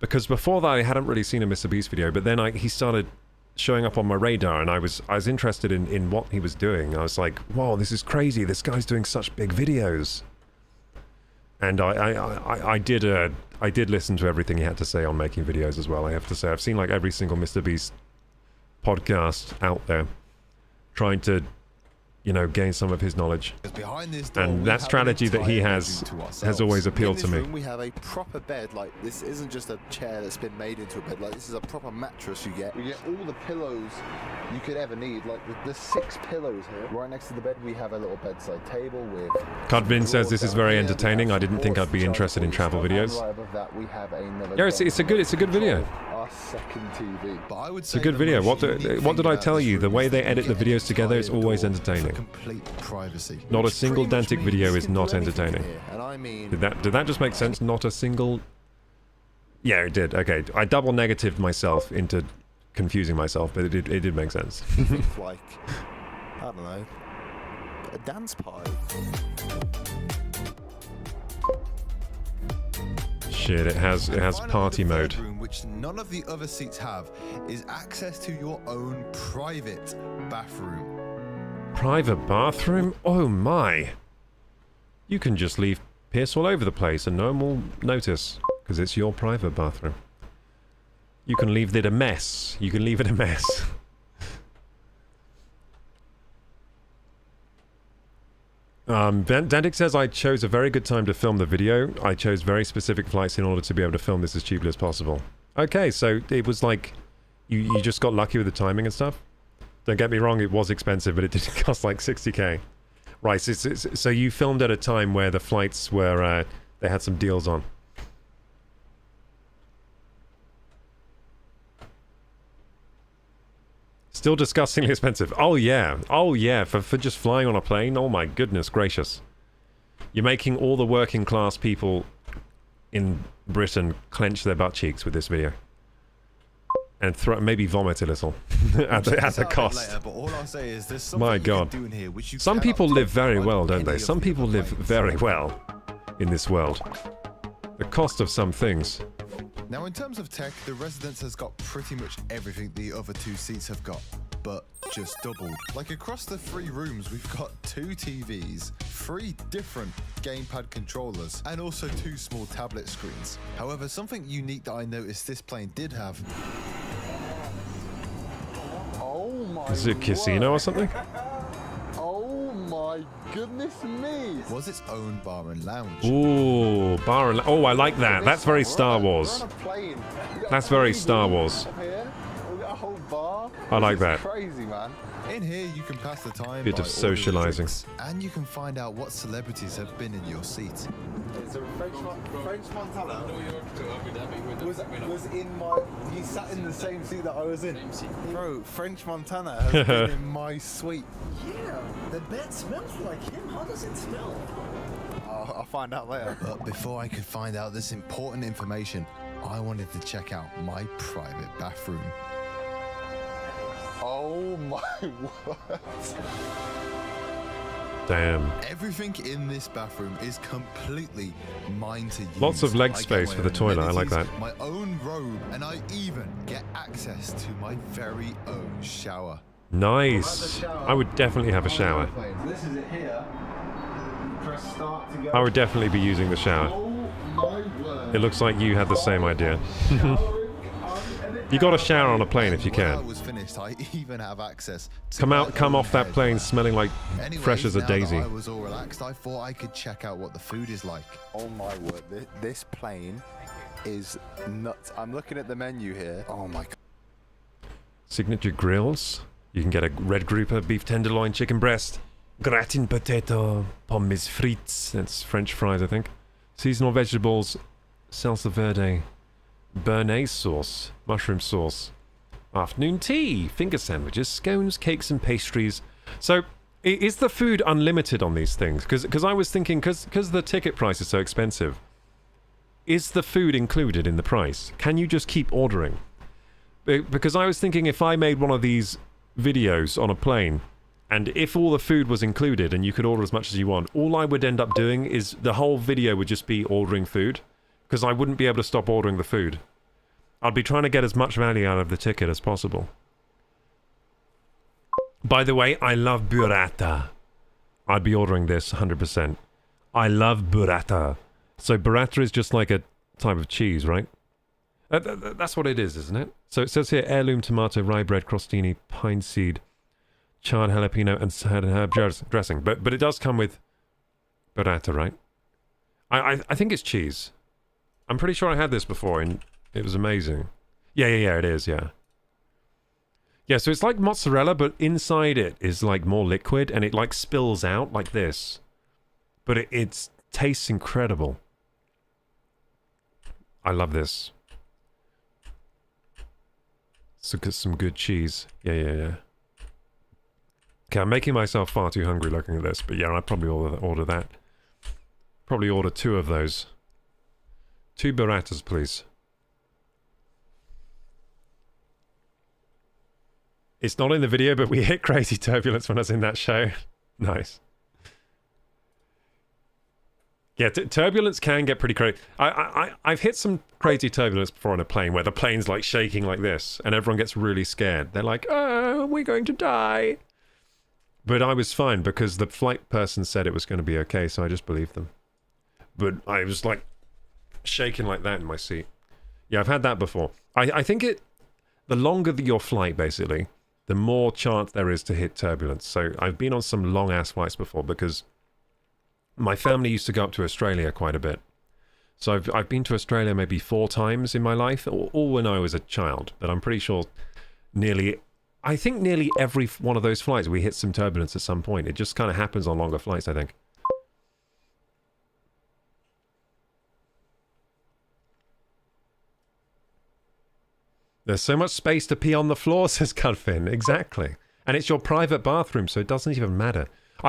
Because before that I hadn't really seen a Mr. Beast video, but then he started showing up on my radar, and I was interested in what he was doing. I was like, whoa, this is crazy. This guy's doing such big videos. And I did listen to everything he had to say on making videos as well, I have to say. I've seen like every single Mr. Beast podcast out there trying to, you know, gain some of his knowledge. Behind this door, and that strategy that he has always appealed to me. We have a proper bed. Like, this isn't just a chair that's been made into a bed. Like, this is a proper mattress you get. We get all the pillows you could ever need. Like, there's 6 pillows here. Right next to the bed, we have a little bedside table with... Cudvin says this is very entertaining. I didn't think I'd be interested in travel videos. Right above that, we have another Yeah, it's a good video. Our second TV. But I would It's a good video. What did I tell you? The way they edit the videos together is always entertaining. Complete privacy. Not a single Dantic video is not entertaining. And I mean... Did that just make sense? Not a single... Yeah, it did. Okay, I double negatived myself into confusing myself, but it did make sense. Like, I don't know, a dance party. Shit, it has party mode. Room, which none of the other seats have, is access to your own private bathroom. Private bathroom? Oh my! You can just leave piss all over the place and no one will notice, because it's your private bathroom. You can leave it a mess. You can leave it a mess. Dantic says, I chose a very good time to film the video. I chose very specific flights in order to be able to film this as cheaply as possible. Okay, so it was like, you just got lucky with the timing and stuff? Don't get me wrong, it was expensive, but it did cost like 60k. Right, so you filmed at a time where the flights were, they had some deals on. Still disgustingly expensive. Oh yeah, for just flying on a plane. Oh my goodness gracious. You're making all the working class people in Britain clench their butt cheeks with this video. And maybe vomit a little at the cost. Later, but all I'll say is there's my God. Here, which you some people live very well, don't they? Some people live very well in this world. The cost of some things. Now, in terms of tech, the Residence has got pretty much everything the other 2 seats have got, but just doubled. Like, across the 3 rooms, we've got 2 TVs, 3 different gamepad controllers, and also 2 small tablet screens. However, something unique that I noticed this plane did have... Oh my... Is it a casino or something? Oh my goodness me! Was its own bar and lounge. Ooh, bar and... Oh, I like that. That's very Star Wars. That's very Star Wars. I like that. Crazy, man. In here, you can pass the time. Bit of socializing. And you can find out what celebrities have been in your seat. So French Montana was in my... He sat in the same seat that I was in. Bro, French Montana has been in my suite. Yeah, the bed smells like him. How does it smell? I'll find out later. But before I could find out this important information, I wanted to check out my private bathroom. Oh my word. Damn. Everything in this bathroom is completely mine to use. Lots of leg space for the toilet. I like that. My own robe, and I even get access to my very own shower. Nice. I would definitely have a shower. This is it here. Press start to go. I would definitely be using the shower. Oh my word. It looks like you had the same idea. You got to shower on a plane if you When I can. was finished, I even have access to Come off that plane smelling like fresh as a now daisy. that I was all relaxed, I thought I could check out what the food is like. Oh my word, this plane is nuts. I'm looking at the menu here. Oh my god. Signature grills. You can get a red grouper, beef tenderloin, chicken breast, gratin potato, pommes frites. That's French fries, I think. Seasonal vegetables, salsa verde, béarnaise sauce, mushroom sauce. Afternoon tea, finger sandwiches, scones, cakes and pastries. So, is the food unlimited on these things? Because I was thinking, because the ticket price is so expensive, is the food included in the price? Can you just keep ordering? Because I was thinking if I made one of these videos on a plane, and if all the food was included and you could order as much as you want, all I would end up doing is the whole video would just be ordering food, because I wouldn't be able to stop ordering the food. I'd be trying to get as much value out of the ticket as possible. By the way, I love burrata. I'd be ordering this 100%. I love burrata. So burrata is just like a type of cheese, right? That's what it is, isn't it? So it says here, heirloom tomato, rye bread, crostini, pine seed, charred jalapeno and sad herb dressing. But it does come with burrata, right? I think it's cheese. I'm pretty sure I had this before and it was amazing. Yeah, it is, yeah. Yeah, so it's like mozzarella, but inside it is like more liquid and it like spills out like this. But it tastes incredible. I love this. So some good cheese. Yeah. Okay, I'm making myself far too hungry looking at this, but yeah, I'd probably order that. Probably order 2 of those. 2 burratas, please. It's not in the video, but we hit crazy turbulence when I was in that show. Nice. Yeah, turbulence can get pretty crazy. I've hit some crazy turbulence before on a plane where the plane's like shaking like this and everyone gets really scared. They're like, oh, we're going to die. But I was fine because the flight person said it was going to be okay, so I just believed them. But I was like shaking like that in my seat. Yeah, I've had that before. I think the longer your flight, basically, the more chance there is to hit turbulence. So I've been on some long-ass flights before because my family used to go up to Australia quite a bit. So I've been to Australia maybe 4 times in my life, all when I was a child. But I'm pretty sure nearly every one of those flights we hit some turbulence at some point. It just kind of happens on longer flights, I think. There's so much space to pee on the floor, says Cudfin. Exactly. And it's your private bathroom, so it doesn't even matter.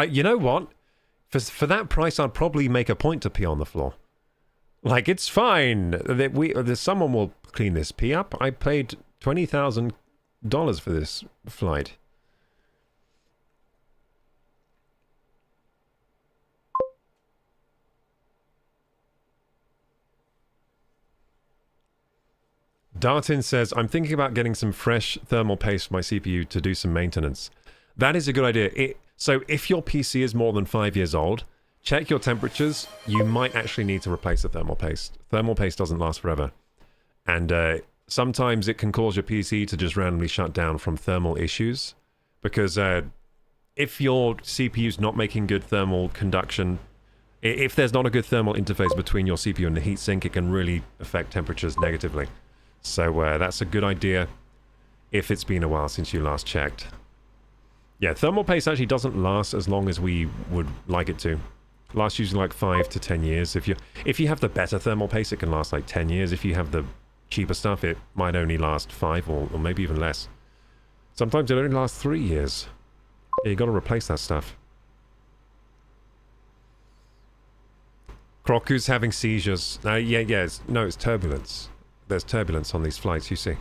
You know what? For that price, I'd probably make a point to pee on the floor. Like, it's fine. Someone will clean this pee up. I paid $20,000 for this flight. Dartin says, I'm thinking about getting some fresh thermal paste for my CPU to do some maintenance. That is a good idea. So if your PC is more than 5 years old, check your temperatures. You might actually need to replace the thermal paste. Thermal paste doesn't last forever. And sometimes it can cause your PC to just randomly shut down from thermal issues. Because if your CPU's not making good thermal conduction, if there's not a good thermal interface between your CPU and the heatsink, it can really affect temperatures negatively. So that's a good idea if it's been a while since you last checked. Yeah, thermal paste actually doesn't last as long as we would like it to. Lasts usually like 5 to 10 years. If you have the better thermal paste, it can last like 10 years. If you have the cheaper stuff, it might only last 5 or maybe even less. Sometimes it only lasts 3 years. Yeah, you got to replace that stuff. Kroku's having seizures. It's turbulence. There's turbulence on these flights, you see.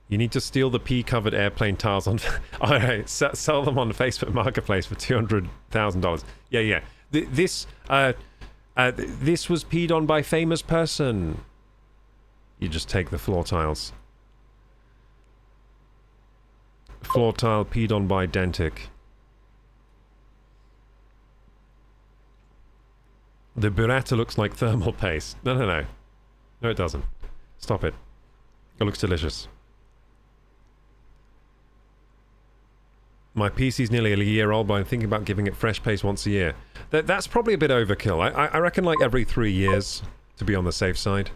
You need to steal the pea-covered airplane tiles on... Alright, sell them on the Facebook Marketplace for $200,000. Yeah. This was peed on by famous person. You just take the floor tiles. Floor tile peed on by Dentic. The burrata looks like thermal paste. No. No, it doesn't. Stop it. It looks delicious. My PC's nearly a year old, but I'm thinking about giving it fresh paste once a year. That's probably a bit overkill. I reckon like every 3 years, to be on the safe side.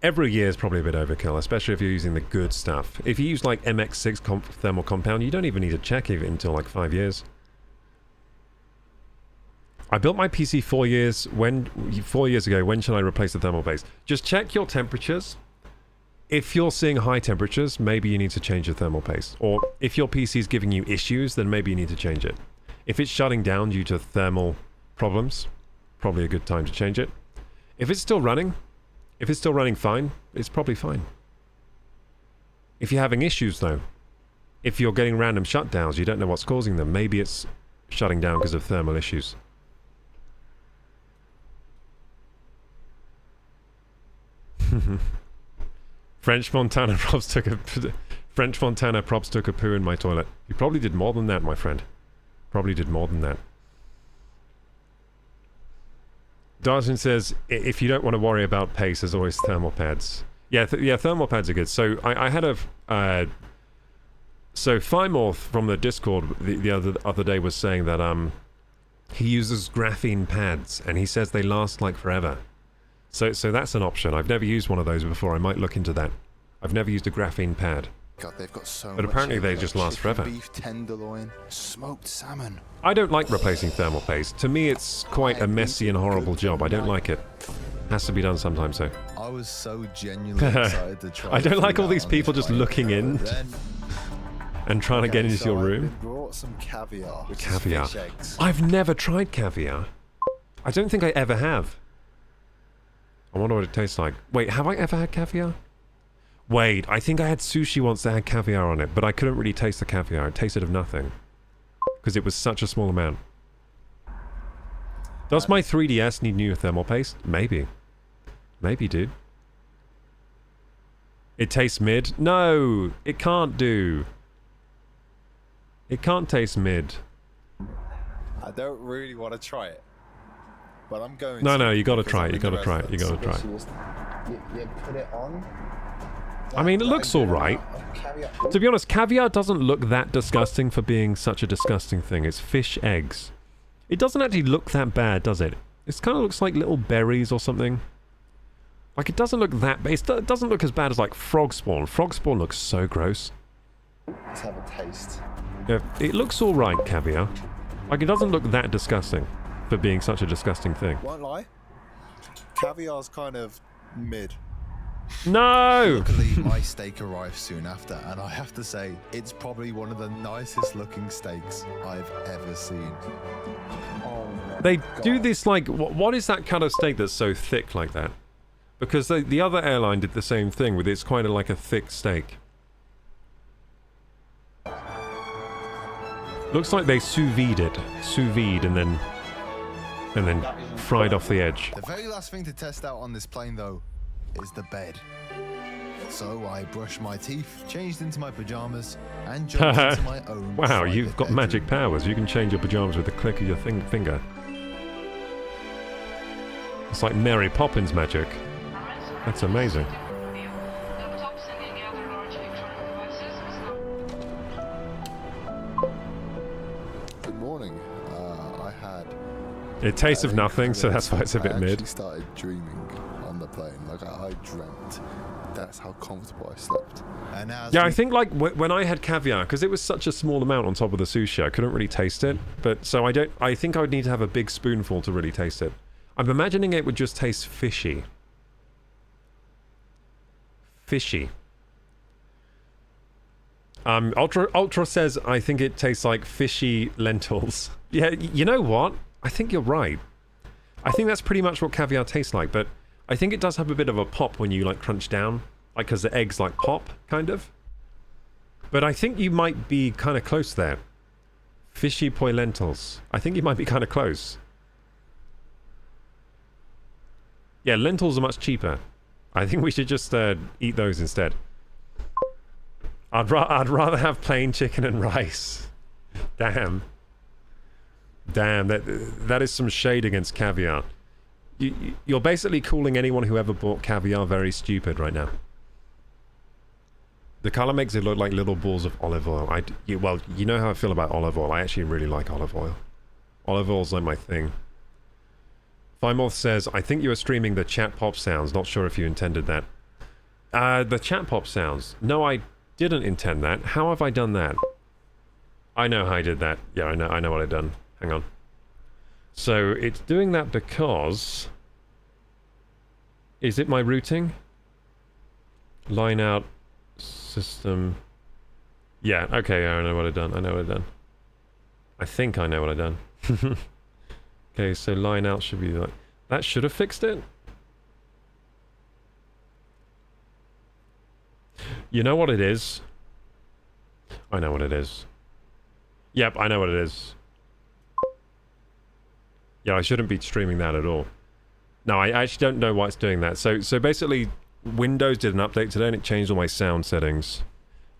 Every year is probably a bit overkill, especially if you're using the good stuff. If you use like MX6 thermal compound, you don't even need to check it until like 5 years. I built my PC 4 years ago. When should I replace the thermal paste? Just check your temperatures. If you're seeing high temperatures, maybe you need to change the thermal paste. Or if your PC is giving you issues, then maybe you need to change it. If it's shutting down due to thermal problems, probably a good time to change it. If it's still running fine, it's probably fine. If you're having issues though, if you're getting random shutdowns, you don't know what's causing them, maybe it's shutting down because of thermal issues. French Montana props took a poo in my toilet. You probably did more than that, my friend. Probably did more than that. Darton says, if you don't want to worry about pace, there's always thermal pads. Yeah, yeah, thermal pads are good. So I had a... so Thymorth from the Discord the other day was saying that he uses graphene pads, and he says they last like forever. So that's an option. I've never used one of those before. I might look into that. I've never used a graphene pad. God, they've got so but much apparently they just last chicken, forever. Beef tenderloin, smoked salmon. I don't like replacing thermal paste. To me, it's quite a messy and horrible job. I don't like it. Has to be done sometimes, though. I was so genuinely excited to try. I don't like all these people just looking in and trying to get into your room. I brought some caviar. Which Caviar. Is fish eggs. I've never tried caviar. I don't think I ever have. I wonder what it tastes like. Wait, have I ever had caviar? Wait, I think I had sushi once that had caviar on it, but I couldn't really taste the caviar. It tasted of nothing. Because it was such a small amount. Does my 3DS need new thermal paste? Maybe. Maybe, dude. It tastes mid? No! It can't do. It can't taste mid. I don't really want to try it. But I'm going No, to. no, you gotta try it. You gotta try it. You gotta try it. You put it on. I mean, it looks alright. To be honest, caviar doesn't look that disgusting for being such a disgusting thing. It's fish eggs. It doesn't actually look that bad, does it? It kind of looks like little berries or something. Like, it doesn't look that bad. It doesn't look as bad as, like, frog spawn. Frog spawn looks so gross. Let's have a taste. Yeah, it looks alright, caviar. Like, it doesn't look that disgusting for being such a disgusting thing. Won't lie. Caviar's kind of mid. No! Luckily, my steak arrived soon after, and I have to say, it's probably one of the nicest looking steaks I've ever seen. They do this, like, what is that kind of steak that's so thick like that? Because the other airline did the same thing with it's quite like a thick steak. Looks like they sous vide it. Sous vide and then fried off the edge. The very last thing to test out on this plane, though, is the bed. So I brushed my teeth, changed into my pajamas, and jumped into my own. Wow, you've got magic powers. You can change your pajamas with the click of your finger. It's like Mary Poppins magic. That's amazing. Good morning. I had. It tastes of nothing, so that's why it's a bit I mid. actually started dreaming on the plane. Like I dreamt. That's how comfortable I slept. And yeah, I think like when I had caviar, because it was such a small amount on top of the sushi, I couldn't really taste it. But so I think I would need to have a big spoonful to really taste it. I'm imagining it would just taste fishy. Fishy. Ultra says I think it tastes like fishy lentils. Yeah, you know what? I think you're right. I think that's pretty much what caviar tastes like, but I think it does have a bit of a pop when you like crunch down, like because the eggs like pop, kind of. But I think you might be kind of close there. Fishy poi lentils. I think you might be kind of close. Yeah, lentils are much cheaper. I think we should just eat those instead. I'd rather have plain chicken and rice. Damn. Damn, that is some shade against caviar. You're basically calling anyone who ever bought caviar very stupid right now. The color makes it look like little balls of olive oil. Well, you know how I feel about olive oil. I actually really like olive oil. Olive oil's like my thing. Thymorth says, I think you were streaming the chat pop sounds. Not sure if you intended that. The chat pop sounds. No, I didn't intend that. How have I done that? I know how I did that. Yeah, I know what I've done. Hang on. So, it's doing that because... Is it my routing? Line out system... Yeah, okay, I know what I've done. I think I know what I've done. Okay, so line out should be like... That should have fixed it? You know what it is? I know what it is. Yep, I know what it is. Yeah, I shouldn't be streaming that at all. No, I actually don't know why it's doing that. So basically, Windows did an update today and it changed all my sound settings.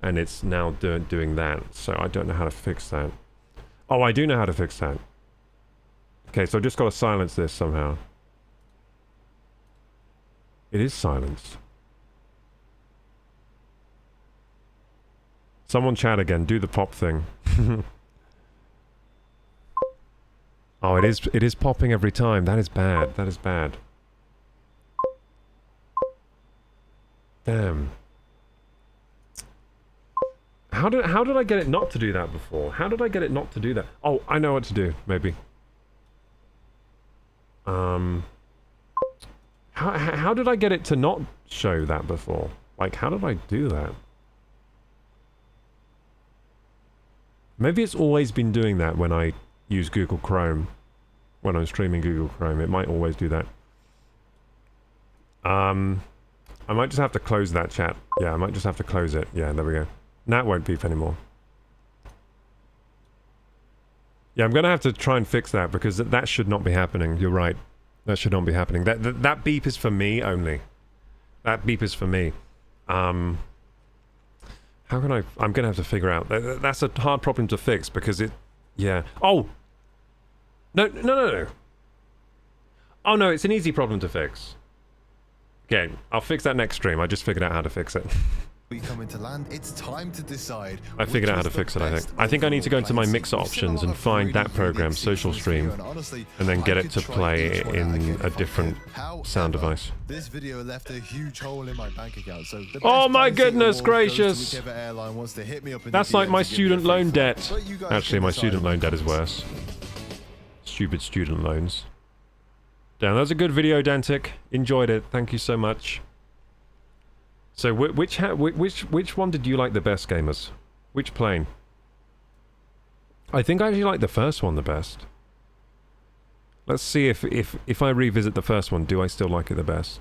And it's now doing that. So I don't know how to fix that. Oh, I do know how to fix that. Okay, so I've just got to silence this somehow. It is silenced. Someone chat again. Do the pop thing. Oh, it is popping every time. That is bad. That is bad. Damn. How did I get it not to do that before? How did I get it not to do that? Oh, I know what to do, maybe. How did I get it to not show that before? Like, how did I do that? Maybe it's always been doing that when I use Google Chrome. When I'm streaming Google Chrome, it might always do that. I might just have to close that chat. Yeah, I might just have to close it. Yeah, there we go. Nat won't beep anymore. Yeah, I'm gonna have to try and fix that because that should not be happening. You're right. That should not be happening. That beep is for me only. That beep is for me. How can I... I'm gonna have to figure out... That's a hard problem to fix because it... Yeah. Oh! No. Oh no, it's an easy problem to fix. Okay, I'll fix that next stream. I just figured out how to fix it. We come into land, it's time to decide. I figured out how to fix it, I think. I think I need to go into my mixer options and find that program, Social Stream, and then get it to play in a different sound device. This video left a huge hole in my bank account, so oh my goodness gracious! That's like my student loan debt. Actually, my student loan debt is worse. Stupid student loans. Damn, that was a good video, Dantic. Enjoyed it. Thank you so much. So, which one did you like the best, gamers? Which plane? I think I actually like the first one the best. Let's see if I revisit the first one, do I still like it the best?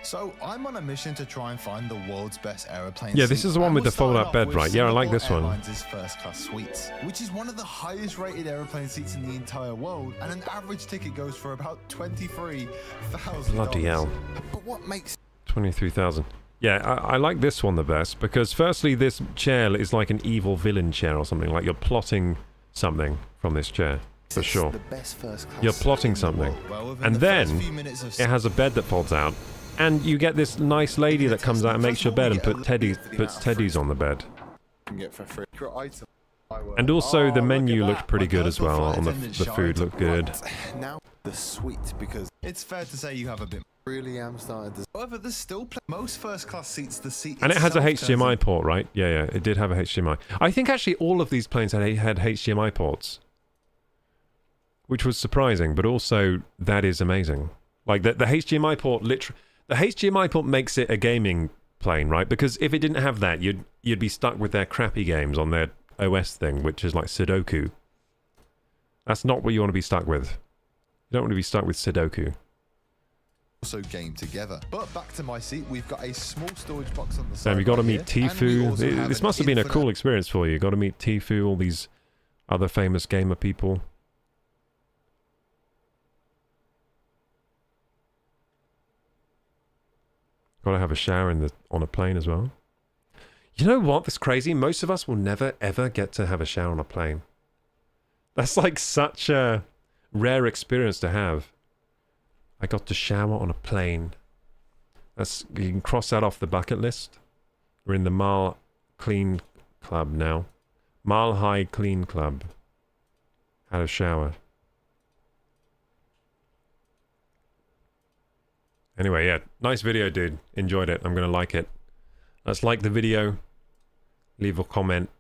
So, I'm on a mission to try and find the world's best aeroplane. Yeah, this is the one with the fold-out bed, right? Yeah, I like this one. Airlines' first-class suites, which is one of the highest-rated airplane seats in the entire world, and an average ticket goes for about $23,000. Bloody hell! But what makes 23,000? Yeah, I like this one the best because, firstly, this chair is like an evil villain chair or something. Like you're plotting something from this chair. For sure. You're plotting something, and then it has a bed that folds out. And you get this nice lady that comes out and makes your bed and puts teddies on the bed. And also the menu looked pretty good as well. On the food looked good. Now the suite, because it's fair to say you have a bit. Really am starting to. However, there's still most first-class seats. The seat and it has a HDMI port, right? Yeah, it did have a HDMI. I think actually all of these planes had HDMI ports, which was surprising, but also that is amazing. Like the HDMI port literally. The HDMI port makes it a gaming plane, right? Because if it didn't have that, you'd be stuck with their crappy games on their OS thing, which is like Sudoku. That's not what you want to be stuck with. You don't want to be stuck with Sudoku. Also game together. But back to my seat, we've got a small storage box on the side. Sam, you got to meet Tfue. This must have been a cool experience for you. You got to meet Tfue, all these other famous gamer people. Gotta have a shower on a plane as well. You know what? That's crazy. Most of us will never ever get to have a shower on a plane. That's like such a rare experience to have. I got to shower on a plane. You can cross that off the bucket list. We're in the Mile Clean Club now. Mile High Clean Club. Had a shower. Anyway, yeah, nice video, dude. Enjoyed it. I'm gonna like it. Let's like the video. Leave a comment.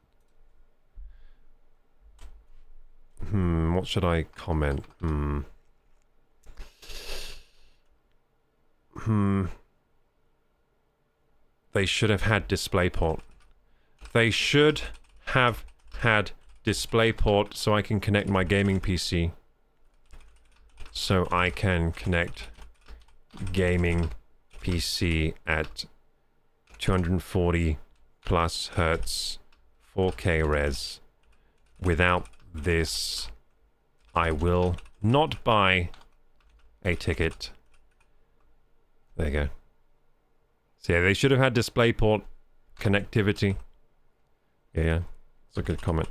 What should I comment? They should have had DisplayPort. They should have had DisplayPort so I can connect my gaming PC. So I can connect gaming PC at 240 plus hertz 4K res. Without this, I will not buy a ticket. There you go. So yeah, they should have had DisplayPort connectivity. Yeah, it's a good comment.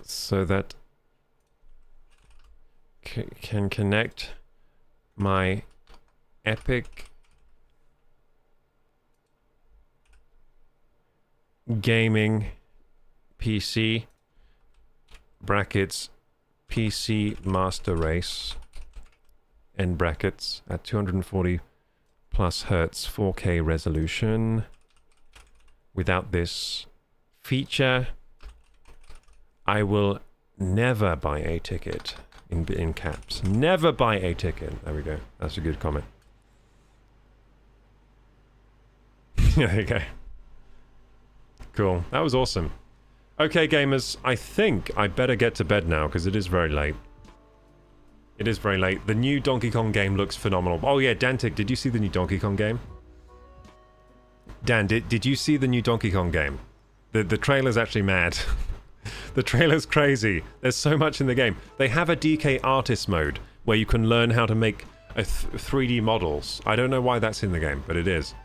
So that can connect my Epic gaming PC brackets PC Master Race end brackets at 240 plus hertz 4K resolution. Without this feature, I will never buy a ticket. In caps. Never buy a ticket. There we go. That's a good comment. There you go. Cool. That was awesome. Okay, gamers. I think I better get to bed now because it is very late. It is very late. The new Donkey Kong game looks phenomenal. Oh yeah, Dantic, did you see the new Donkey Kong game? Dan, did you see the new Donkey Kong game? The trailer's actually mad. The trailer's crazy. There's so much in the game. They have a DK artist mode where you can learn how to make 3D models. I don't know why that's in the game, but it is.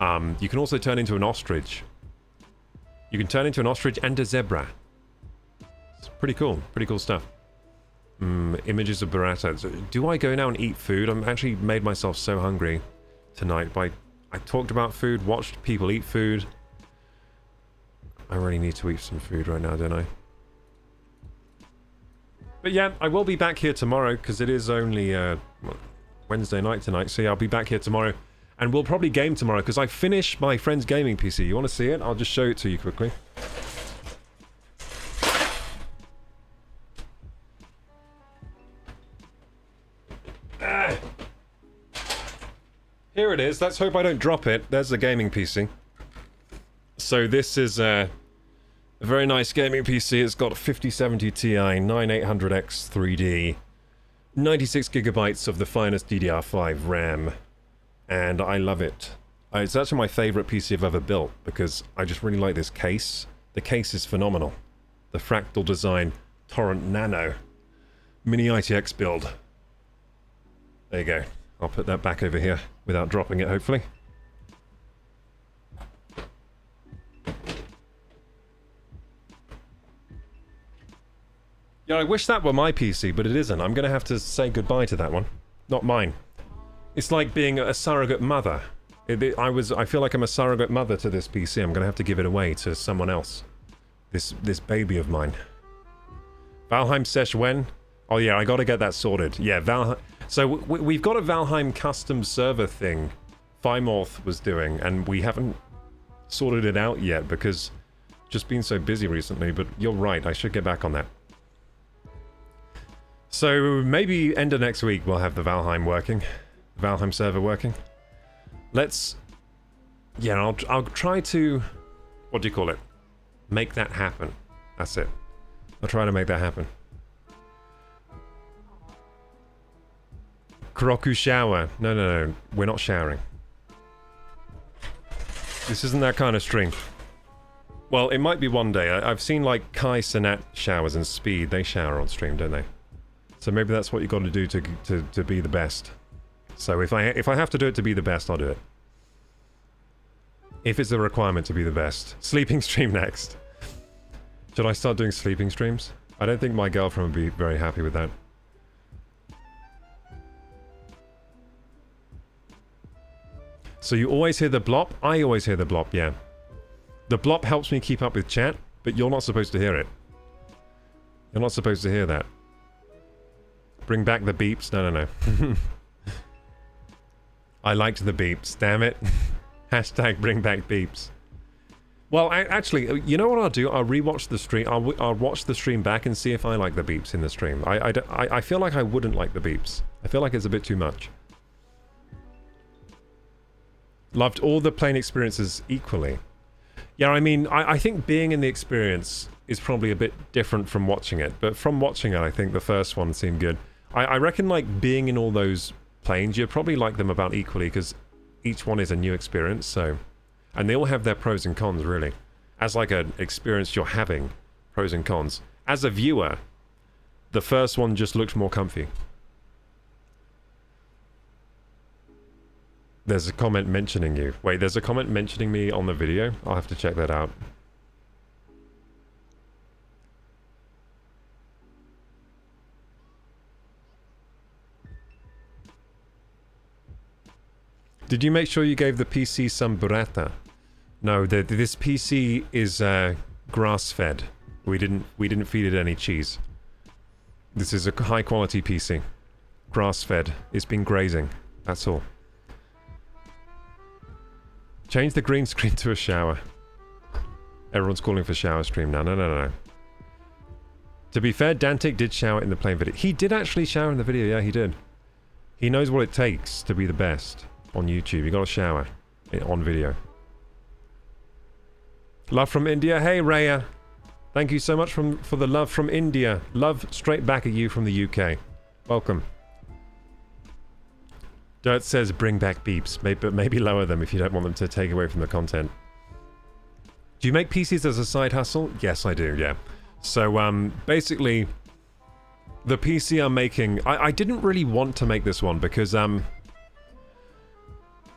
You can also turn into an ostrich. You can turn into an ostrich and a zebra. It's pretty cool. Pretty cool stuff. Images of burrata. Do I go now and eat food? I'm actually made myself so hungry tonight. I talked about food, watched people eat food. I really need to eat some food right now, don't I? But yeah, I will be back here tomorrow because it is only Wednesday night tonight. So yeah, I'll be back here tomorrow. And we'll probably game tomorrow because I finished my friend's gaming PC. You want to see it? I'll just show it to you quickly. Here it is. Let's hope I don't drop it. There's the gaming PC. So this is a very nice gaming PC. It's got 5070 Ti, 9800X 3D, 96 gigabytes of the finest DDR5 RAM, and I love it. It's actually my favorite PC I've ever built because I just really like this case. The case is phenomenal. The Fractal Design Torrent Nano Mini ITX build. There you go. I'll put that back over here without dropping it, hopefully. Yeah, I wish that were my PC, but it isn't. I'm going to have to say goodbye to that one. Not mine. It's like being a surrogate mother. I feel like I'm a surrogate mother to this PC. I'm going to have to give it away to someone else. This baby of mine. Valheim Sesh when? Oh yeah, I got to get that sorted. Yeah, Valheim. So we've got a Valheim custom server thing Fimorth was doing, and we haven't sorted it out yet because just been so busy recently, but you're right, I should get back on that. So maybe end of next week we'll have the Valheim working. Valheim server working. Let's... Yeah, I'll try to... What do you call it? Make that happen. That's it. I'll try to make that happen. Kroku shower. No. We're not showering. This isn't that kind of stream. Well, it might be one day. I've seen like Kai Cenat showers and Speed. They shower on stream, don't they? So maybe that's what you got to do to be the best. So if I have to do it to be the best, I'll do it. If it's a requirement to be the best. Sleeping stream next. Should I start doing sleeping streams? I don't think my girlfriend would be very happy with that. So you always hear the blop? I always hear the blop, yeah. The blop helps me keep up with chat, but you're not supposed to hear it. You're not supposed to hear that. Bring back the beeps? No. I liked the beeps, damn it. Hashtag bring back beeps. Well, actually, you know what I'll do? I'll rewatch the stream. I'll watch the stream back and see if I like the beeps in the stream. I feel like I wouldn't like the beeps. I feel like it's a bit too much. Loved all the playing experiences equally. Yeah, I mean, I think being in the experience is probably a bit different from watching it. But from watching it, I think the first one seemed good. I reckon, like, being in all those planes, you'd probably like them about equally, because each one is a new experience, so... And they all have their pros and cons, really. As, like, an experience you're having, pros and cons. As a viewer, the first one just looked more comfy. There's a comment mentioning you. Wait, there's a comment mentioning me on the video? I'll have to check that out. Did you make sure you gave the PC some burrata? No, this PC is grass-fed. We didn't feed it any cheese. This is a high-quality PC. Grass-fed. It's been grazing. That's all. Change the green screen to a shower. Everyone's calling for shower stream now. No. To be fair, Dantic did shower in the plain video. He did actually shower in the video. Yeah, he did. He knows what it takes to be the best on YouTube. You gotta shower on video. Love from India. Hey, Raya. Thank you so much for the love from India. Love straight back at you from the UK. Welcome. Dirt says bring back beeps, but maybe lower them if you don't want them to take away from the content. Do you make PCs as a side hustle? Yes, I do, yeah. So, basically, the PC I'm making... I didn't really want to make this one because,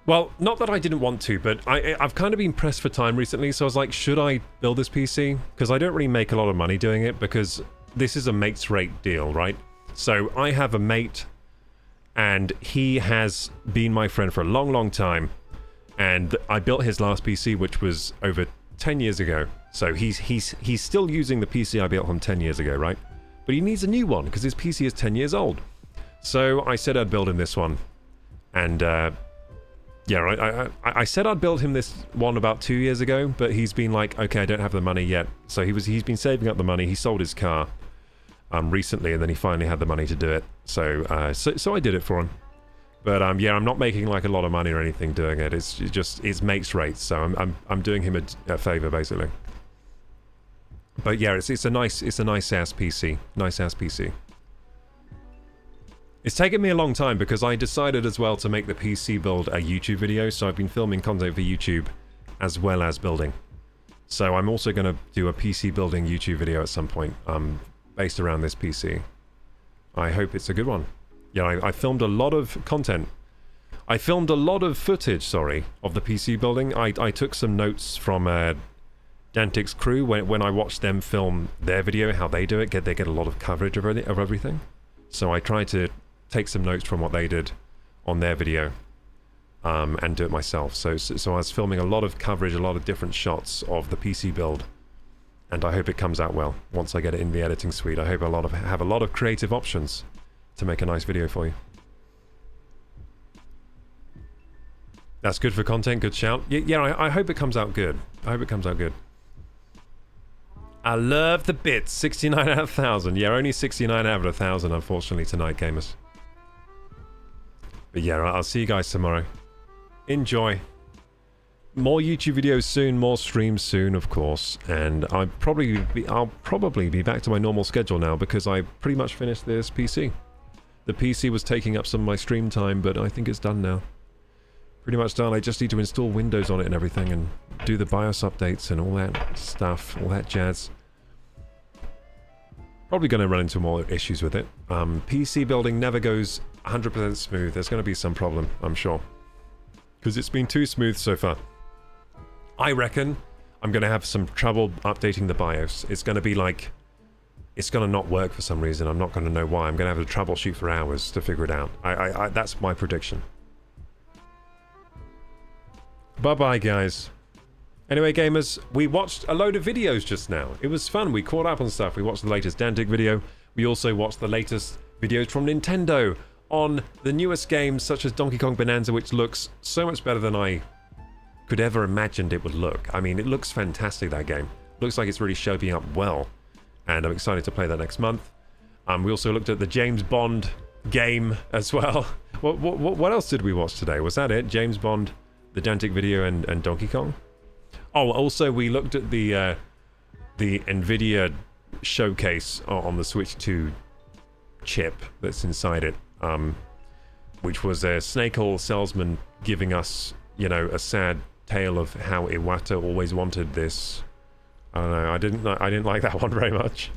well, not that I didn't want to, but I've kind of been pressed for time recently, so I was like, should I build this PC? Because I don't really make a lot of money doing it, because this is a mate's rate deal, right? So, I have a mate, and he has been my friend for a long, long time, and I built his last PC, which was over 10 years ago. So he's still using the PC I built him 10 years ago, right? But he needs a new one because his PC is 10 years old. So I said I'd build him this one. And yeah, I said I'd build him this one about 2 years ago, but he's been like, okay, I don't have the money yet. So he's been saving up the money. He sold his car recently, and then he finally had the money to do it. So so I did it for him. But yeah, I'm not making like a lot of money or anything doing it. It's just it's mates rates, so I'm doing him a favor basically. But yeah, it's a nice ass PC, nice ass PC. It's taken me a long time because I decided as well to make the PC build a YouTube video, so I've been filming content for YouTube as well as building. So I'm also going to do a PC building YouTube video at some point, based around this PC. I hope it's a good one. Yeah, I filmed a lot of content. I filmed a lot of footage, sorry, of the PC building. I took some notes from Dantic's crew when I watched them film their video, how they do it. They get a lot of coverage of everything. So I tried to take some notes from what they did on their video and do it myself. So I was filming a lot of coverage, a lot of different shots of the PC build. And I hope it comes out well once I get it in the editing suite. I hope have a lot of creative options to make a nice video for you. That's good for content, good shout. Yeah, I hope it comes out good. I hope it comes out good. I love the bits. 69 out of 1,000. Yeah, only 69 out of 1,000, unfortunately, tonight, gamers. But yeah, I'll see you guys tomorrow. Enjoy. More YouTube videos soon, more streams soon, of course. And I'll probably be back to my normal schedule now because I pretty much finished this PC. The PC was taking up some of my stream time, but I think it's done now. Pretty much done. I just need to install Windows on it and everything and do the BIOS updates and all that stuff, all that jazz. Probably going to run into more issues with it. PC building never goes 100% smooth. There's going to be some problem, I'm sure. Because it's been too smooth so far. I reckon I'm going to have some trouble updating the BIOS. It's going to be like... It's going to not work for some reason. I'm not going to know why. I'm going to have to troubleshoot for hours to figure it out. That's my prediction. Bye-bye, guys. Anyway, gamers, we watched a load of videos just now. It was fun. We caught up on stuff. We watched the latest Dantic video. We also watched the latest videos from Nintendo on the newest games, such as Donkey Kong Bonanza, which looks so much better than I could ever imagined it would look. I mean, it looks fantastic, that game. Looks like it's really shaping up well. And I'm excited to play that next month. We also looked at the James Bond game as well. What else did we watch today? Was that it? James Bond, the Dantic video, and Donkey Kong? Oh, also we looked at the NVIDIA showcase on the Switch 2 chip that's inside it, which was a snake oil salesman giving us, you know, a sad tale of how Iwata always wanted this. I don't know, I didn't like that one very much.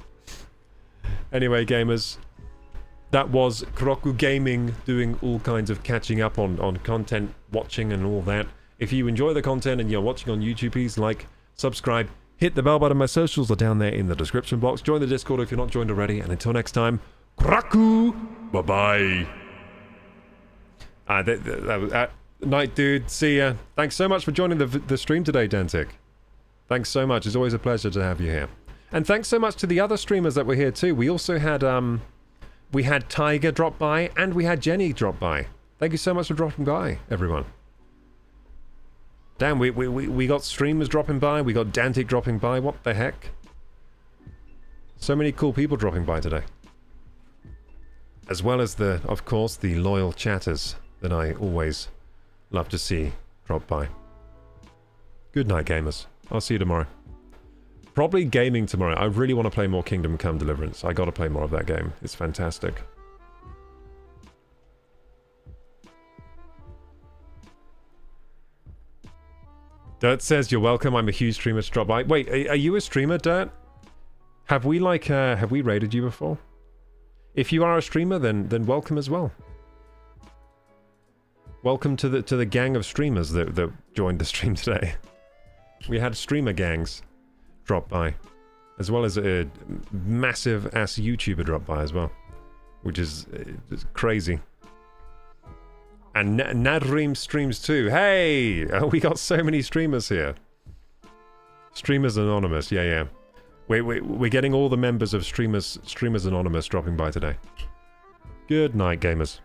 Anyway, gamers, that was Kuroku Gaming doing all kinds of catching up on content, watching and all that. If you enjoy the content and you're watching on YouTube, please like, subscribe, hit the bell button. My socials are down there in the description box. Join the Discord if you're not joined already. And until next time, Kuroku, bye-bye. Night, dude. See ya. Thanks so much for joining the stream today, Dentic. Thanks so much. It's always a pleasure to have you here. And thanks so much to the other streamers that were here too. We also had Tiger drop by and we had Jenny drop by. Thank you so much for dropping by, everyone. Damn, we got streamers dropping by. We got Dantic dropping by. What the heck? So many cool people dropping by today. As well as of course, the loyal chatters that I always love to see drop by. Good night, gamers. I'll see you tomorrow. Probably gaming tomorrow. I really want to play more Kingdom Come Deliverance. I gotta play more of that game. It's fantastic. Dirt says, you're welcome. I'm a huge streamer to drop by. Wait, are you a streamer, Dirt? Have we raided you before? If you are a streamer, then welcome as well. Welcome to the gang of streamers that joined the stream today. We had streamer gangs drop by, as well as a massive ass YouTuber drop by as well, which is crazy. And Nadreem streams too. Hey, we got so many streamers here. Streamers Anonymous, yeah. We're getting all the members of Streamers Anonymous dropping by today. Good night, gamers.